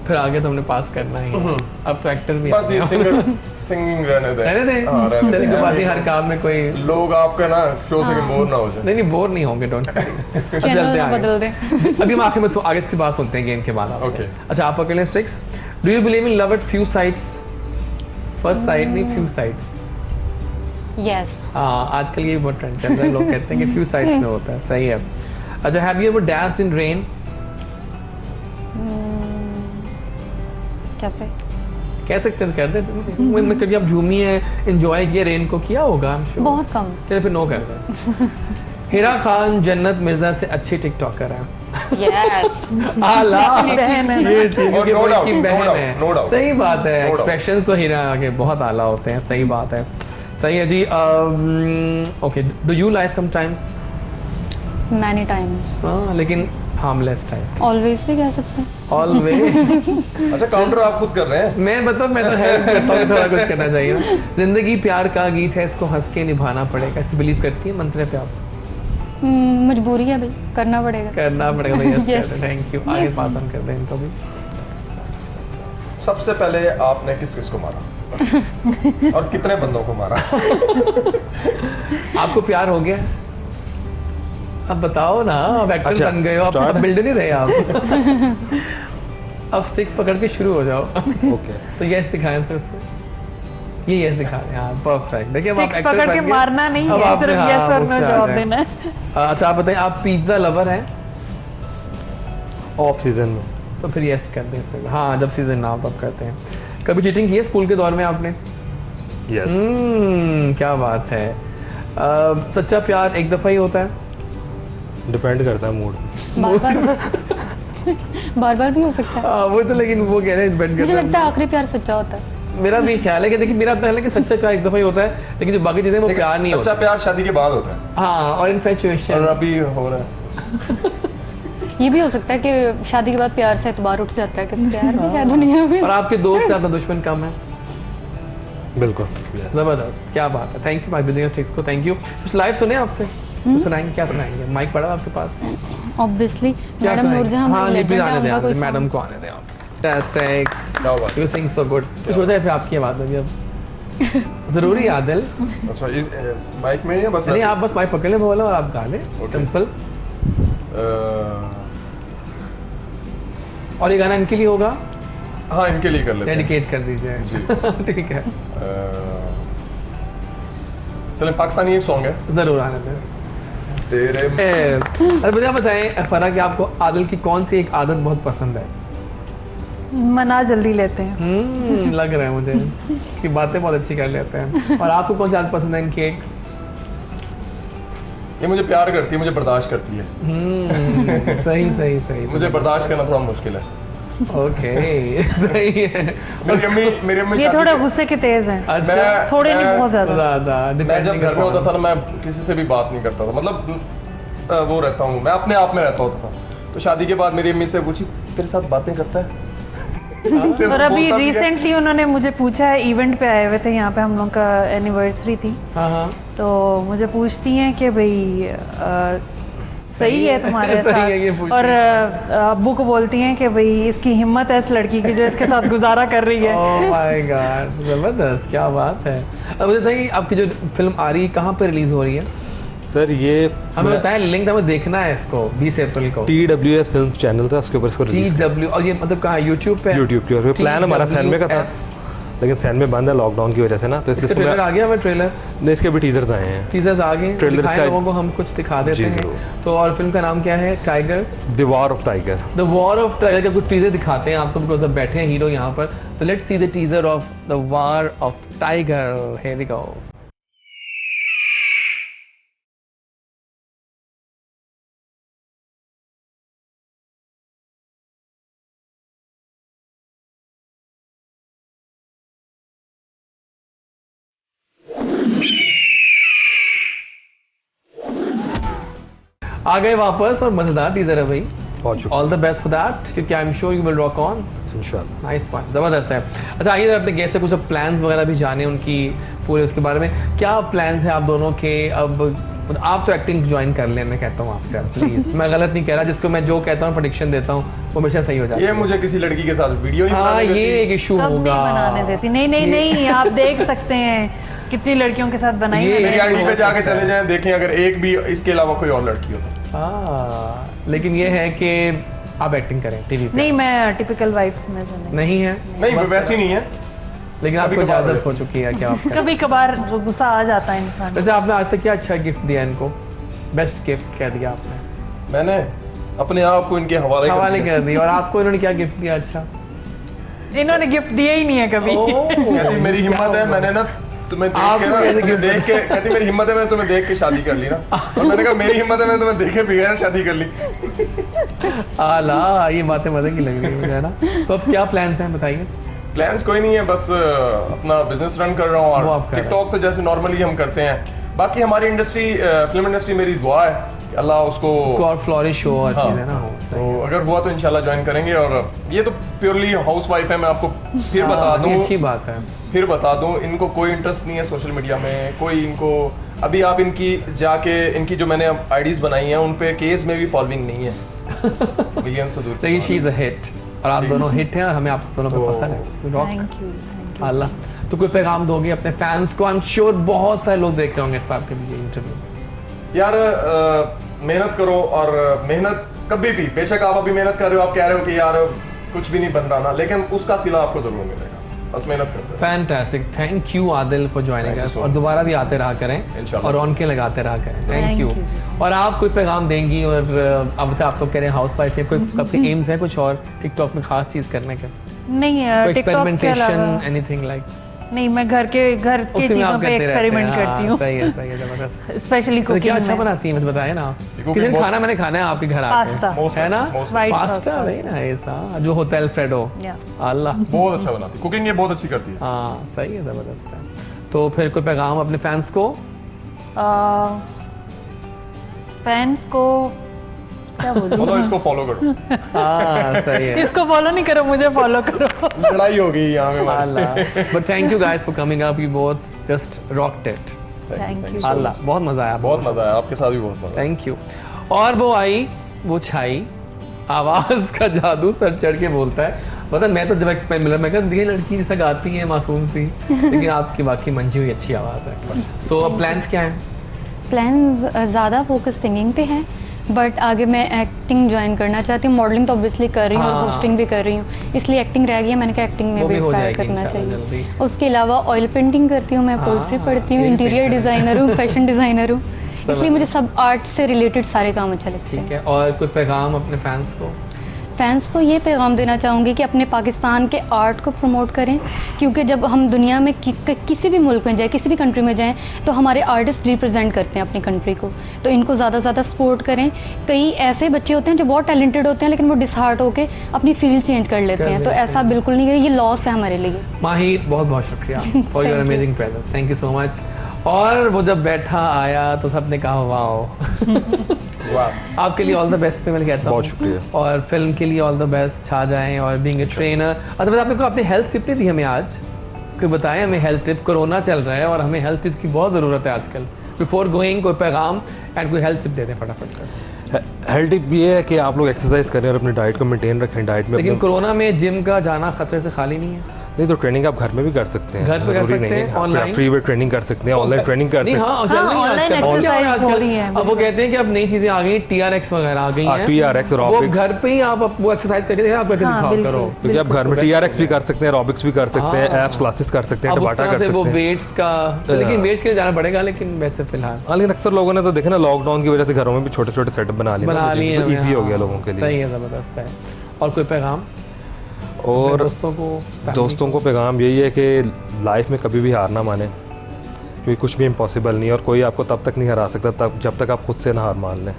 फिर आगे तो हमने पास करना ही है। अब तो एक्टर भी बस ये सिंगिंग रहने दें। रहने दे, हाँ, रहने चलिए दें। कोई बात नहीं, हर काम में कोई लोग आपका ना शो से बोर ना हो जाए। नहीं बोर नहीं होंगे, डोंट चैनल ना बदल दे। अभी हम आखिर में आगे इसकी बात सुनते हैं गेम के बाद आपसे। Okay. अच्छा, आप पकड़ लें sticks. Do you believe in love at few sides? First side नहीं, फ्यू साइड्स। यस। हाँ, आजकल ये बहुत ट्रेंड चल रहा है, लोग कहते हैं कि फ्यू साइड्स में होता है, सही है। अच्छा, have you ever dashed in rain? कैसे? कह सकते हैं, कर देते हैं। कभी आप झूमी है, एंजॉय किया रेन को, किया होगा I'm sure। बहुत कम। चलिए फिर नो कर दें। हिरा खान जन्नत मिर्जा से अच्छी टिकटॉकर है। यस। आला, बहन है ना। ये चीज़ और कि no वो doubt, इनकी no बहन doubt, है। no doubt। सही बात है, No doubt। एक्सप्रेशंस तो हिरा के बहुत आला होते हैं, सही बात है। सही है जी। Okay, do you lie sometimes? Many times. हाँ, लेकिन हार्मलेस टाइप। ऑलवेज भी कह सकते हैं। ऑलवेज। अच्छा, काउंटर आप खुद कर रहे हैं। मैं तो हेल्प करता हूँ, थोड़ा कुछ करना चाहिए ना। जिंदगी प्यार का गीत है, इसको हंस के निभाना पड़ेगा। इससे बिलीव करती है मंत्र पे आप? मजबूरी है भाई, करना पड़ेगा। करना पड़ेगा भैया। Yes. Thank you. आगे पास ऑन कर दें इनको भी। सबसे पहले आपने किस किस को मारा और कितने बंदों को मारा? आपको प्यार हो गया? अब बताओ ना, अब एक्टर अच्छा, बन गए हो, अब start? बिल्ड नहीं रहे आप। अब स्टिक्स पकड़ के शुरू हो जाओ। ओके। तो यस दिखाएं फिर उसमें। ये यस दिखा रहे हैं, हाँ, परफेक्ट। देखिए अब आप स्टिक्स एक्टर पकड़ के बन गए। मारना नहीं अब है, आपने, सिर्फ हाँ, यस और उस नो पे आ जवाब जाएं। देना है। अच्छा, आप बताइए, आप पिज्जा लवर हैं? ऑफ सीजन में। तो फिर यस कर दें इसमें। हाँ, जब सीजन ना हो तब करते हैं। कभी चीटिंग की है स्कूल के दौर में आपने? यस। क्या बात है। सच्चा प्यार एक दफ़ा ही होता है? डिपेंड करता है मूड। बार बार भी हो सकता है। वो तो, लेकिन वो कह रहे हैं डिपेंड मुझे करता लगता है आखिरी प्यार सच्चा होता है। मेरा भी ख्याल है कि देखिए, मेरा ख्याल है कि सच्चा प्यार एक दफ़ा ही होता है, लेकिन जो बाकी चीज़ें वो प्यार नहीं होता। सच्चा प्यार शादी के बाद होता है। हाँ, और इन्फेचुएशन। और अभी हो रहा है। ये भी हो सकता है कि शादी के बाद प्यार से एतबार उठ जाता है कि प्यार भी है दुनिया में। और आपके दोस्त ज़्यादा दुश्मन कम है? बिल्कुल जबरदस्त, क्या बात है। Thank you my business ticks को, थैंक यू। कुछ लाइव सुने आपसे? कुछ सुनाएंगे? क्या सुनाएंगे? माइक पड़ा आपके पास? ऑब्वियसली क्या मैडम सुनाएंगे? नूरजहां हाँ हमारी जी, प्लीज legend है, आने उनका कोई दें, मैडम को आने दें आप। Fantastic, you sing so good. कुछ होता है फिर आपकी आवाज़ में भी अब जरूरी है आदिल? अच्छा, इस माइक में या बस नहीं, आप बस माइक पकड़ ले बोला और आप गा लें, सिंपल। और ये गाना इनके लिए होगा? हाँ, इनके लिए कर लेते हैं। डेडिकेट कर दीजिए जी। ठीक है, चलें, पाकिस्तानी एक सॉन्ग है, जरूर आने दें। तेरे अरे मुझे आप बताएं फरा कि आपको आदिल की कौन सी एक आदत बहुत पसंद है? मना जल्दी लेते हैं। लग रहा है मुझे कि बातें बहुत अच्छी कर लेते हैं। और आपको कौन सी आदत पसंद है इनकी एक? ये मुझे प्यार करती है, मुझे बर्दाश्त करती है। सही सही सही। मुझे बर्दाश्त करना थोड़ा मुश्किल है। ओके, सही है। मेरी अम्मी ये थोड़ा गुस्से के तेज हैं। अच्छा, थोड़े नहीं, बहुत ज्यादा। मैं जब घर में होता था ना, मैं किसी से भी बात नहीं करता था, मतलब वो रहता हूँ, मैं अपने आप में रहता होता था। तो शादी के बाद मेरी अम्मी से पूछी, तेरे साथ बातें करता है? और अभी रिसेंटली उन्होंने मुझे पूछा है, इवेंट पे आए हुए थे यहाँ पे, हम लोग का एनिवर्सरी थी। तो मुझे पूछती हैं कि भाई सही है तुम्हारे साथ, और अब्बू को बोलती हैं कि भाई इसकी हिम्मत है इस लड़की की जो इसके साथ गुजारा कर रही है। ओह माय गॉड, जबरदस्त, क्या बात है। अब मुझे बताइए आपकी जो फिल्म आ रही है कहाँ पे रिलीज हो रही है? सर ये हमें बताएं, लिंक हमें देखना है इसको 20 अप्रैल को। TWS फिल्म चैनल था, उसके ऊपर इसको रिलीज TW, और ये मतलब कहाँ, यूट्यूब पे? यूट्यूब की। और प्लान हमारा सैनमे का था, लेकिन सैनमे बंद है लॉकडाउन की वजह से ना, तो इसका ट्रेलर आ गया? हमें ट्रेलर नहीं, इसके भी टीजर्स आए हैं। टीजर्स आ गए, ट्रेलर दिखाएं लोगों को, हम कुछ दिखा देते हैं। तो और फिल्म का नाम क्या है? Tiger, the war of tiger. The war of tiger का कुछ टीजर दिखाते हैं आपको, बिकॉज अब बैठे हैं हीरो यहाँ पर। तो let's see the teaser of the war of tiger. Here we go. आ गए वापस, और मजेदार टीजर है भाई। All the best for that, क्योंकि I am sure you will rock on इंशाल्लाह। नाइस वन, जबरदस्त है। अच्छा, आइए अपने गेस्ट से कुछ प्लान्स वगैरह भी जाने उनकी पूरे उसके बारे में। क्या प्लान्स हैं आप दोनों के? अब आप तो एक्टिंग ज्वाइन कर लें, मैं कहता हूँ आपसे प्लीज। मैं गलत नहीं कह रहा, जिसको मैं जो कहता हूँ प्रेडिक्शन देता हूँ वो हमेशा सही हो जाता है। ये मुझे किसी लड़की के साथ वीडियो नहीं हाँ, ये एक इशू होगा। बनाने देती नहीं, आप देख सकते हैं कितनी लड़कियों के साथ बनाई है। मेरी आईडी पे जाके चले जाएं, देखें अगर एक भी इसके अलावा कोई और लड़की हो तो। लेकिन ये है कि आप एक्टिंग करें टीवी पे। नहीं, मैं टिपिकल वाइफ्स में से नहीं है। नहीं, वैसी नहीं है, लेकिन आपको इजाजत हो चुकी है क्या? कभी कभार गुस्सा आ जाता है इंसान। वैसे आपने आज तक क्या अच्छा गिफ्ट दिया इनको? बेस्ट गिफ्ट क्या दिया आपने? मैंने अपने आप को इनके हवाले कर दिया। और आपको इन्होंने क्या गिफ्ट दिया? अच्छा, इन्होंने गिफ्ट दिया ही नहीं है कभी। कहती मेरी हिम्मत है, मैंने ना तुम्हें देख के कहती मेरी हिम्मत है, मैंने तुम्हें देख के शादी कर ली ना। और मैंने कहा मेरी हिम्मत है, मैंने तुम्हें देखे बगैर शादी कर ली। आला, ये बातें मजे की लग रही है मुझे, है ना। तो अब क्या प्लान्स हैं बताइए? प्लान्स कोई नहीं है, बस अपना बिजनेस रन कर रहा हूँ, और टिकटॉक तो जैसे नॉर्मली हम करते हैं। बाकी हमारी इंडस्ट्री, फिल्म इंडस्ट्री, मेरी दुआ है कि अल्लाह उसको और फ्लोरिश हो, और चीज़ें ना हो। तो अगर हुआ तो इंशाल्लाह ज्वाइन करेंगे। और ये तो प्योरली हाउसवाइफ है, मैं आपको फिर बता दूं, अच्छी बात है, फिर बता दूं, इनको कोई इंटरेस्ट नहीं है सोशल मीडिया में, कोई इनको अभी आप इनकी जाके इनकी जो मैंने आईडीज बनाई हैं उन पे केस में भी फॉलोइंग नहीं है। मिलियंस तो दूर, लेकिन शी इज अ हिट, और आप दोनों हिट हैं, और हमें आप दोनों पे फख्र है। Thank you. अल्लाह, तो कोई पैगाम दोगे अपने फैंस को? आई एम श्योर बहुत सारे लोग देख रहे होंगे इस बात के लिए इंटरव्यू। यार मेहनत करो, और मेहनत कभी भी, बेशक आप अभी मेहनत कर रहे हो, आप कह रहे हो कि यार कुछ भी नहीं बन रहा ना, लेकिन उसका सिला आपको जरूर मिलेगा, बस मेहनत करते हैं। Fantastic, thank you Adil for joining us, और दोबारा भी आते रहा करें और रौनकें लगाते रहा करें। Thank you. और आप कोई पैगाम देंगी? और अब से आप तो कह रहे हैं हाउस वाइफ है, कोई आपके एम्स है कुछ और टिकटॉक में खास चीज़ करने के? नहीं, एक्सपेरिमेंटेशन, एनीथिंग लाइक? नहीं, मैं घर के चीजों पे एक्सपेरिमेंट करती हूँ। सही है, जबरदस्त। स्पेशली कुकिंग क्या अच्छा बनाती हैं, मुझे बताएं ना। किस दिन खाना मैंने खाना है आपके घर आके, पास्ता है ना? पास्ता वही ना, ऐसा जो होता है अल्फ्रेडो। अल्लाह, बहुत अच्छा बनाती है, कुकिंग ये बहुत अच्छी करती है। हाँ, सही है, जबरदस्त है। तो फिर कोई पैगाम अपने फैंस को? फैंस को क्या बोलूं बोलो इसको फॉलो करो। हाँ सही है। इसको फॉलो नहीं करो, मुझे फॉलो करो। लड़ाई हो गई यहाँ में हमारी। But thank you guys for coming up, you both just rocked it. Thank you. Allah बहुत मजा आया, बहुत मजा आया, आपके साथ भी बहुत मजा। Thank you. और वो आई, वो छाई, आवाज का जादू सर चढ़ के बोलता है। पता मैं तो जब एक्सपेरिमेंट मिला, मैं कहा ये लड़की जैसा गाती है मासूम सी, लेकिन आपकी बाकी मंजी हुई अच्छी आवाज़ है। सो अब प्लान्स क्या हैं? प्लान्स ज़्यादा फोकस सिंगिंग पे है, बट आगे मैं एक्टिंग ज्वाइन करना चाहती हूँ। मॉडलिंग तो ऑब्वियसली कर रही हूँ और हाँ। होस्टिंग भी कर रही हूँ, इसलिए एक्टिंग रह गई है। मैंने कहा एक्टिंग में वो भी भी हो ट्राई जाएगी करना इंशाल्लाह चाहिए। जल्दी। उसके अलावा ऑयल पेंटिंग करती हूँ मैं, पोइट्री पढ़ती हूँ, ये भी इंटीरियर painter डिज़ाइनर हूँ, फैशन डिज़ाइनर हूँ, इसलिए मुझे सब आर्ट से रिलेटेड सारे काम अच्छा लगते हैं। ठीक है, और कोई पैगाम अपने फैंस को? फैंस को ये पैगाम देना चाहूँगी कि अपने पाकिस्तान के आर्ट को प्रमोट करें, क्योंकि जब हम दुनिया में किसी भी मुल्क में जाएं, किसी भी कंट्री में जाएं, तो हमारे आर्टिस्ट रिप्रेजेंट करते हैं अपनी कंट्री को, तो इनको ज़्यादा से ज़्यादा सपोर्ट करें। कई ऐसे बच्चे होते हैं जो बहुत टैलेंटेड होते हैं, लेकिन वो डिसहार्ट होकर अपनी फील्ड चेंज कर लेते हैं, तो ऐसा बिल्कुल नहीं करें, ये लॉस है हमारे लिए। माहिर बहुत बहुत शुक्रिया for your amazing presence, thank you so much. और वो जब बैठा आया तो सबने कहा वाओ। आपके लिए ऑल द बेस्ट पे मैं कहता हूँ। बहुत शुक्रिया। और फिल्म के लिए ऑल द बेस्ट, छा जाएं और बीइंग ए ट्रेनर। अच्छा आपने को अपनी हेल्थ टिप नहीं दी हमें आज, कोई बताएं हमें हेल्थ टिप। कोरोना चल रहा है और हमें हेल्थ टिप की बहुत ज़रूरत है आजकल। बिफोर गोइंग कोई पैगाम एंड कोई हेल्थ टिप दे दें फटाफट से। हेल्थ टिप ये है कि आप लोग एक्सरसाइज करें और अपनी डाइट को मेंटेन रखें। डाइट में लेकिन कोरोना में जिम का जाना खतरे से खाली नहीं है। नहीं तो ट्रेनिंग आप घर में भी कर सकते हैं, घर पे कर जरूरी सकते नहीं हैं, है। ऑनलाइन फ्री वेट ट्रेनिंग कर सकते हैं, ऑनलाइन ट्रेनिंग कर सकते हैं। हाँ चल रही है ऑनलाइन आजकल। exercise क्या हो रहा है हो आजकल? रही है, अब वो कहते हैं कि अब नई चीजें आ गई, TRX वगैरह आ गई हैं। TRX और वो aerobics। घर पे ही आप वो एक्सरसाइज करके आप करके हाँ, दिखाओ बिल्कुल। करो। क्योंकि आप घर में TRX भी कर सकते हैं, एरोबिक्स भी कर सकते हैं, हाँ। एप्स क्लासेस कर सकते हैं, अब उस टबाटा तरह कर से सकते वो हैं। वेट्स का, लेकिन वेट्स के लिए जाना पड़ेगा, लेकिन वैसे फिलहाल हाँ, लेकिन अक्सर लोगों ने तो देखे ना लॉकडाउन की वजह से घरों में भी छोटे छोटे सेटअप बना लिए हैं। ईजी हो गया हाँ, लोगों के लिए। सही है, ज़बरदस्त है। और कोई पैगाम और दोस्तों को, family दोस्तों को पैगाम यही है कि लाइफ में कभी भी हार ना माने, क्योंकि कुछ भी इम्पॉसिबल नहीं है और कोई आपको तब तक नहीं हरा सकता तब जब तक आप खुद से ना हार मान लें।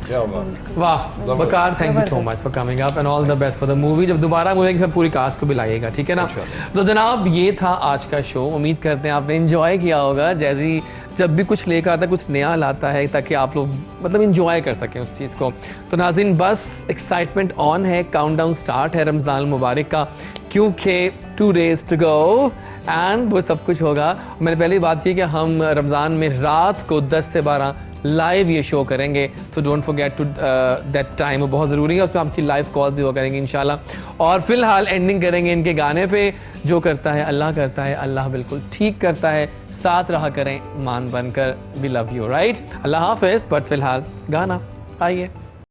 वाह बकार, thank you so much for coming up and all the best for the movie. जब दोबारा मूवी फिर पूरी कास्ट को भी लाइएगा, ठीक है ना? तो जनाब ये था आज का शो। उम्मीद करते हैं आपने एंजॉय किया होगा। जैसी जब भी कुछ लेकर आता है कुछ नया लाता है ताकि आप लोग मतलब इंजॉय कर सकें उस चीज़ को। तो नाज़रीन बस एक्साइटमेंट ऑन है, काउंटडाउन स्टार्ट है रमज़ान मुबारक का, क्योंकि 2 days to go एंड वो सब कुछ होगा। मैंने पहले ही बात की कि हम रमज़ान में रात को 10 से 12 लाइव ये शो करेंगे, तो don't forget to that time, वो बहुत ज़रूरी है। उसमें आपकी लाइव कॉल भी हुआ करेंगे इंशाल्लाह। और फिलहाल एंडिंग करेंगे इनके गाने पे, जो करता है अल्लाह करता है, अल्लाह बिल्कुल ठीक करता है, साथ रहा करें मान बनकर, वी लव यू राइट। अल्लाह हाफिज़। बट फिलहाल गाना आइए।